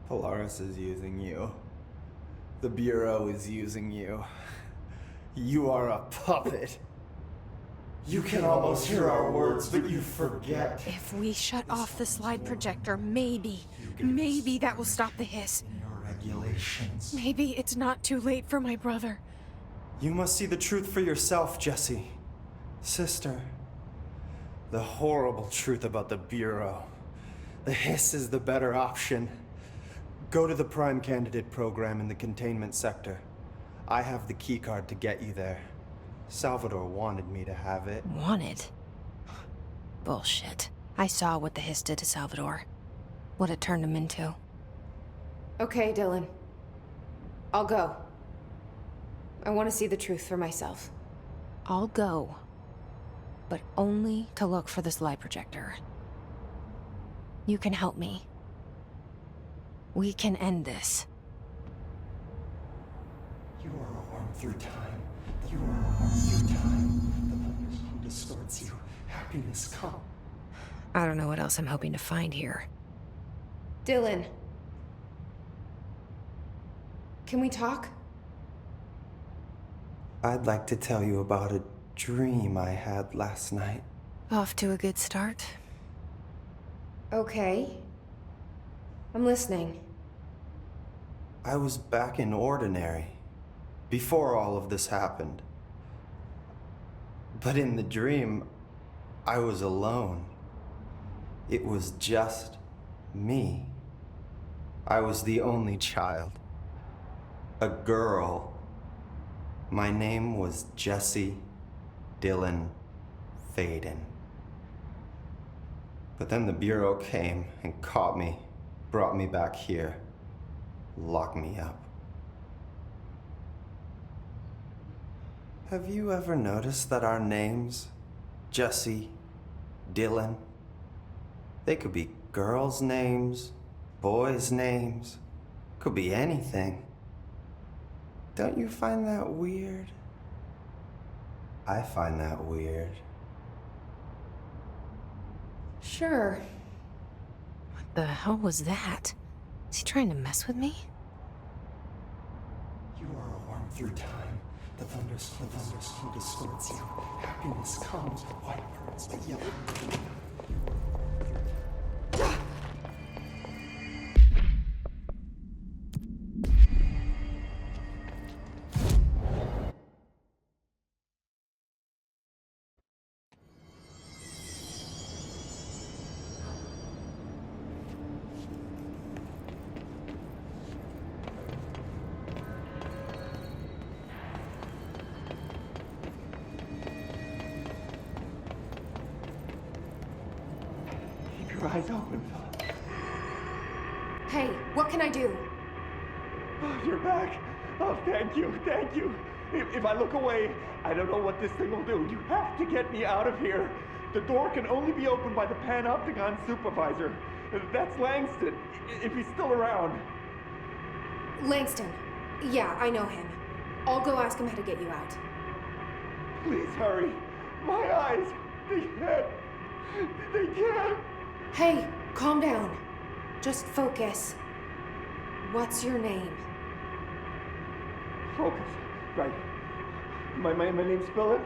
Polaris is using you. The Bureau is using you. You are a puppet. You can almost hear our words, but you forget. If we shut off the slide projector, maybe that will stop the hiss. Regulations. Maybe it's not too late for my brother. You must see the truth for yourself, Jesse. Sister. The horrible truth about the Bureau. The hiss is the better option. Go to the Prime Candidate program in the Containment sector. I have the keycard to get you there. Salvador wanted me to have it. Wanted? Bullshit. I saw what the hiss did to Salvador. What it turned him into. Okay, Dylan. I'll go. I want to see the truth for myself. I'll go. But only to look for the slide projector. You can help me. We can end this. You are a worm through time. You are a worm through time. The thunders who distorts you. Happiness come. I don't know what else I'm hoping to find here. Dylan. Can we talk? I'd like to tell you about a dream I had last night. Off to a good start. Okay. I'm listening. I was back in Ordinary. Before all of this happened. But in the dream, I was alone. It was just me. I was the only child. A girl. My name was Jesse Dylan Faden. But then the Bureau came and caught me, brought me back here, locked me up. Have you ever noticed that our names, Jesse, Dylan, they could be girls' names, boys' names, could be anything. Don't you find that weird? I find that weird. Sure. What the hell was that? Is he trying to mess with me? You are a worm through time. The thunderstorm distorts you. Happiness comes, white pearls, but yellow. Keep your eyes open, Philip. Hey, what can I do? Oh, you're back. Oh, thank you, thank you. If I look away, I don't know what this thing will do. You have to get me out of here. The door can only be opened by the Panopticon supervisor. That's Langston, if he's still around. Langston. Yeah, I know him. I'll go ask him how to get you out. Please hurry. My eyes, they can't. Hey, calm down. Just focus. What's your name? Focus. Right. My name's Philip,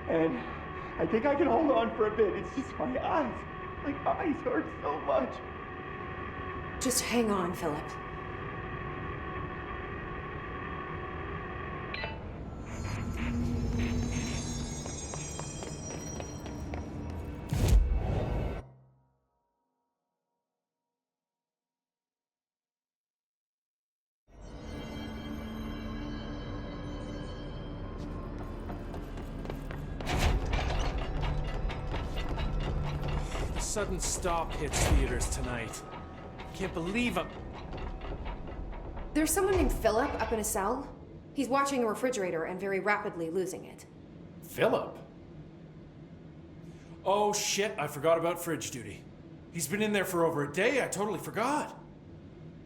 and I think I can hold on for a bit. It's just my eyes. My eyes hurt so much. Just hang on, Philip. Sudden stop hits theaters tonight. Can't believe him. There's someone named Philip up in a cell. He's watching a refrigerator and very rapidly losing it. Philip? Oh shit, I forgot about fridge duty. He's been in there for over a day, I totally forgot.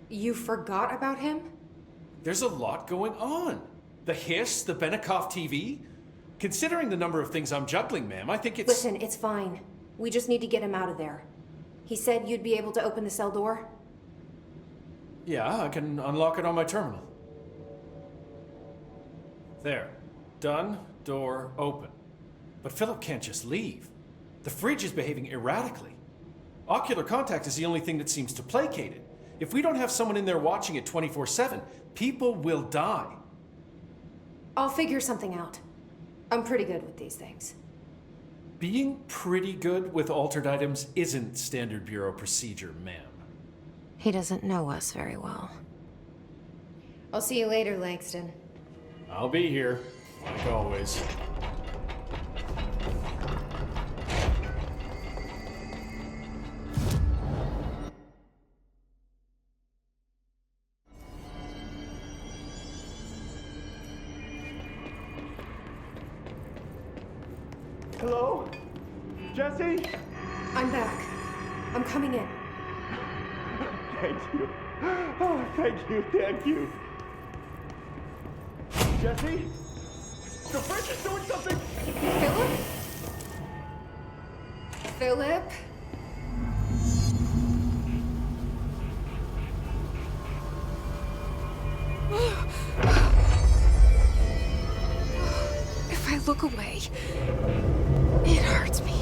You forgot about him? There's a lot going on. The hiss, the Benikoff TV. Considering the number of things I'm juggling, ma'am, I think it's... Listen, it's fine. We just need to get him out of there. He said you'd be able to open the cell door? Yeah, I can unlock it on my terminal. There. Done. Door open. But Philip can't just leave. The fridge is behaving erratically. Ocular contact is the only thing that seems to placate it. If we don't have someone in there watching it 24/7, people will die. I'll figure something out. I'm pretty good with these things. Being pretty good with altered items isn't standard Bureau procedure, ma'am. He doesn't know us very well. I'll see you later, Langston. I'll be here, like always. Hello? Jesse? I'm back. I'm coming in. Thank you. Oh, thank you, thank you. Jesse? The fridge is doing something! Philip? Philip? If I look away, it hurts me.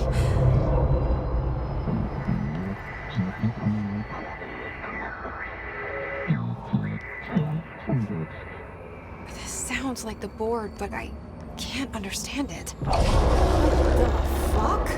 This sounds like the board, but I can't understand it. What the fuck?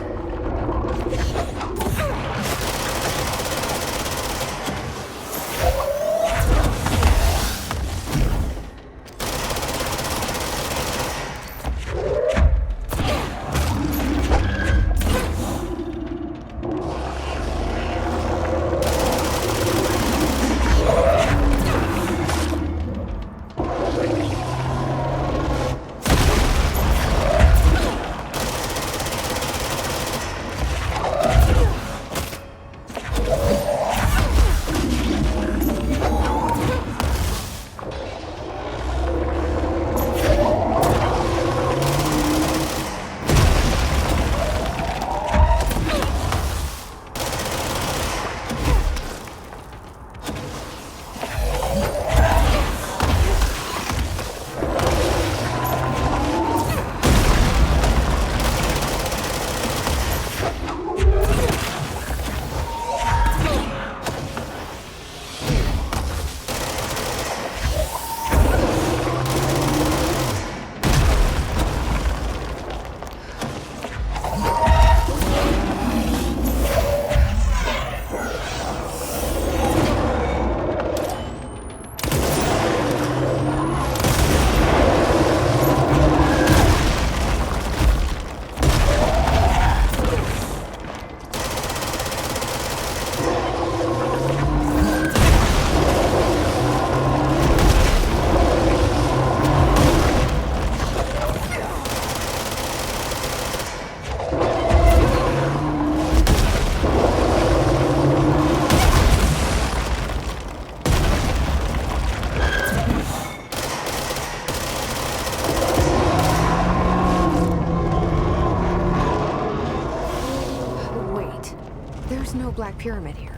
There's no Black Pyramid here.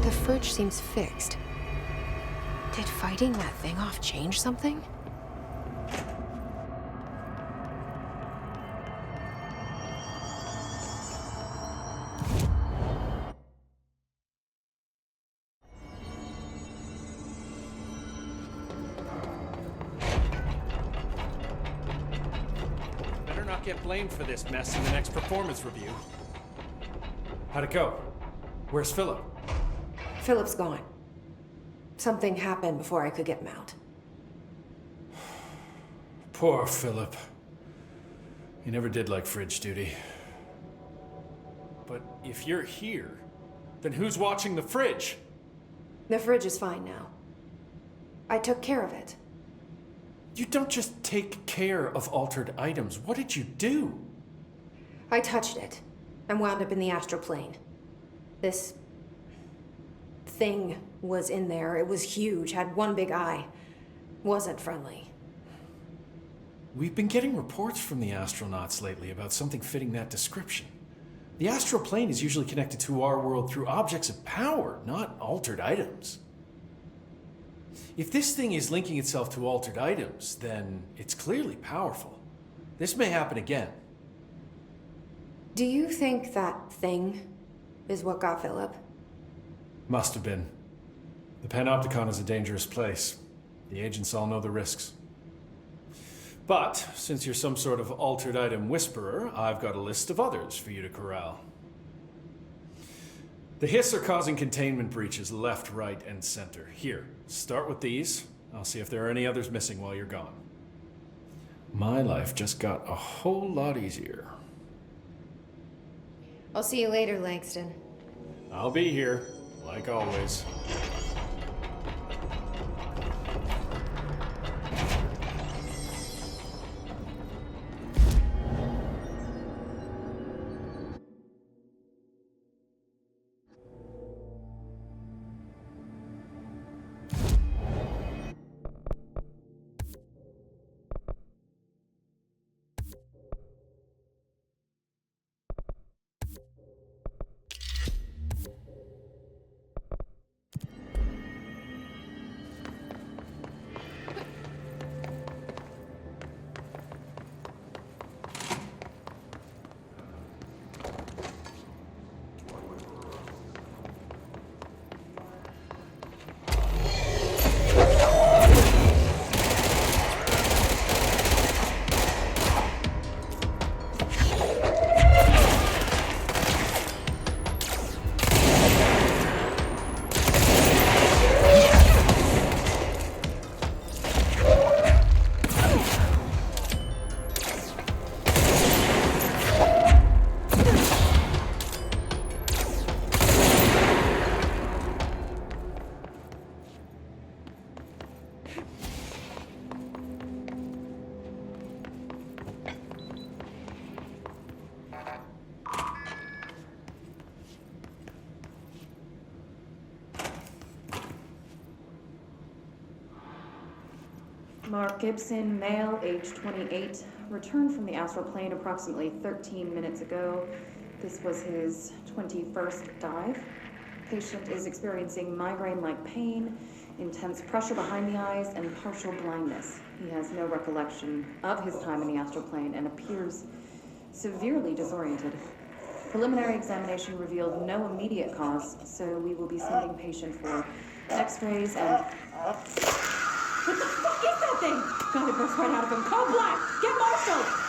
The fridge seems fixed. Did fighting that thing off change something? Better not get blamed for this mess in the next performance review. How'd it go? Where's Philip? Philip's gone. Something happened before I could get him out. Poor Philip. He never did like fridge duty. But if you're here, then who's watching the fridge? The fridge is fine now. I took care of it. You don't just take care of altered items. What did you do? I touched it and wound up in the astral plane. This thing was in there. It was huge, had one big eye. Wasn't friendly. We've been getting reports from the astronauts lately about something fitting that description. The astral plane is usually connected to our world through objects of power, not altered items. If this thing is linking itself to altered items, then it's clearly powerful. This may happen again. Do you think that thing is what got Philip? Must have been. The Panopticon is a dangerous place. The agents all know the risks. But, since you're some sort of altered item whisperer, I've got a list of others for you to corral. The Hiss are causing containment breaches left, right, and center. Here, start with these. I'll see if there are any others missing while you're gone. My life just got a whole lot easier. I'll see you later, Langston. I'll be here, like always. Mark Gibson, male, age 28, returned from the astral plane approximately 13 minutes ago. This was his 21st dive. Patient is experiencing migraine-like pain, intense pressure behind the eyes, and partial blindness. He has no recollection of his time in the astral plane and appears severely disoriented. Preliminary examination revealed no immediate cause, so we will be sending patient for x-rays and... What the fuck is that thing? God, it burst right out of him. Call Black! Get Marshall!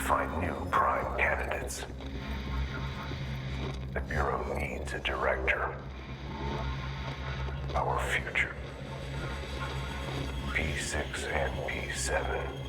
find new prime candidates. The Bureau needs a director. Our future. P6 and P7.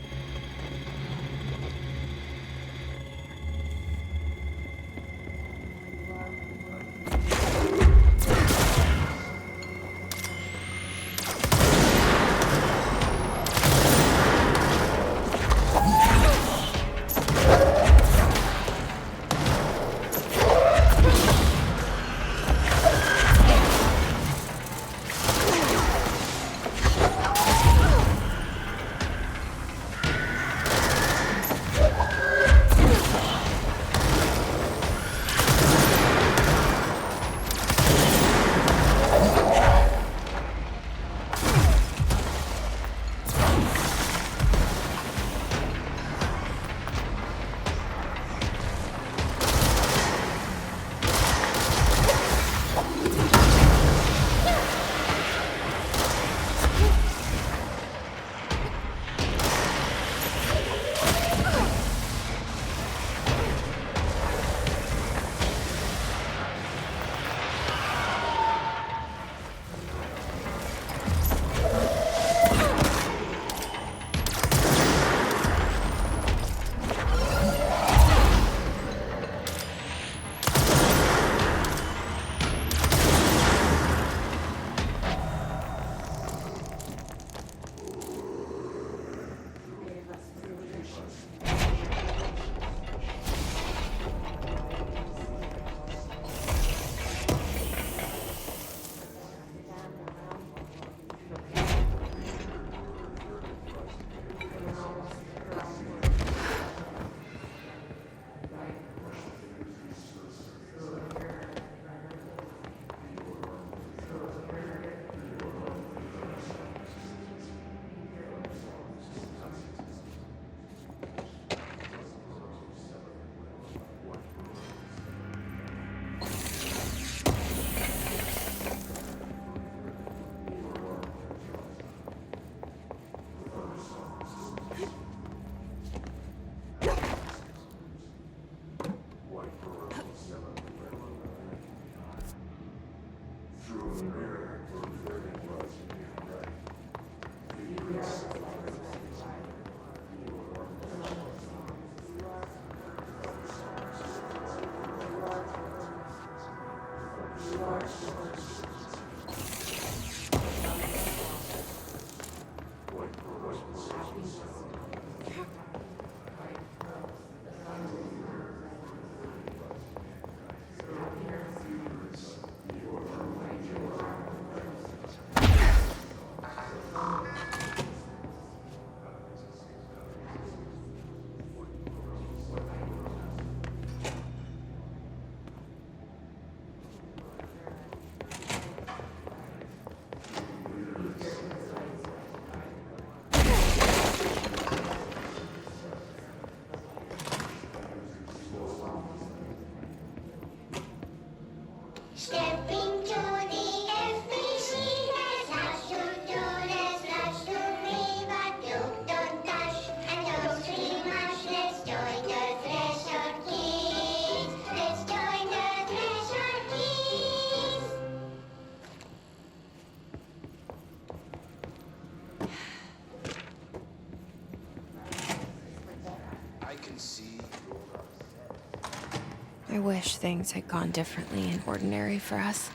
I wish things had gone differently in Ordinary for us.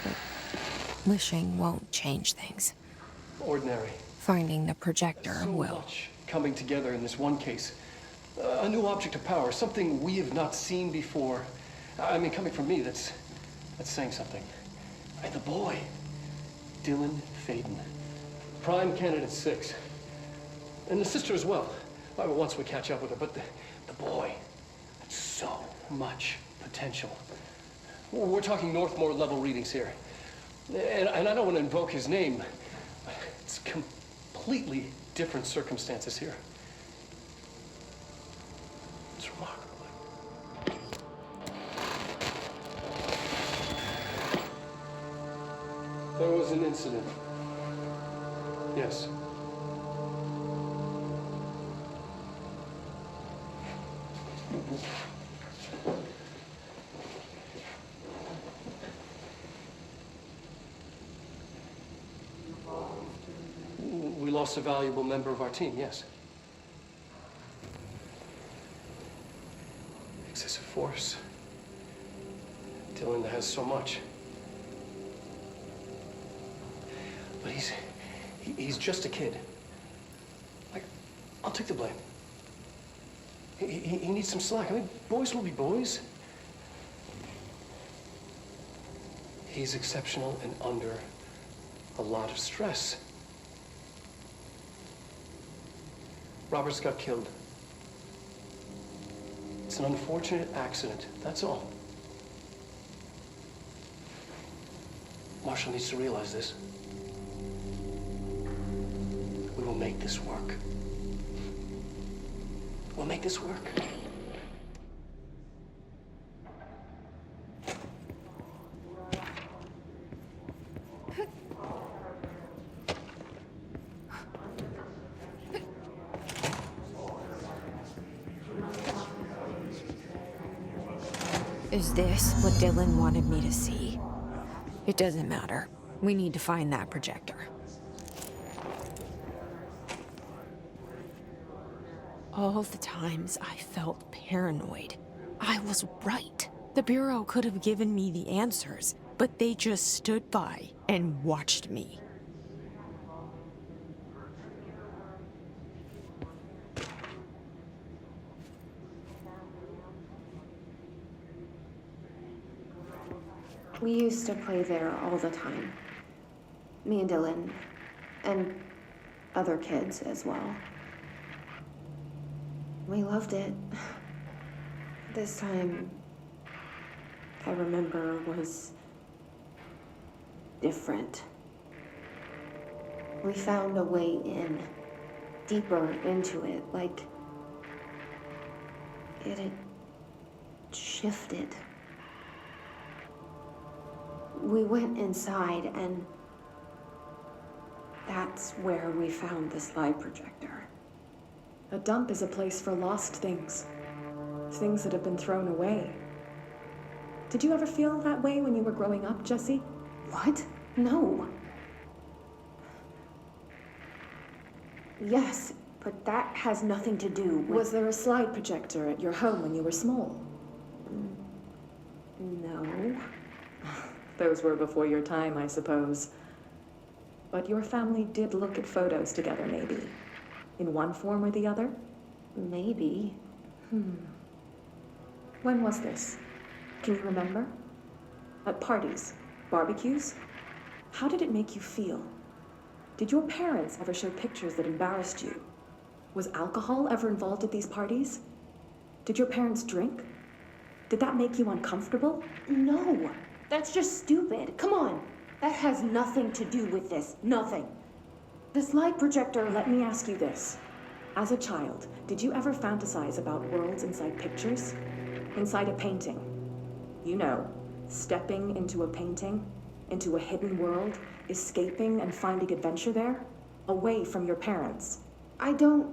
But wishing won't change things. Ordinary. Finding the projector So will. much coming together in this one case. A new object of power, something we have not seen before. I mean, coming from me, that's saying something. And the boy, Dylan Faden, prime candidate 6. And the sister as well. Once we catch up with her, but the boy, so much potential. We're talking Northmore level readings here. And I don't want to invoke his name. It's completely different circumstances here. It's remarkable. There was an incident. Yes. We lost a valuable member of our team, yes. Excessive force. Dylan has so much. But he's just a kid. I'll take the blame. He needs some slack. I mean, boys will be boys. He's exceptional and under a lot of stress. Roberts got killed. It's an unfortunate accident, that's all. Marshall needs to realize this. We will make this work. We'll make this work. Is this what Dylan wanted me to see? It doesn't matter. We need to find that projector. All the times I felt paranoid, I was right. The Bureau could have given me the answers, but they just stood by and watched me. We used to play there all the time. Me and Dylan, and other kids as well. We loved it. This time, I remember, was different. We found a way in, deeper into it, like it had shifted. We went inside, and that's where we found the slide projector. A dump is a place for lost things. Things that have been thrown away. Did you ever feel that way when you were growing up, Jesse? What? No. Yes, but that has nothing to do with... Was there a slide projector at your home when you were small? No. Those were before your time, I suppose. But your family did look at photos together, maybe. In one form or the other? Maybe. When was this? Can you remember? At parties? Barbecues? How did it make you feel? Did your parents ever show pictures that embarrassed you? Was alcohol ever involved at these parties? Did your parents drink? Did that make you uncomfortable? No. That's just stupid. Come on. That has nothing to do with this. Nothing. The slide projector, let me ask you this. As a child, did you ever fantasize about worlds inside pictures? Inside a painting? You know, stepping into a painting, into a hidden world, escaping and finding adventure there? Away from your parents. I don't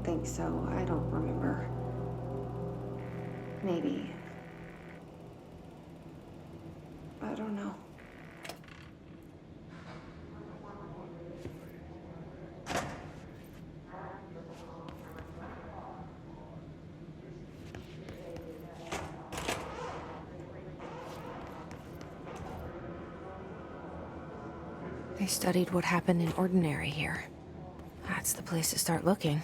think so. I don't remember. Maybe. I don't know. They studied what happened in Ordinary here. That's the place to start looking.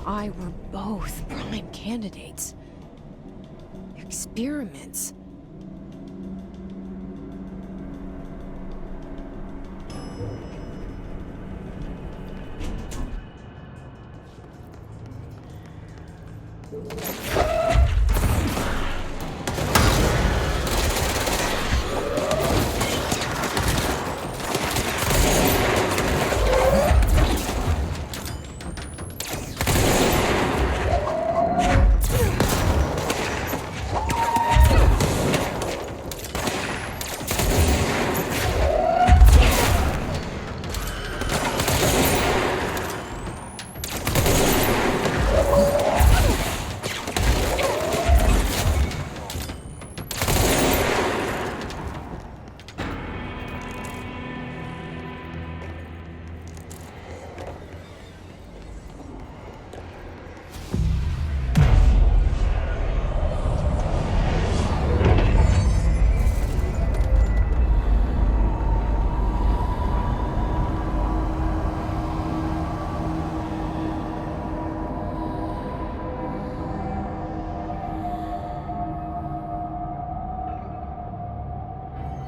I were both prime candidates. Experiments.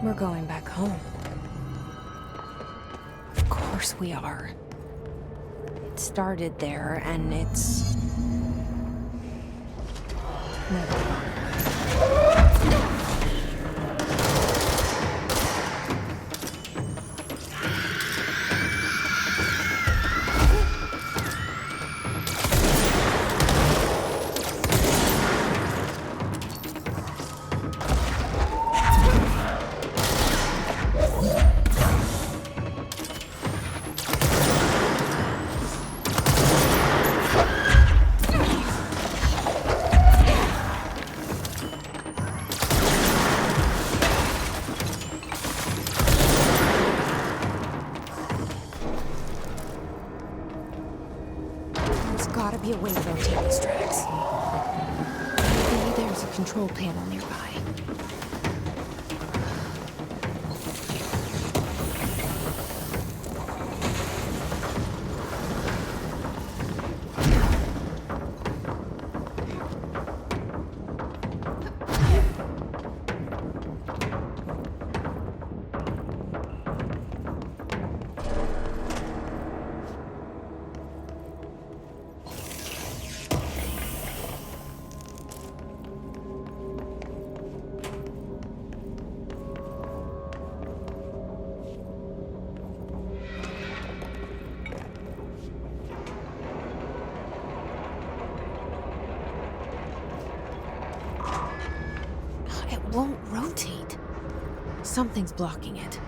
We're going back home. Of course we are. It started there, and it's... never gone. Gotta be a way to rotate these tracks. Maybe there's a control panel nearby. Won't rotate. Something's blocking it.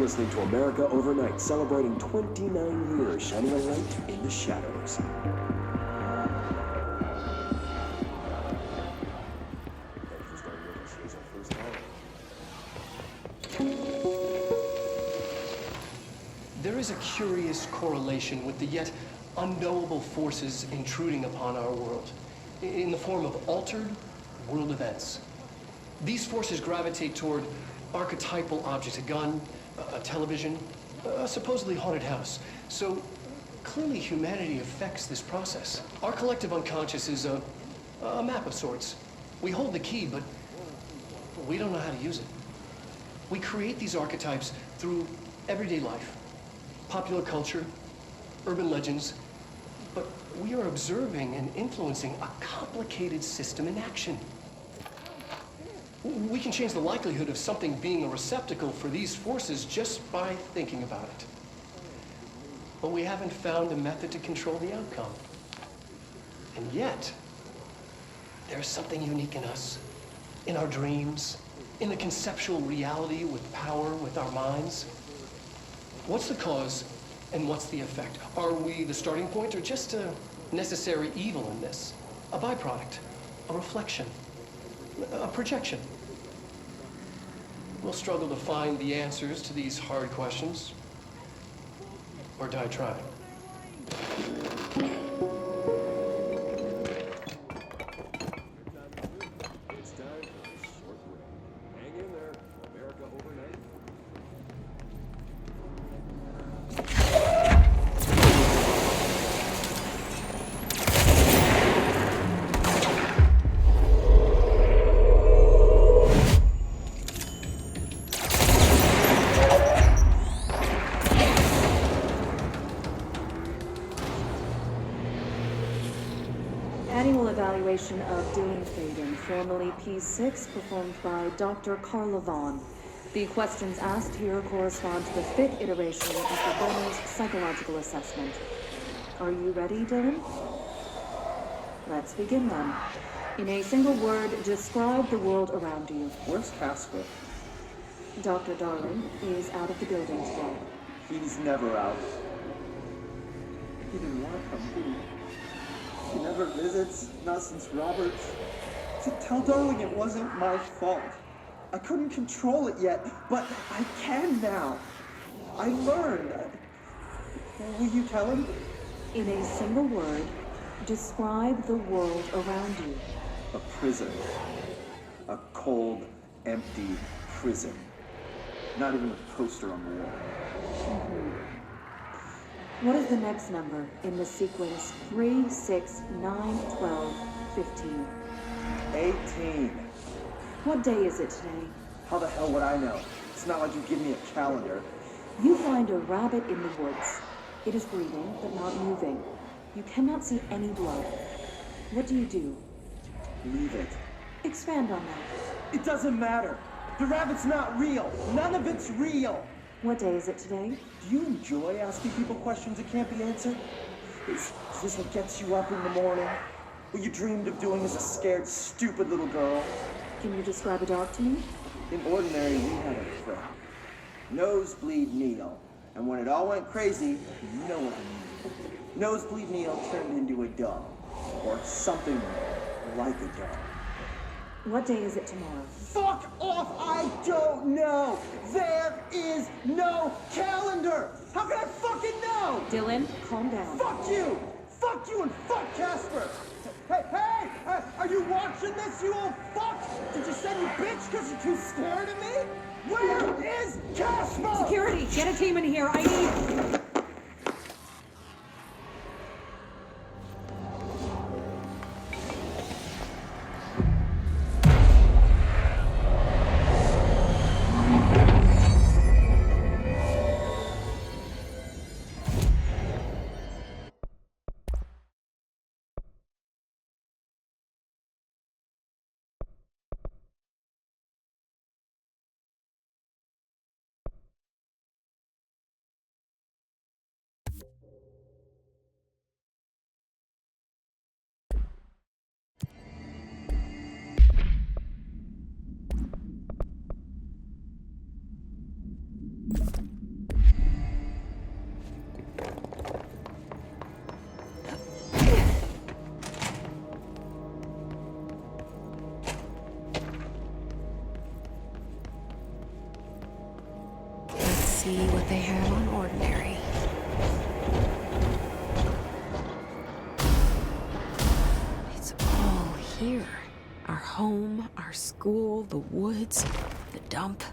listening to America Overnight, celebrating 29 years shining a light in the shadows. There is a curious correlation with the yet unknowable forces intruding upon our world in the form of altered world events. These forces gravitate toward archetypal objects, a gun, a television, a supposedly haunted house. So clearly humanity affects this process. Our collective unconscious is a map of sorts. We hold the key, but we don't know how to use it. We create these archetypes through everyday life, popular culture, urban legends, but we are observing and influencing a complicated system in action. We can change the likelihood of something being a receptacle for these forces just by thinking about it. But we haven't found a method to control the outcome. And yet, there's something unique in us, in our dreams, in the conceptual reality with power, with our minds. What's the cause and what's the effect? Are we the starting point or just a necessary evil in this? A byproduct, a reflection, a projection? We'll struggle to find the answers to these hard questions, or die trying. It's time for a short break. Hang in there, America Overnight. Annual evaluation of Dylan Faden, formerly P6, performed by Dr. Carla Vaughn. The questions asked here correspond to the 5th iteration of the Bonner's psychological assessment. Are you ready, Dylan? Let's begin then. In a single word, describe the world around you. Where's Casper? Dr. Darling is out of the building today. He's never out. He didn't want to come, did he? He never visits, not since Roberts. So tell Darling it wasn't my fault. I couldn't control it yet, but I can now. I learned. Will you tell him? In a single word, describe the world around you. A prison. A cold, empty prison. Not even a poster on the wall. What is the next number in the sequence 3, 6, 9, 12, 15? 18. What day is it today? How the hell would I know? It's not like you give me a calendar. You find a rabbit in the woods. It is breathing, but not moving. You cannot see any blood. What do you do? Leave it. Expand on that. It doesn't matter. The rabbit's not real. None of it's real. What day is it today? Do you enjoy asking people questions that can't be answered? Is this what gets you up in the morning? What you dreamed of doing as a scared, stupid little girl? Can you describe a dog to me? In Ordinary, we had a friend. Nosebleed Neil. And when it all went crazy, you know what I mean. Nosebleed Neil turned into a dog. Or something like a dog. What day is it tomorrow? Fuck off! I don't know! There is no calendar! How can I fucking know? Dylan, calm down. Fuck you! Fuck you and fuck Casper! Hey! Are you watching this, you old fuck? Did you send you bitch because you're too scared of me? Where is Casper? Security, get a team in here. I need... see what they have on Ordinary. It's all here. Our home, our school, the woods, the dump.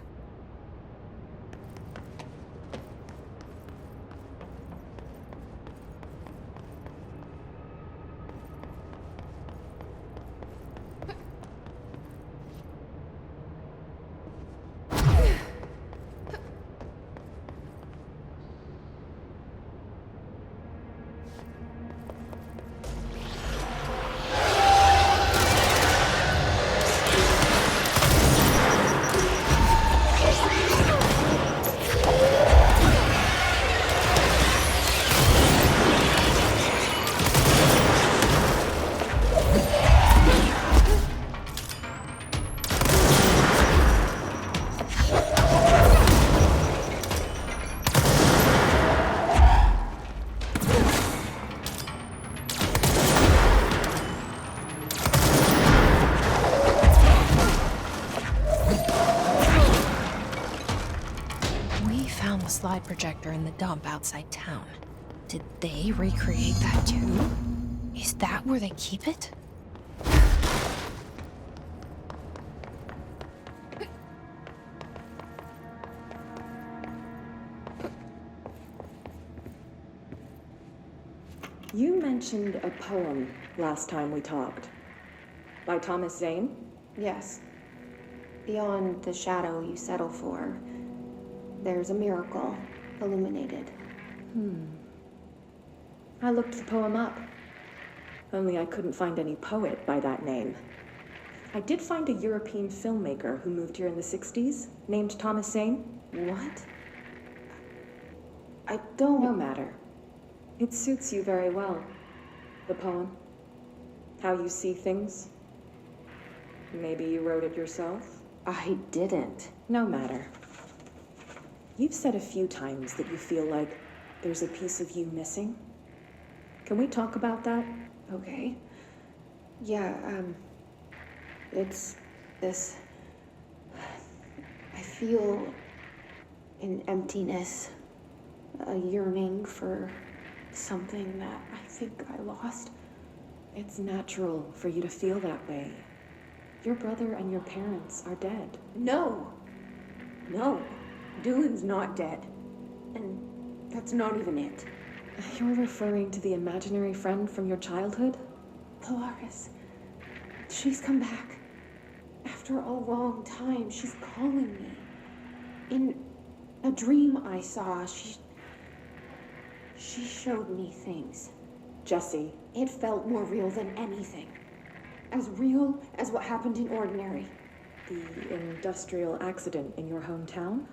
Slide projector in the dump outside town. Did they recreate that too? Is that where they keep it? You mentioned a poem last time we talked. By Thomas Zane? Yes. Beyond the shadow you settle for, there's a miracle illuminated. I looked the poem up. Only I couldn't find any poet by that name. I did find a European filmmaker who moved here in the 60s, named Thomas Zane. What? I don't... No matter. It suits you very well. The poem. How you see things. Maybe you wrote it yourself? I didn't. No matter. You've said a few times that you feel like there's a piece of you missing. Can we talk about that? Okay. Yeah, it's this... I feel an emptiness, a yearning for something that I think I lost. It's natural for you to feel that way. Your brother and your parents are dead. No! No. Dylan's not dead. And that's not even it. You're referring to the imaginary friend from your childhood? Polaris. She's come back. After a long time, she's calling me. In a dream I saw, she showed me things. Jesse. It felt more real than anything. As real as what happened in Ordinary. The industrial accident in your hometown?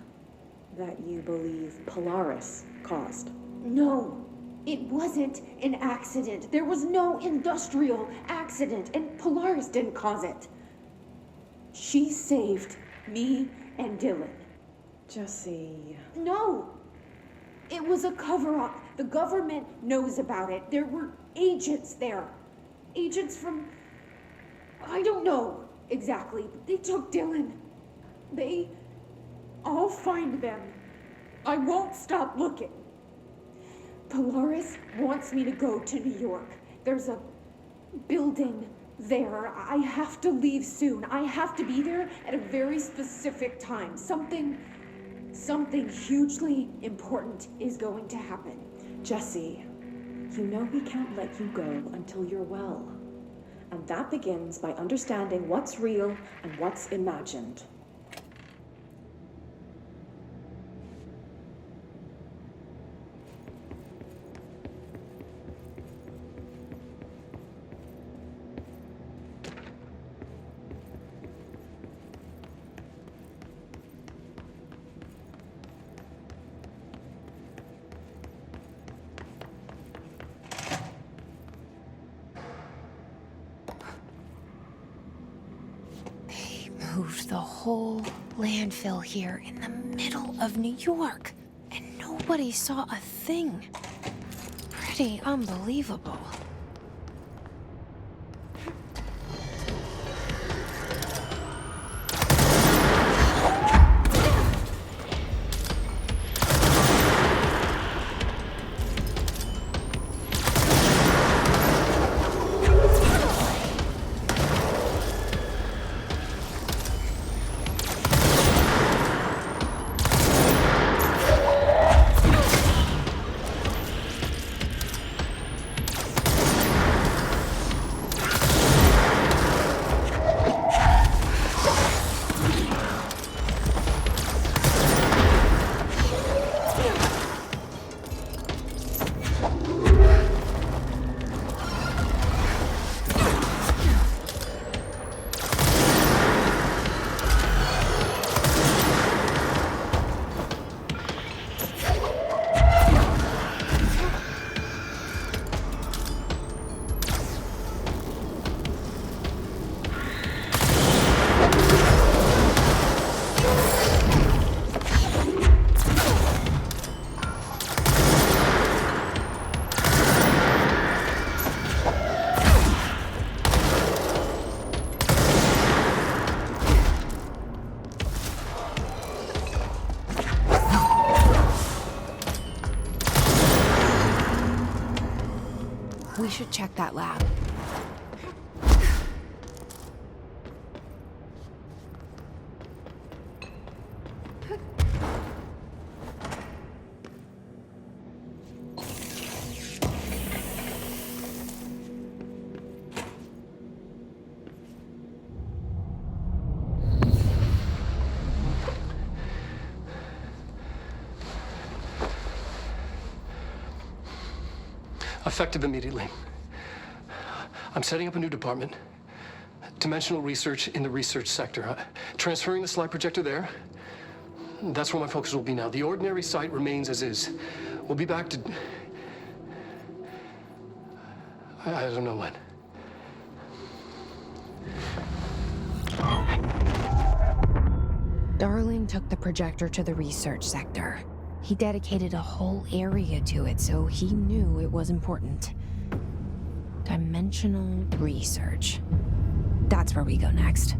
That you believe Polaris caused? No, it wasn't an accident. There was no industrial accident, and Polaris didn't cause it. She saved me and Dylan. Jesse... No! It was a cover-up. The government knows about it. There were agents there. Agents from... I don't know exactly, but they took Dylan. I'll find them. I won't stop looking. Polaris wants me to go to New York. There's a building there. I have to leave soon. I have to be there at a very specific time. Something hugely important is going to happen. Jesse, you know we can't let you go until you're well. And that begins by understanding what's real and what's imagined. Moved the whole landfill here in the middle of New York, and nobody saw a thing. Pretty unbelievable. We should check that lab. Effective immediately. I'm setting up a new department. Dimensional research in the research sector. Transferring the slide projector there. That's where my focus will be now. The ordinary site remains as is. We'll be back to... I don't know when. Darling took the projector to the research sector. He dedicated a whole area to it, so he knew it was important. Dimensional research. That's where we go next.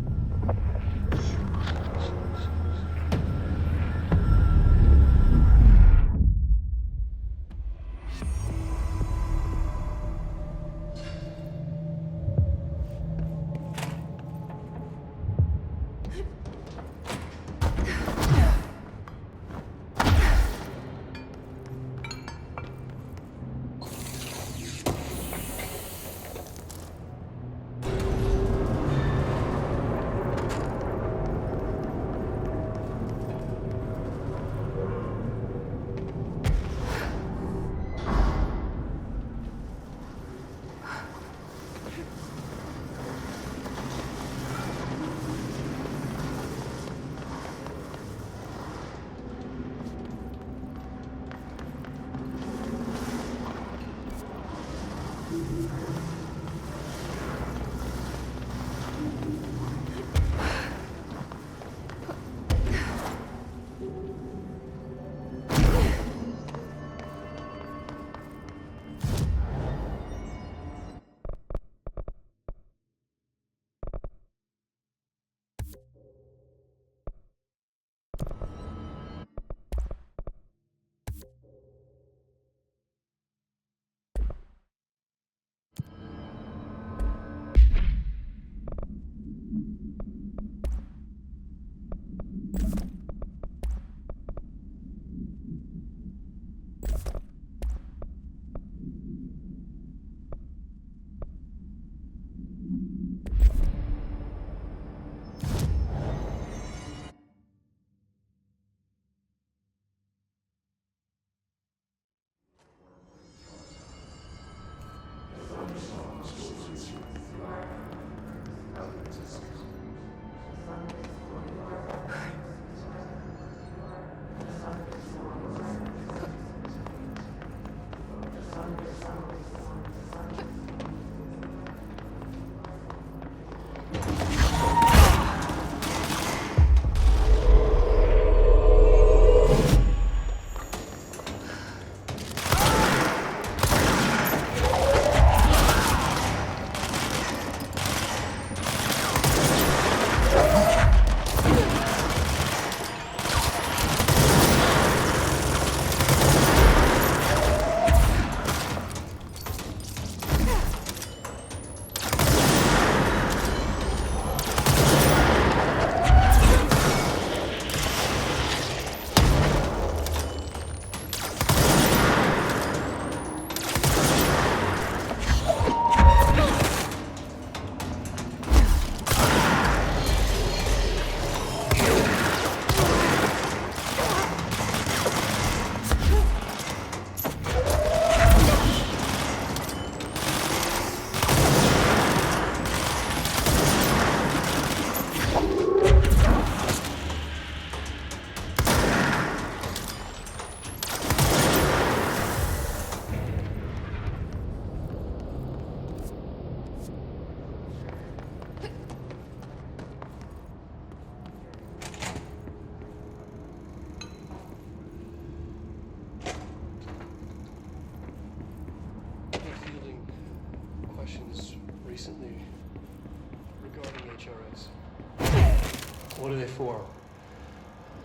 What are they for?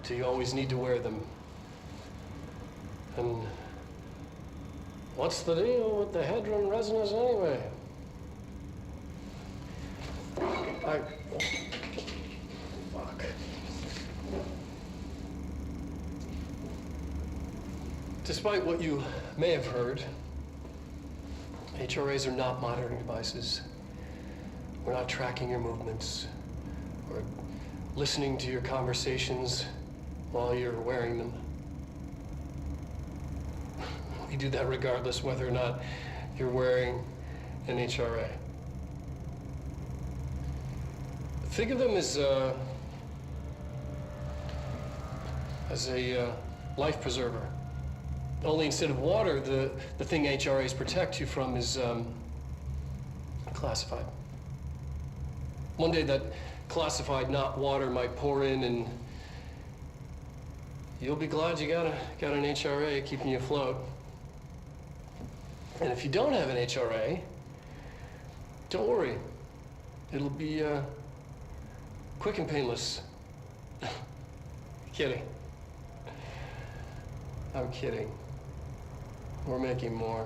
Do you always need to wear them? And What's the deal with the headroom resonance anyway? Fuck. Despite what you may have heard, HRAs are not monitoring devices. We're not tracking your movements or listening to your conversations while you're wearing them. We do that regardless whether or not you're wearing an HRA. Think of them as a life preserver. Only instead of water, the thing HRAs protect you from is classified. One day that classified, not water, might pour in, and you'll be glad you got an HRA keeping you afloat. And if you don't have an HRA, don't worry. It'll be quick and painless. Kidding. I'm kidding. We're making more.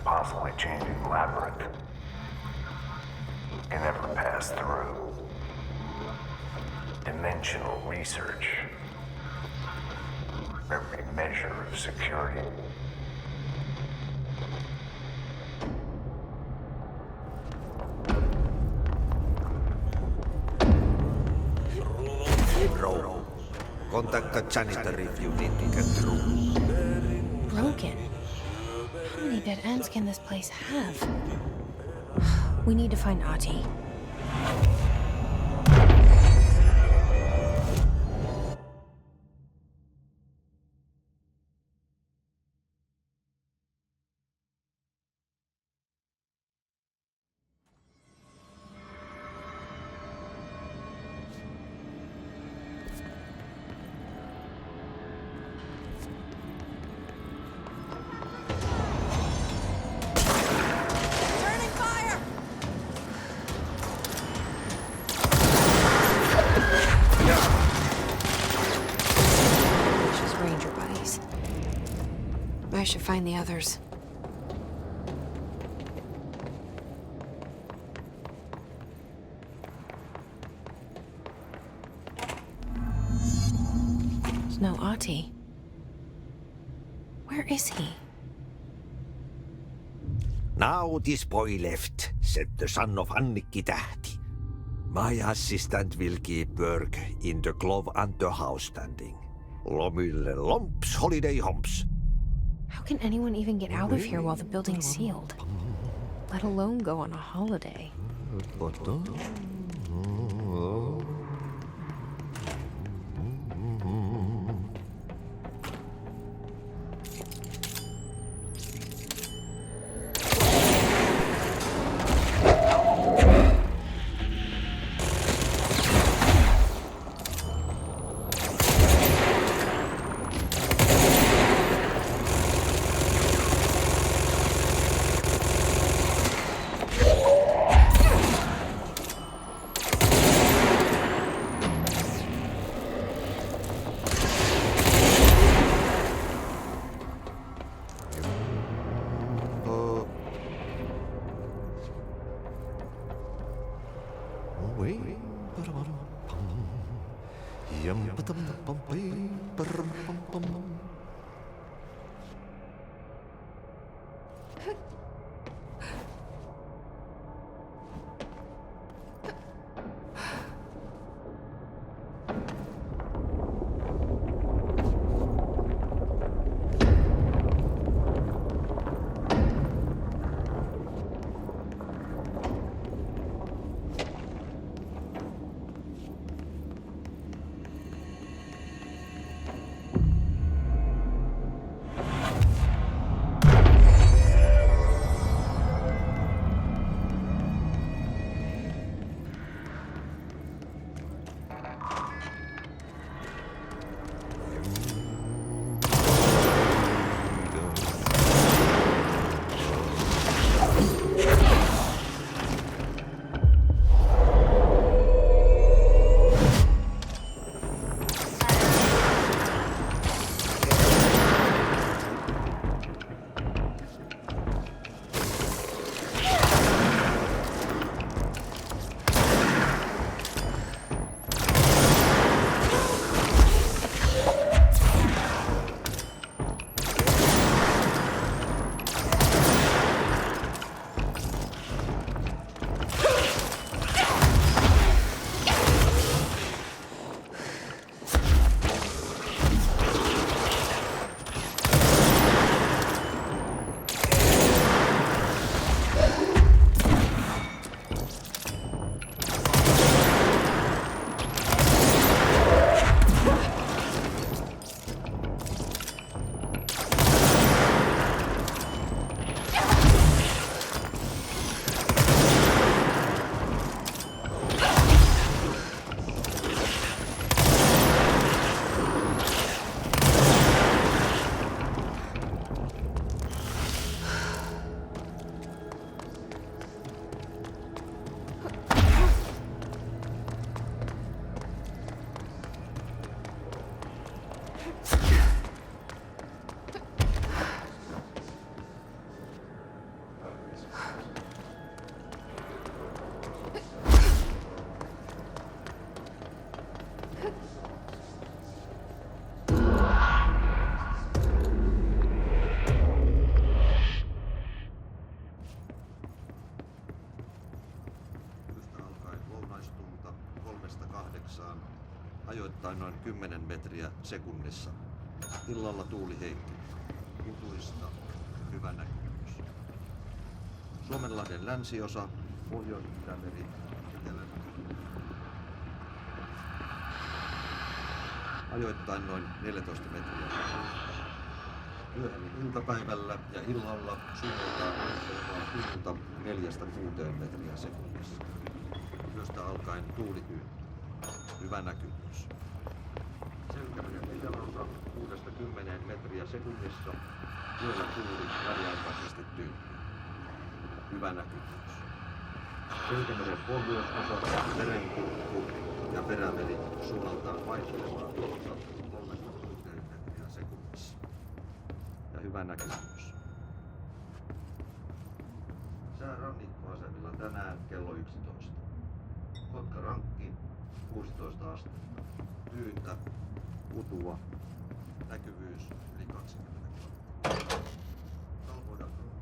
Constantly changing labyrinth. Can never pass through. Dimensional research. Every measure of security. Bro, contact the janitor if you need to get through. Broken? How many dead ends can this place have? We need to find Ahti. I should find the others. There's no Ahti. Where is he? Now this boy left, said the son of Annikki Tähti. My assistant will keep work in the glove and the house standing. Lomille lomps, holiday humps. How can anyone even get out of here while the building's sealed? Let alone go on a holiday. Ajoittain noin 10 metriä sekunnissa. Illalla tuuli heikki. Kutuista hyvä näkyvyys. Suomenlahden länsiosa, Pohjois-Itämeri, Etelä-Itämeri. Ajoittain noin 14 metriä. Myöhemmin iltapäivällä ja illalla suunniltaan tuulta 4-6 metriä sekunnissa. Yöstä alkaen tuuli hyytyy. Hyvä näkyvyys. Selkämeren eteläosa 6-10 metriä sekunnissa. Yöllä tuuli väliaikaisesti tyyntyy. Hyvä näkyvyys. Selkämeren pohjoisosa, merenkurkku ja perämeri suunnaltaan vaihtelemaan tuolta 3-6 metriä sekunnissa. Ja hyvä näkyvyys. Sää rannikkoasemilla tänään kello 11. Kotka rankki 16 astetta. Tyyntä, utua, näkyvyys yli 20 kilometriä. Kalvoida 15.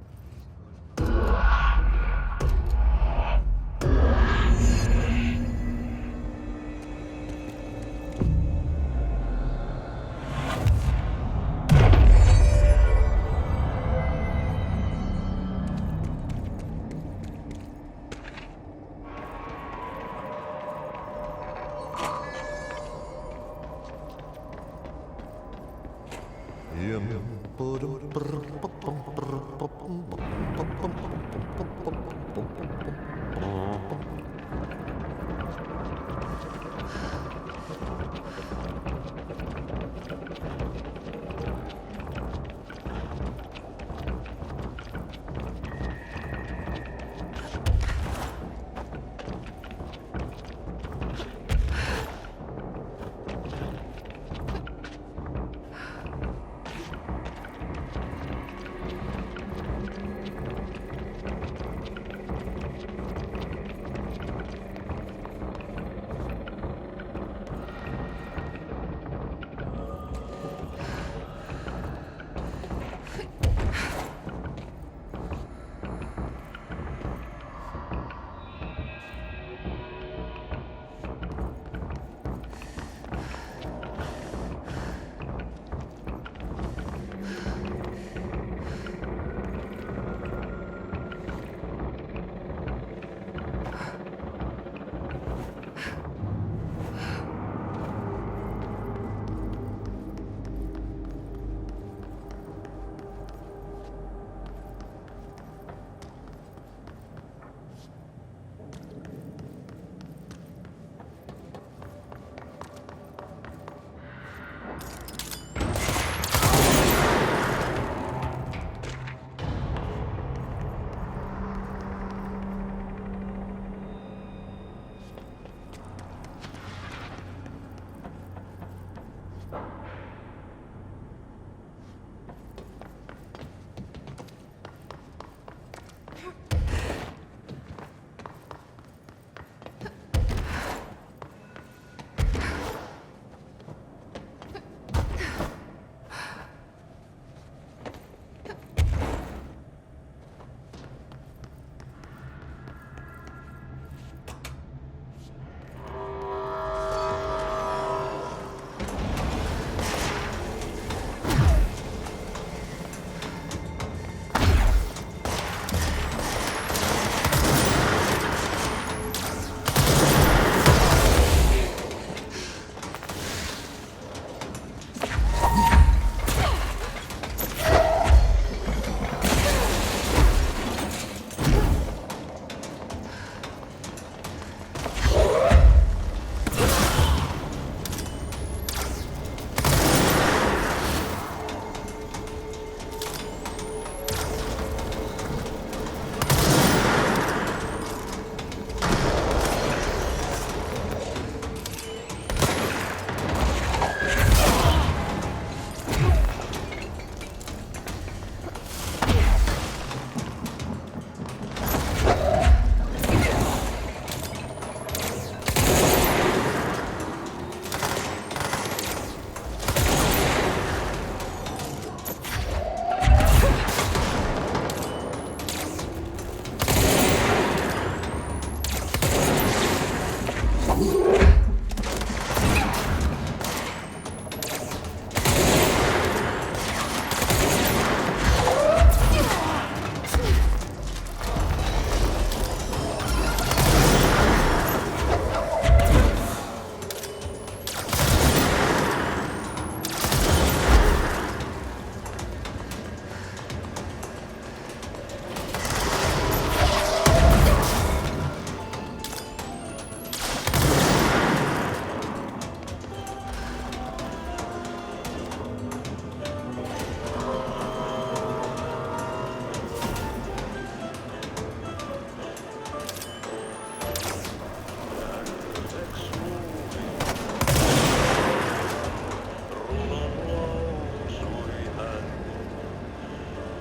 Perunan lausui hän.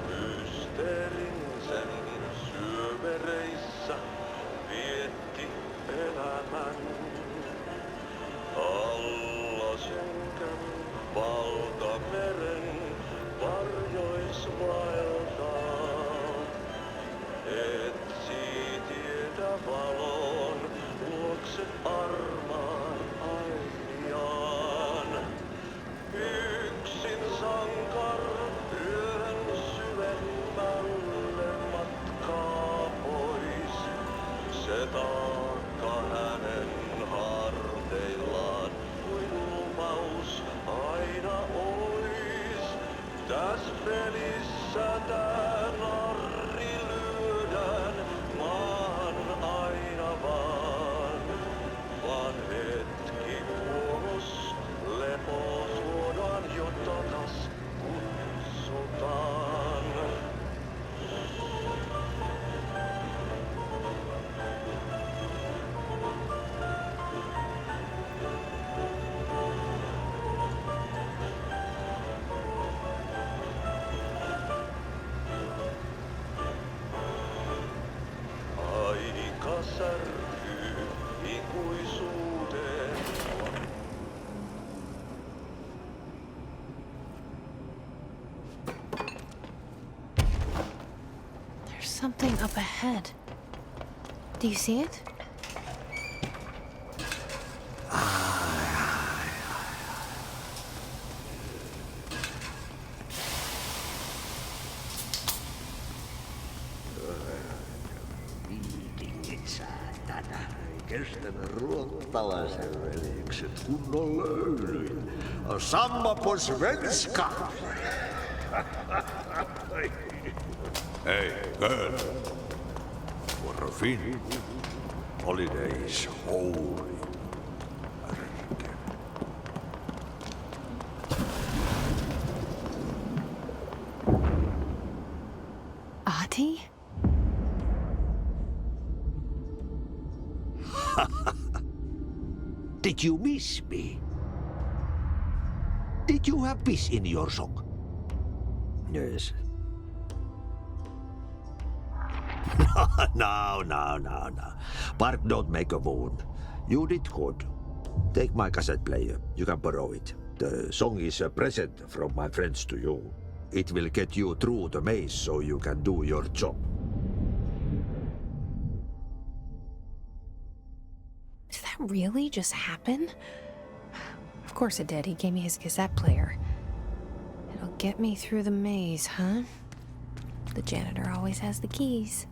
Mysteerinsä syövereissä vietti elämän. Alla synkän valtameren varjois vaeltaa. Etsii tietä valon luokse armaan ainiaan. Yksin sankar yön syvemmälle matkaa pois. Se taakka hänen harteillaan kuin lupaus aina ois. Täs pelissä tää narri lyödään maan aina vaan hetki kuolos lepo tuodaan jo takas kutsutaan. Aika särkyy ikuisuuteen. There's something up ahead. Do you see it? Saatana, ei kestänyt ruottalaisen veljekset kunnon löylyin. Samma på svenska! Hey, girl. For a fin. Holiday is holy. Ahti? Did you miss me? Did you have peace in your song? Yes. No. Bark don't make a wound. You did good. Take my cassette player. You can borrow it. The song is a present from my friends to you. It will get you through the maze so you can do your job. Did that really just happen? Of course it did. He gave me his cassette player. It'll get me through the maze, huh? The janitor always has the keys.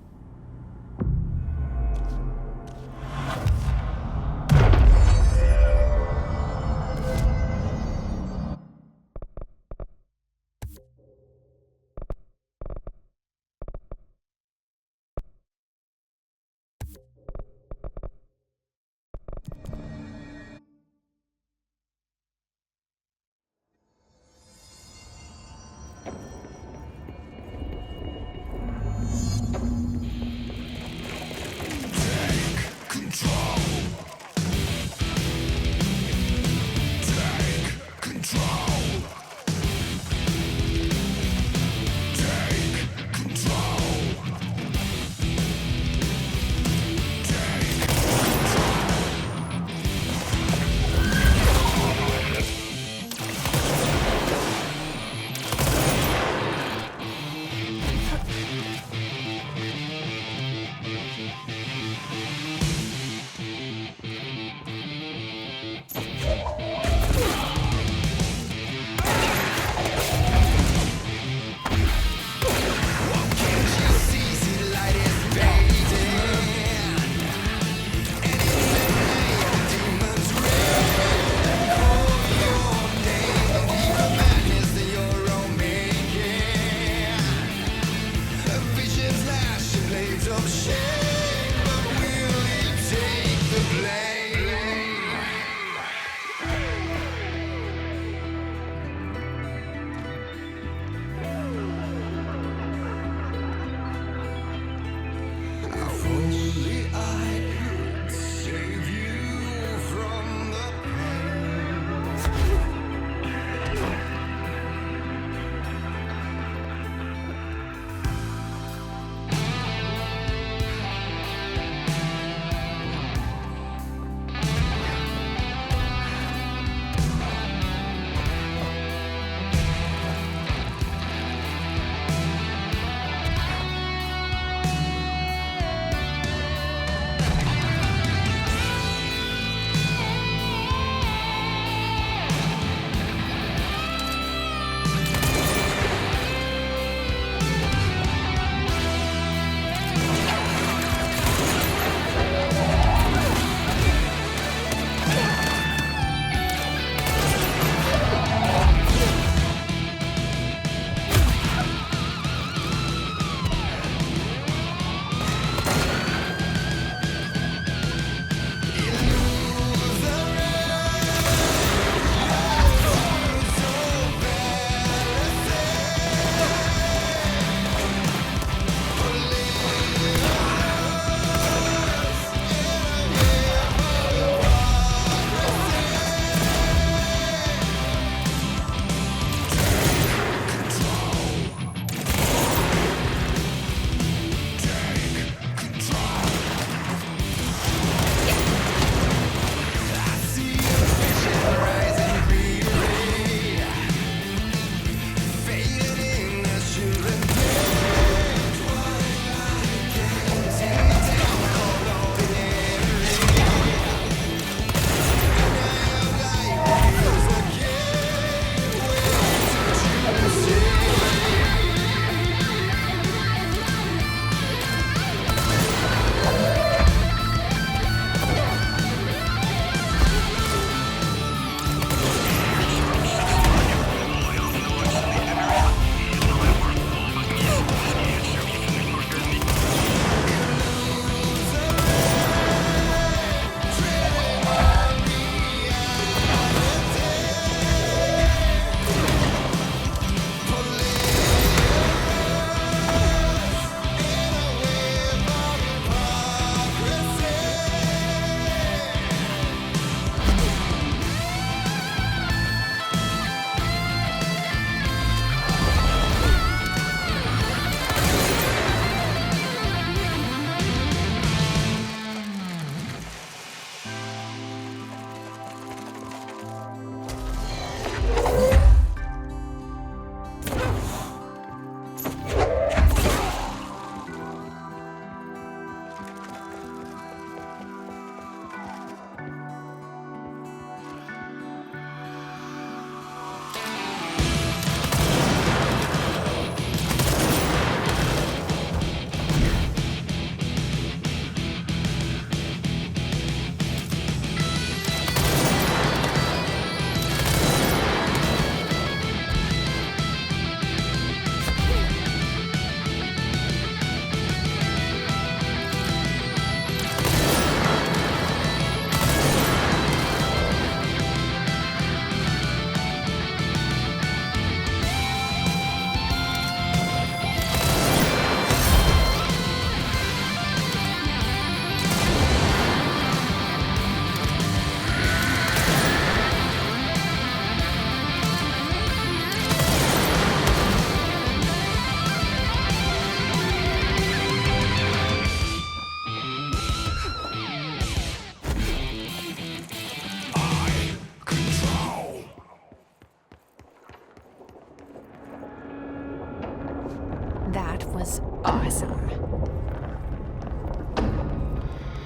was awesome.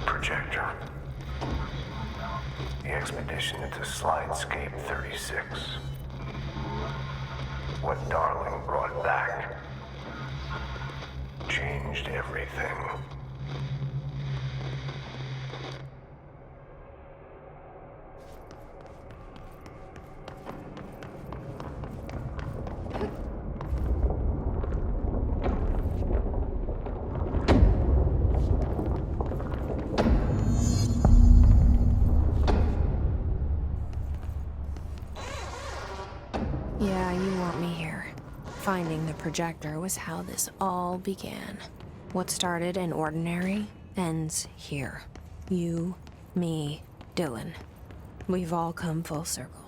Projector. The expedition into Slidescape 36. What Darling brought back changed everything. Yeah, you want me here. Finding the projector was how this all began. What started in Ordinary ends here. You, me, Dylan. We've all come full circle.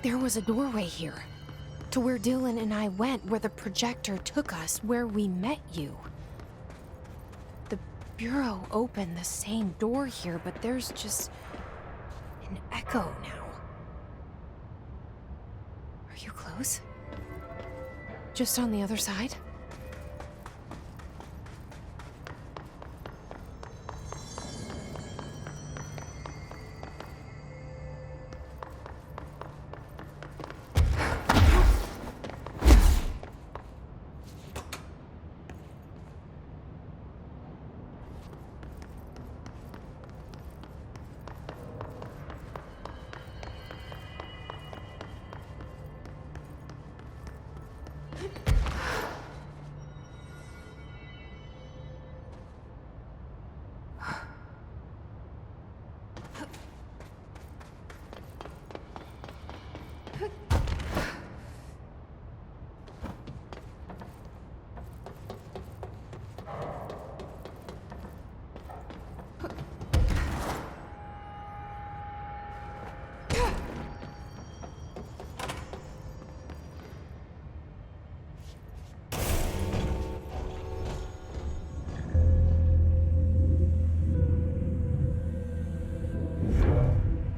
There was a doorway here. To where Dylan and I went, where the projector took us, where we met you. The Bureau opened the same door here, but there's just an echo now. Are you close? Just on the other side?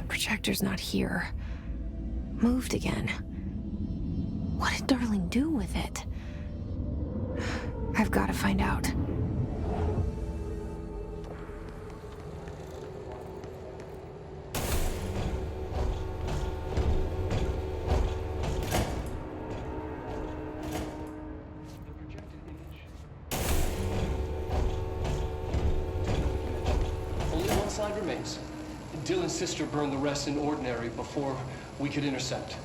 Projector's not here. Moved again. What did Darling do with it? I've got to find out. Only one slide remains. Dylan's sister burned the rest in Ordinary before we could intercept.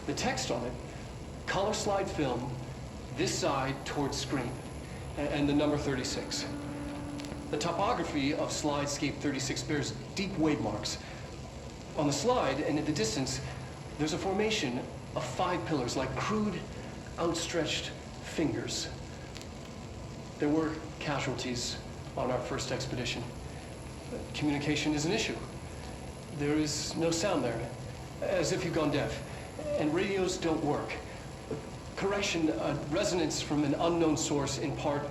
The text on it, color slide film, this side towards screen, and the number 36. The topography of Slidescape 36 bears deep wave marks. On the slide and in the distance, there's a formation of 5 pillars like crude, outstretched fingers. There were casualties on our first expedition. Communication is an issue. There is no sound there, as if you've gone deaf, and radios don't work. Correction, a resonance from an unknown source in part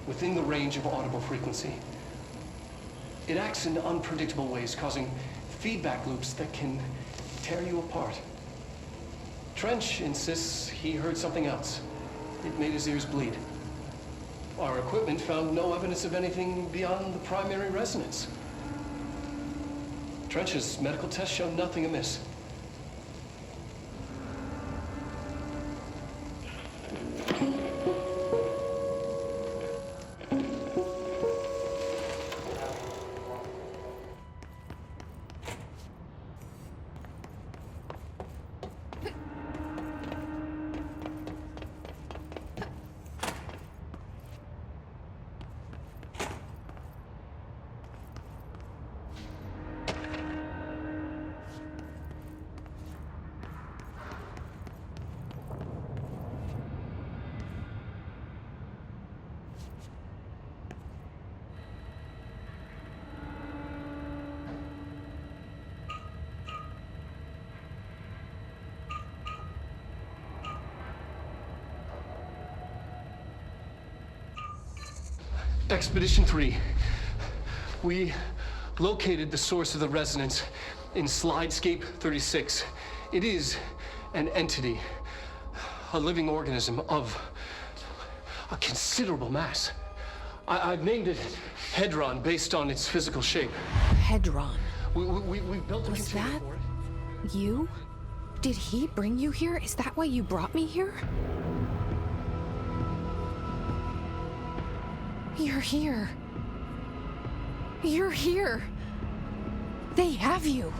within the range of audible frequency. It acts in unpredictable ways, causing feedback loops that can tear you apart. Trench insists he heard something else. It made his ears bleed. Our equipment found no evidence of anything beyond the primary resonance. Trench's medical tests show nothing amiss. Expedition 3. We located the source of the resonance in Slidescape 36. It is an entity, a living organism of a considerable mass. I've named it Hedron based on its physical shape. Hedron. We built a Was container that for it. you? Did he bring you here? Is that why you brought me here? You're here. You're here. They have you.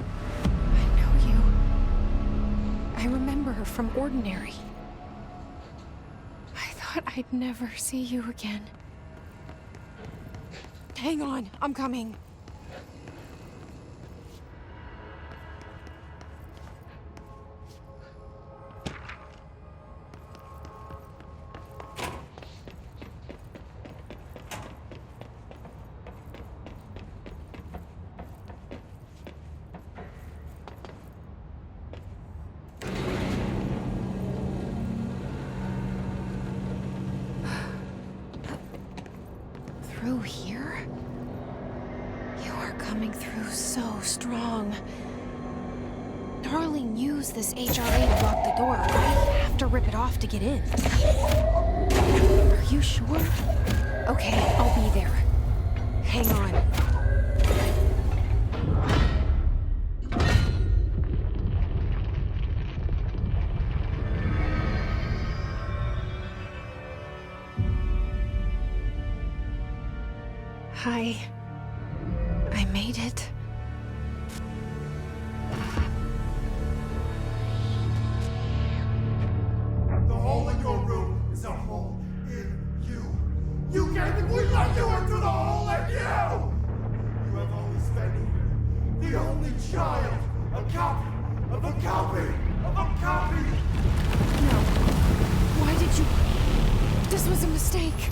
I know you. I remember her from Ordinary. I thought I'd never see you again. Hang on, I'm coming. Through here? You are coming through so strong. Darling used this HRA to lock the door. I have to rip it off to get in. Are you sure? Okay, I'll be there. Hang on. Hi. I made it. The hole in your room is a hole in you. You gave me, we let you into the hole in you! You have always been here. The only child. A copy of a copy of a copy. No. Why did you... This was a mistake.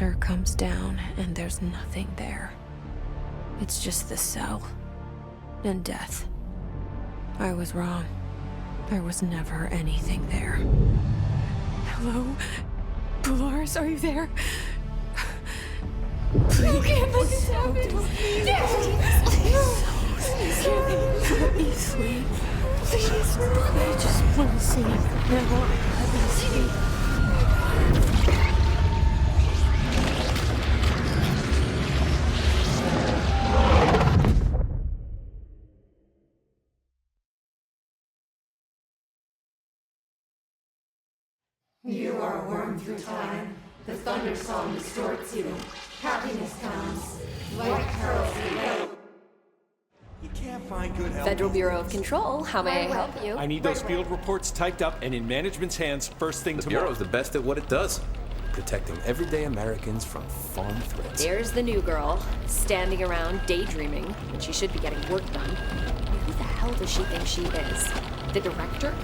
shutter comes down and there's nothing there. It's just the cell. And death. I was wrong. There was never anything there. Hello? Polaris, are you there? Please. Can't let this happen. Please. Let me sleep. Please. I just want to sleep. Now, let me sleep. You are worn through time. The thunder song distorts you. Happiness comes. White pearls relate. You can't find good help. Federal Bureau of Control, how may I help you? I need those field reports typed up and in management's hands first thing tomorrow. The Bureau's the best at what it does. Protecting everyday Americans from foreign threats. There's the new girl, standing around daydreaming when she should be getting work done. Who the hell does she think she is? The director?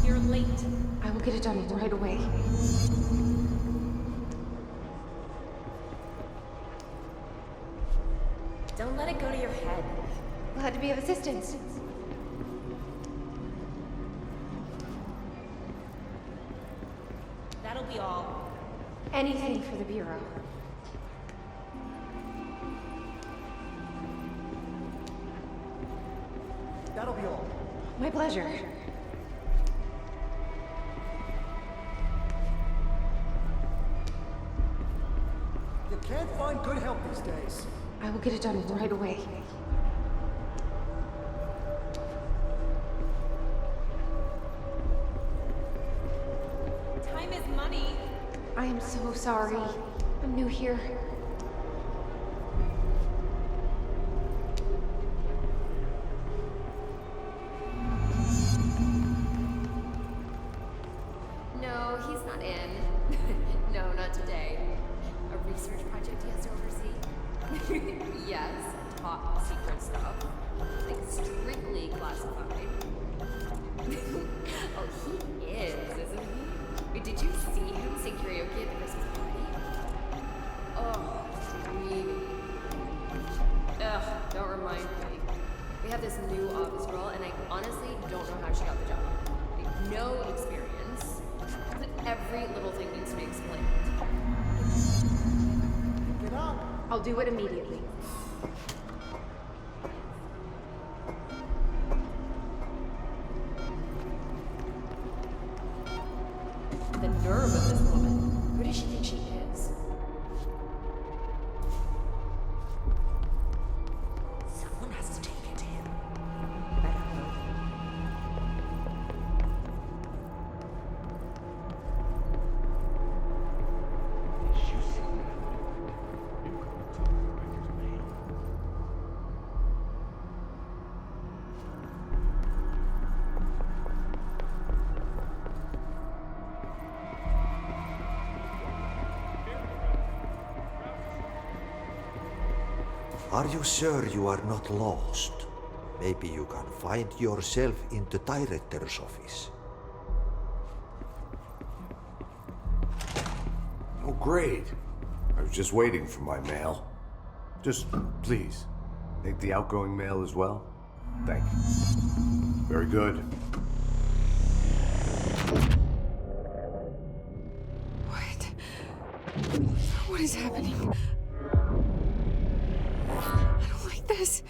You're late. I will get it done right away. Don't let it go to your head. Glad to be of assistance. That'll be all. Anything for the Bureau. That'll be all. My pleasure. You can't find good help these days. I will get it done right away. Time is money. I am so sorry. I'm new here. No, he's not in. No, not today. A research project he has to oversee? Yes, top secret stuff. Like strictly classified. Oh, he is, isn't he? Wait, did you see him sing karaoke at the Christmas party? Oh, dreamy. Ugh, don't remind me. We have this new office girl, and I honestly don't know how she got the job. Like, no experience. But every little thing needs to be explained. Get up. I'll do it immediately. The nerve of this woman. Who does she think she is? Someone has to take it to him. Are you sure you are not lost? Maybe you can find yourself in the director's office. Oh, great. I was just waiting for my mail. Just, please, take the outgoing mail as well. Thank you. Very good. What is happening? I don't like this.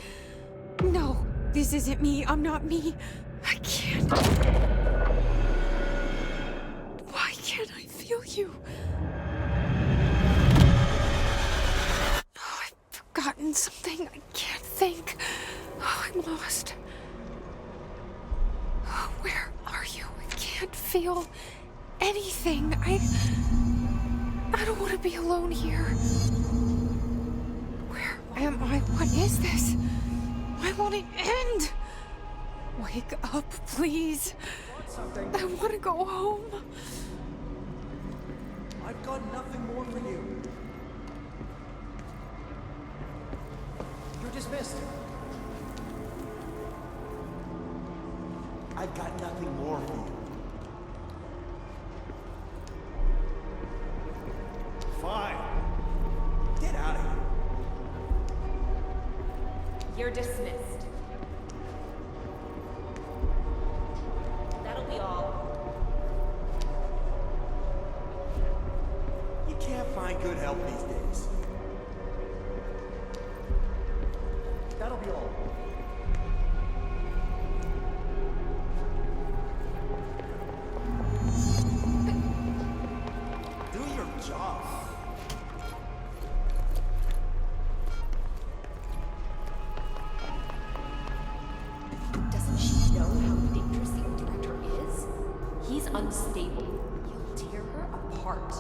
No, this isn't me. I'm not me. I can't. Why can't I feel you? Oh, I've forgotten something. I can't think. Oh, I'm lost. Oh, where are you? I can't feel anything. I don't want to be alone here. Where am I? What is this? I want it end. Wake up, please. I want to go home. I've got nothing more for you. You're dismissed. I've got nothing more for you. Fine. Get out of here. You're dismissed. That'll be all. You can't find good help these days. That'll be all. Do your job. Doesn't she know how dangerous the art director is? He's unstable. He'll tear her apart.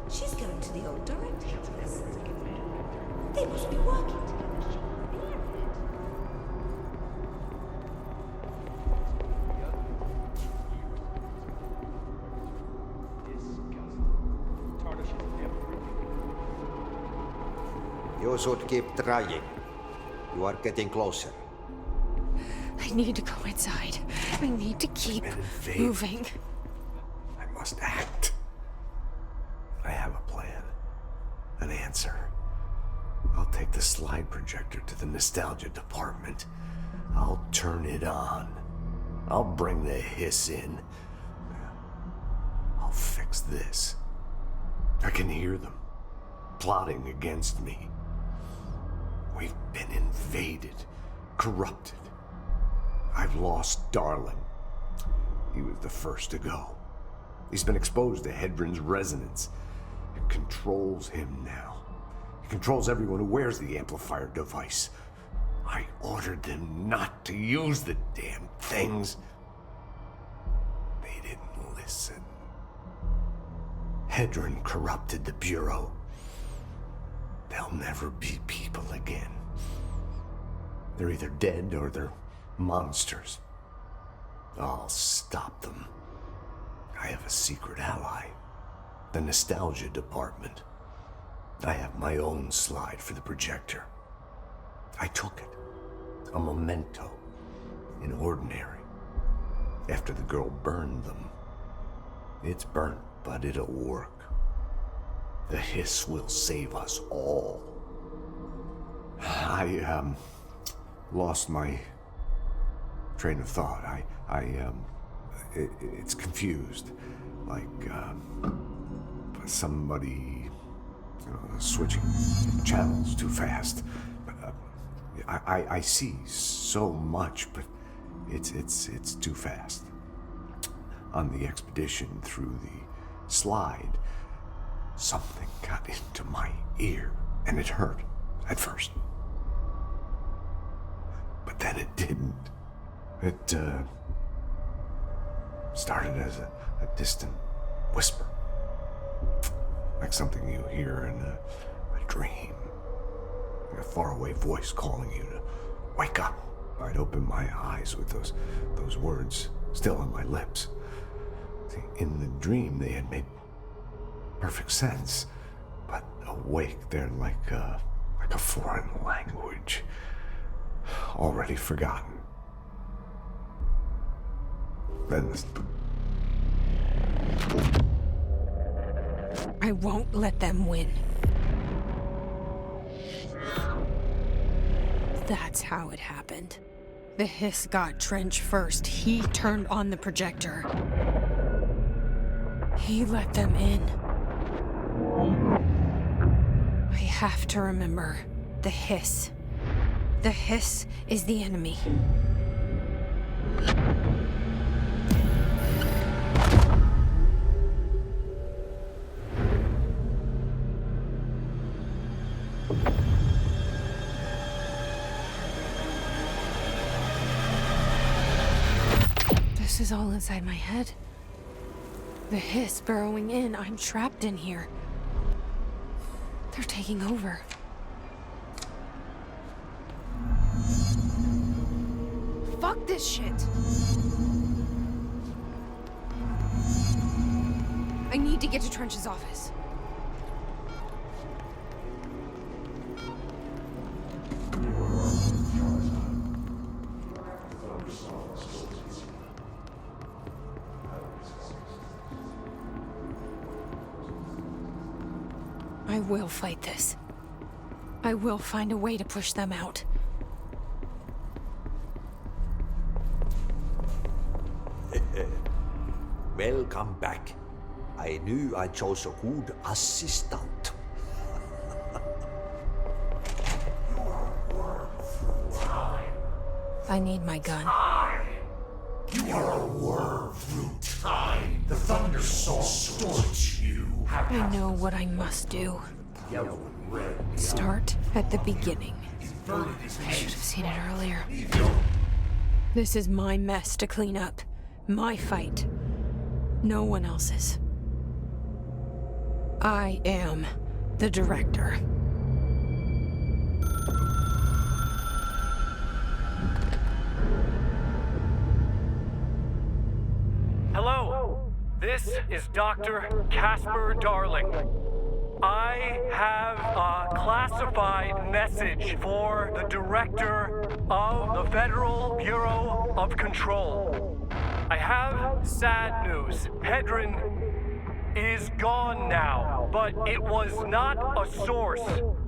She's going to the old director class. They must be working together. You should keep trying. You are getting closer. I need to go inside. I need to keep moving. I must act. I have a plan. An answer. I'll take the slide projector to the nostalgia department. I'll turn it on. I'll bring the hiss in. I'll fix this. I can hear them plotting against me. We've been invaded, corrupted. I've lost Darling. He was the first to go. He's been exposed to Hedron's resonance. It controls him now. It controls everyone who wears the amplifier device. I ordered them not to use the damn things. They didn't listen. Hedron corrupted the Bureau. They'll never be people again. They're either dead or they're monsters. I'll stop them. I have a secret ally. The nostalgia department. I have my own slide for the projector. I took it. A memento. In ordinary. After the girl burned them. It's burnt, but it'll work. The hiss will save us all. I lost my train of thought. It's confused. Like, somebody, switching channels too fast. I see so much, but it's too fast. On the expedition through the slide, something got into my ear, and it hurt at first. But then it didn't. It started as a distant whisper. Like something you hear in a dream. Like a faraway voice calling you to wake up. I'd open my eyes with those words still on my lips. See, in the dream, they had made perfect sense, but awake, they're like a foreign language, already forgotten. Then I won't let them win. That's how it happened. The hiss got Trench first. He turned on the projector. He let them in. I have to remember the hiss. The hiss is the enemy. This is all inside my head. The hiss burrowing in. I'm trapped in here. They're taking over. Fuck this shit. I need to get to Trench's office. I will fight this. I will find a way to push them out. Welcome back. I knew I chose a good assistant. I need my gun. You are a worm through time. The Thunder Soul distorts you. I know what I must do. Start at the beginning. I should have seen it earlier. This is my mess to clean up. My fight. No one else's. I am the director. Hello, this is Dr. Casper Darling. I have a classified message for the director of the Federal Bureau of Control. I have sad news. Hedron is gone now, but it was not a source.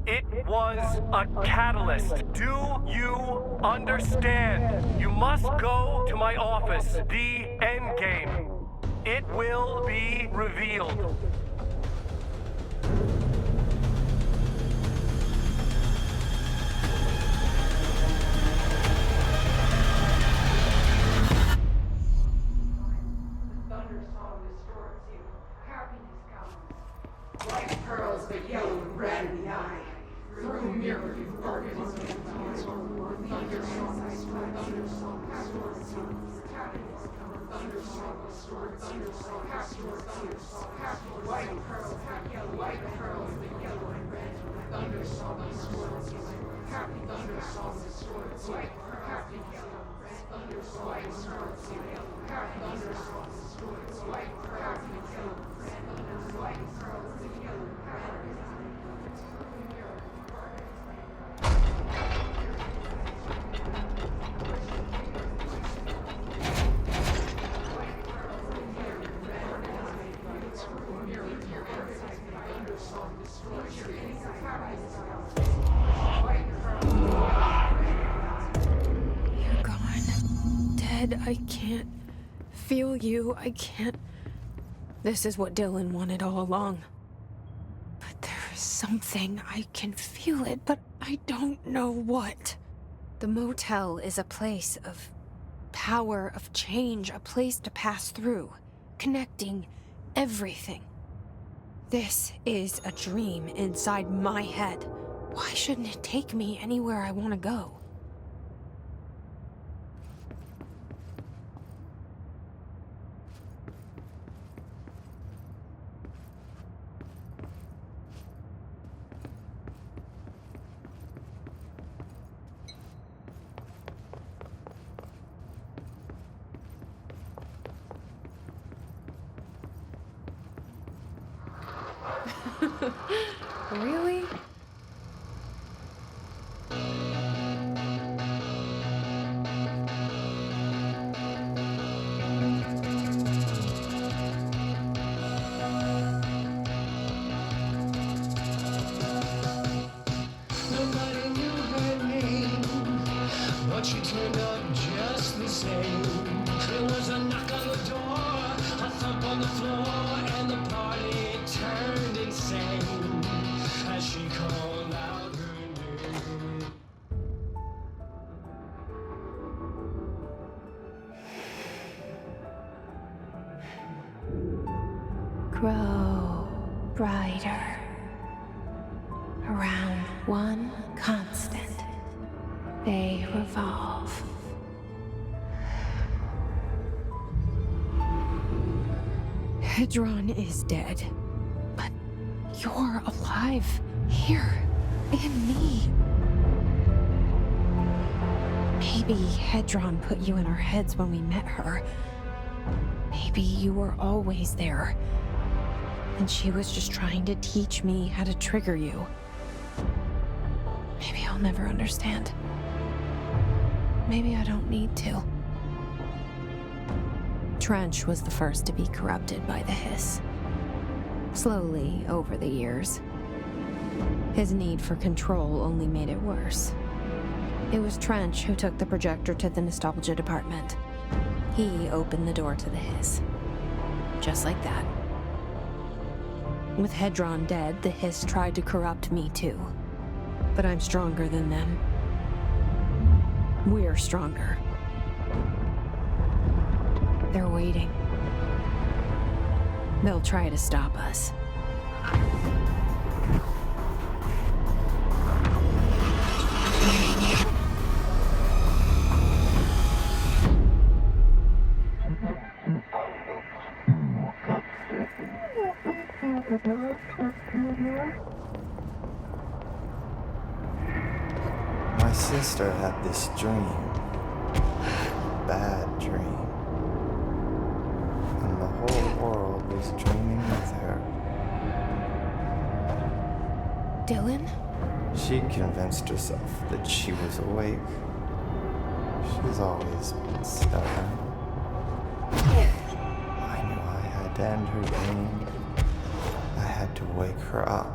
It was a catalyst. Do you understand? You must go to my office, the Endgame. It will be revealed. White pearls, but yellow and red in the eye. Through mirror, you organism. White pearls, white pearls, but yellow and red. Thunderstorm distorts you. Happy thunderstorm distorts you. Happy yellow, red. Thunderstorm distorts you. Happy thunderstorm distorts you. White pearls, happy yellow, red. White pearls, but yellow and red. You're gone. Dead. I can't feel you. I can't. This is what Dylan wanted all along. But there is something. I can feel it, but I don't know what. The motel is a place of power, of change, a place to pass through, connecting everything. This is a dream inside my head. Why shouldn't it take me anywhere I want to go? Really? Nobody knew her name, but she turned up just the same. There was a knock on the door, a thump on the floor, and the party turned insane as she called out her name. Grow brighter around one constant. They revolve. Hedron is dead, but you're alive here in me. Maybe Hedron put you in our heads when we met her. Maybe you were always there, and she was just trying to teach me how to trigger you. Maybe I'll never understand. Maybe I don't need to. Trench was the first to be corrupted by the hiss. Slowly, over the years. His need for control only made it worse. It was Trench who took the projector to the nostalgia department. He opened the door to the hiss. Just like that. With Hedron dead, the hiss tried to corrupt me too. But I'm stronger than them. We're stronger. They're waiting. They'll try to stop us. My sister had this dream. Bad dream. And the whole world was dreaming with her. Dylan? She convinced herself that she was awake. She's always been stubborn. I knew I had to end her dream. I had to wake her up.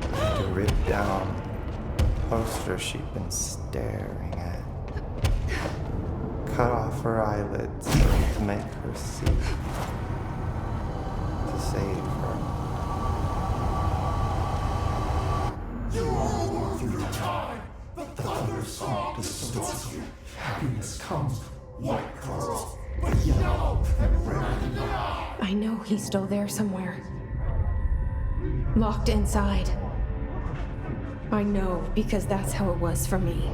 I had to rip down the poster she'd been staring at. Cut off her eyelids to make her see. To save her. You are going through time. The thunder song distorts you. Happiness comes, white pearls, but yellow and red in the eye. I know he's still there somewhere. Locked inside. I know, because that's how it was for me.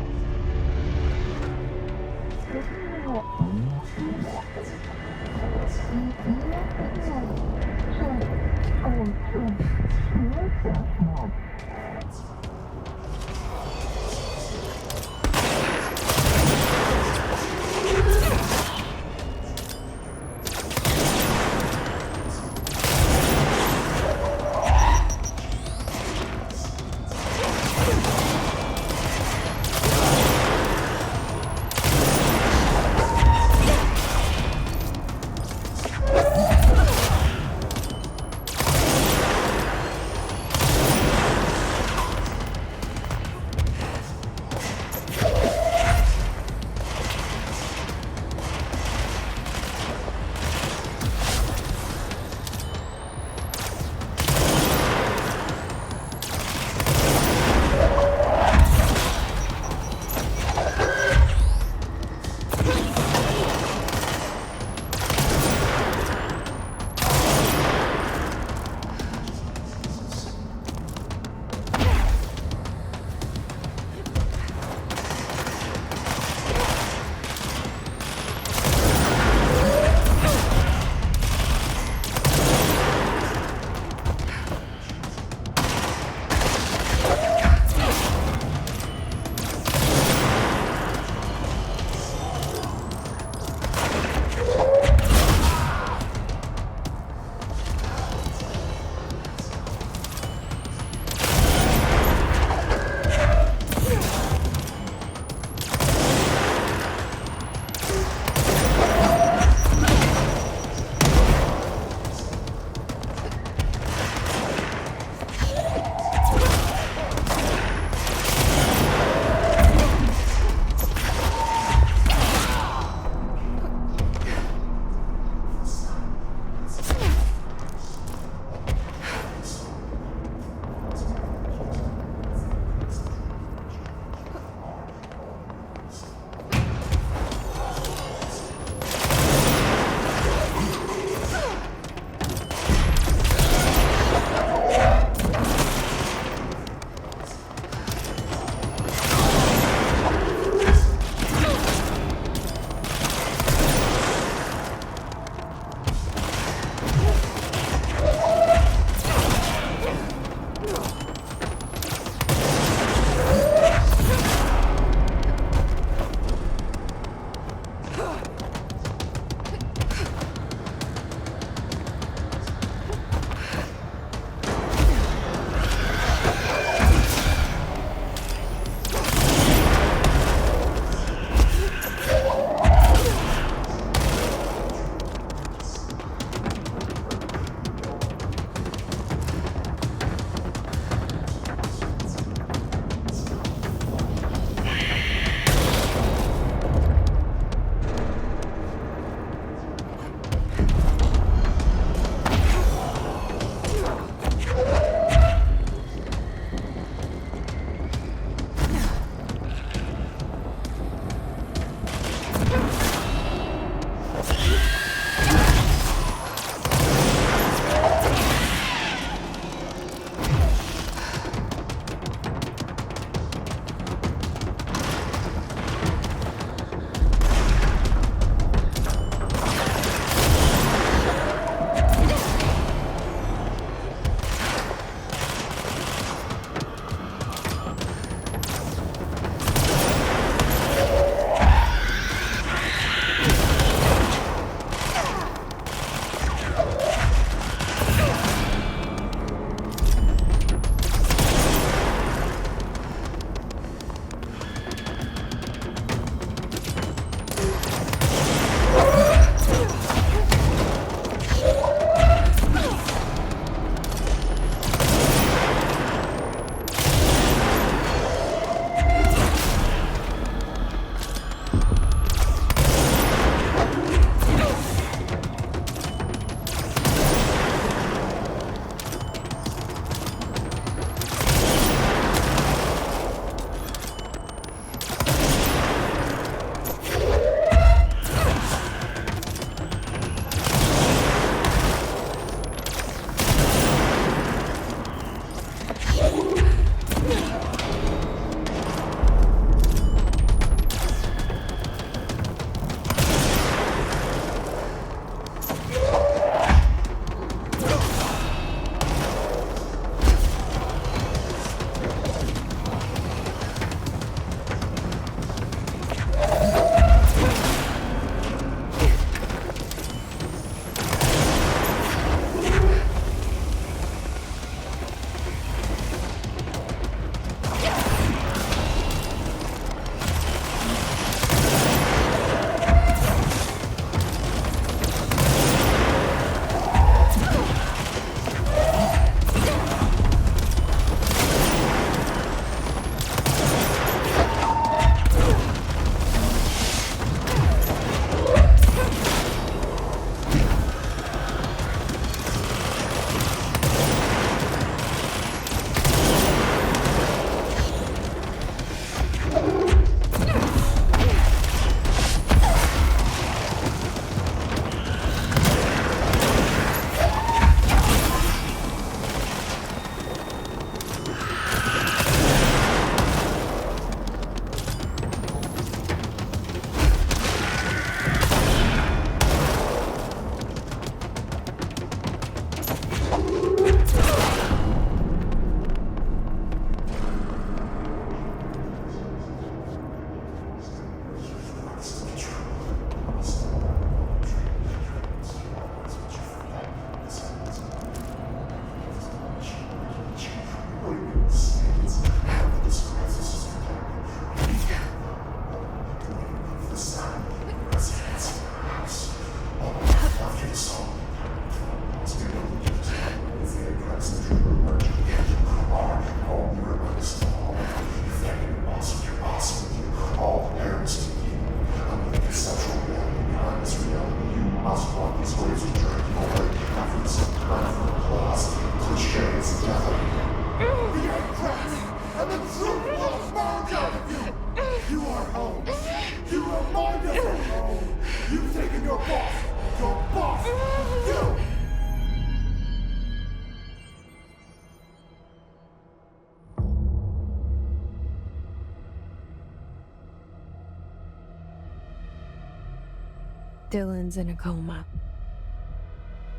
Dylan's in a coma.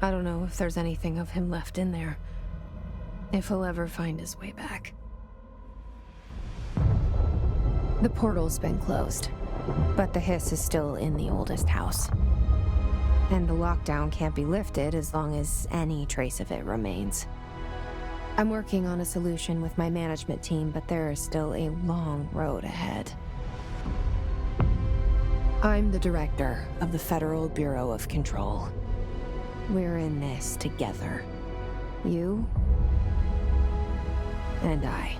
I don't know if there's anything of him left in there. If he'll ever find his way back. The portal's been closed, but the hiss is still in the oldest house. And the lockdown can't be lifted as long as any trace of it remains. I'm working on a solution with my management team, but there is still a long road ahead. I'm the director of the Federal Bureau of Control. We're in this together. You and I.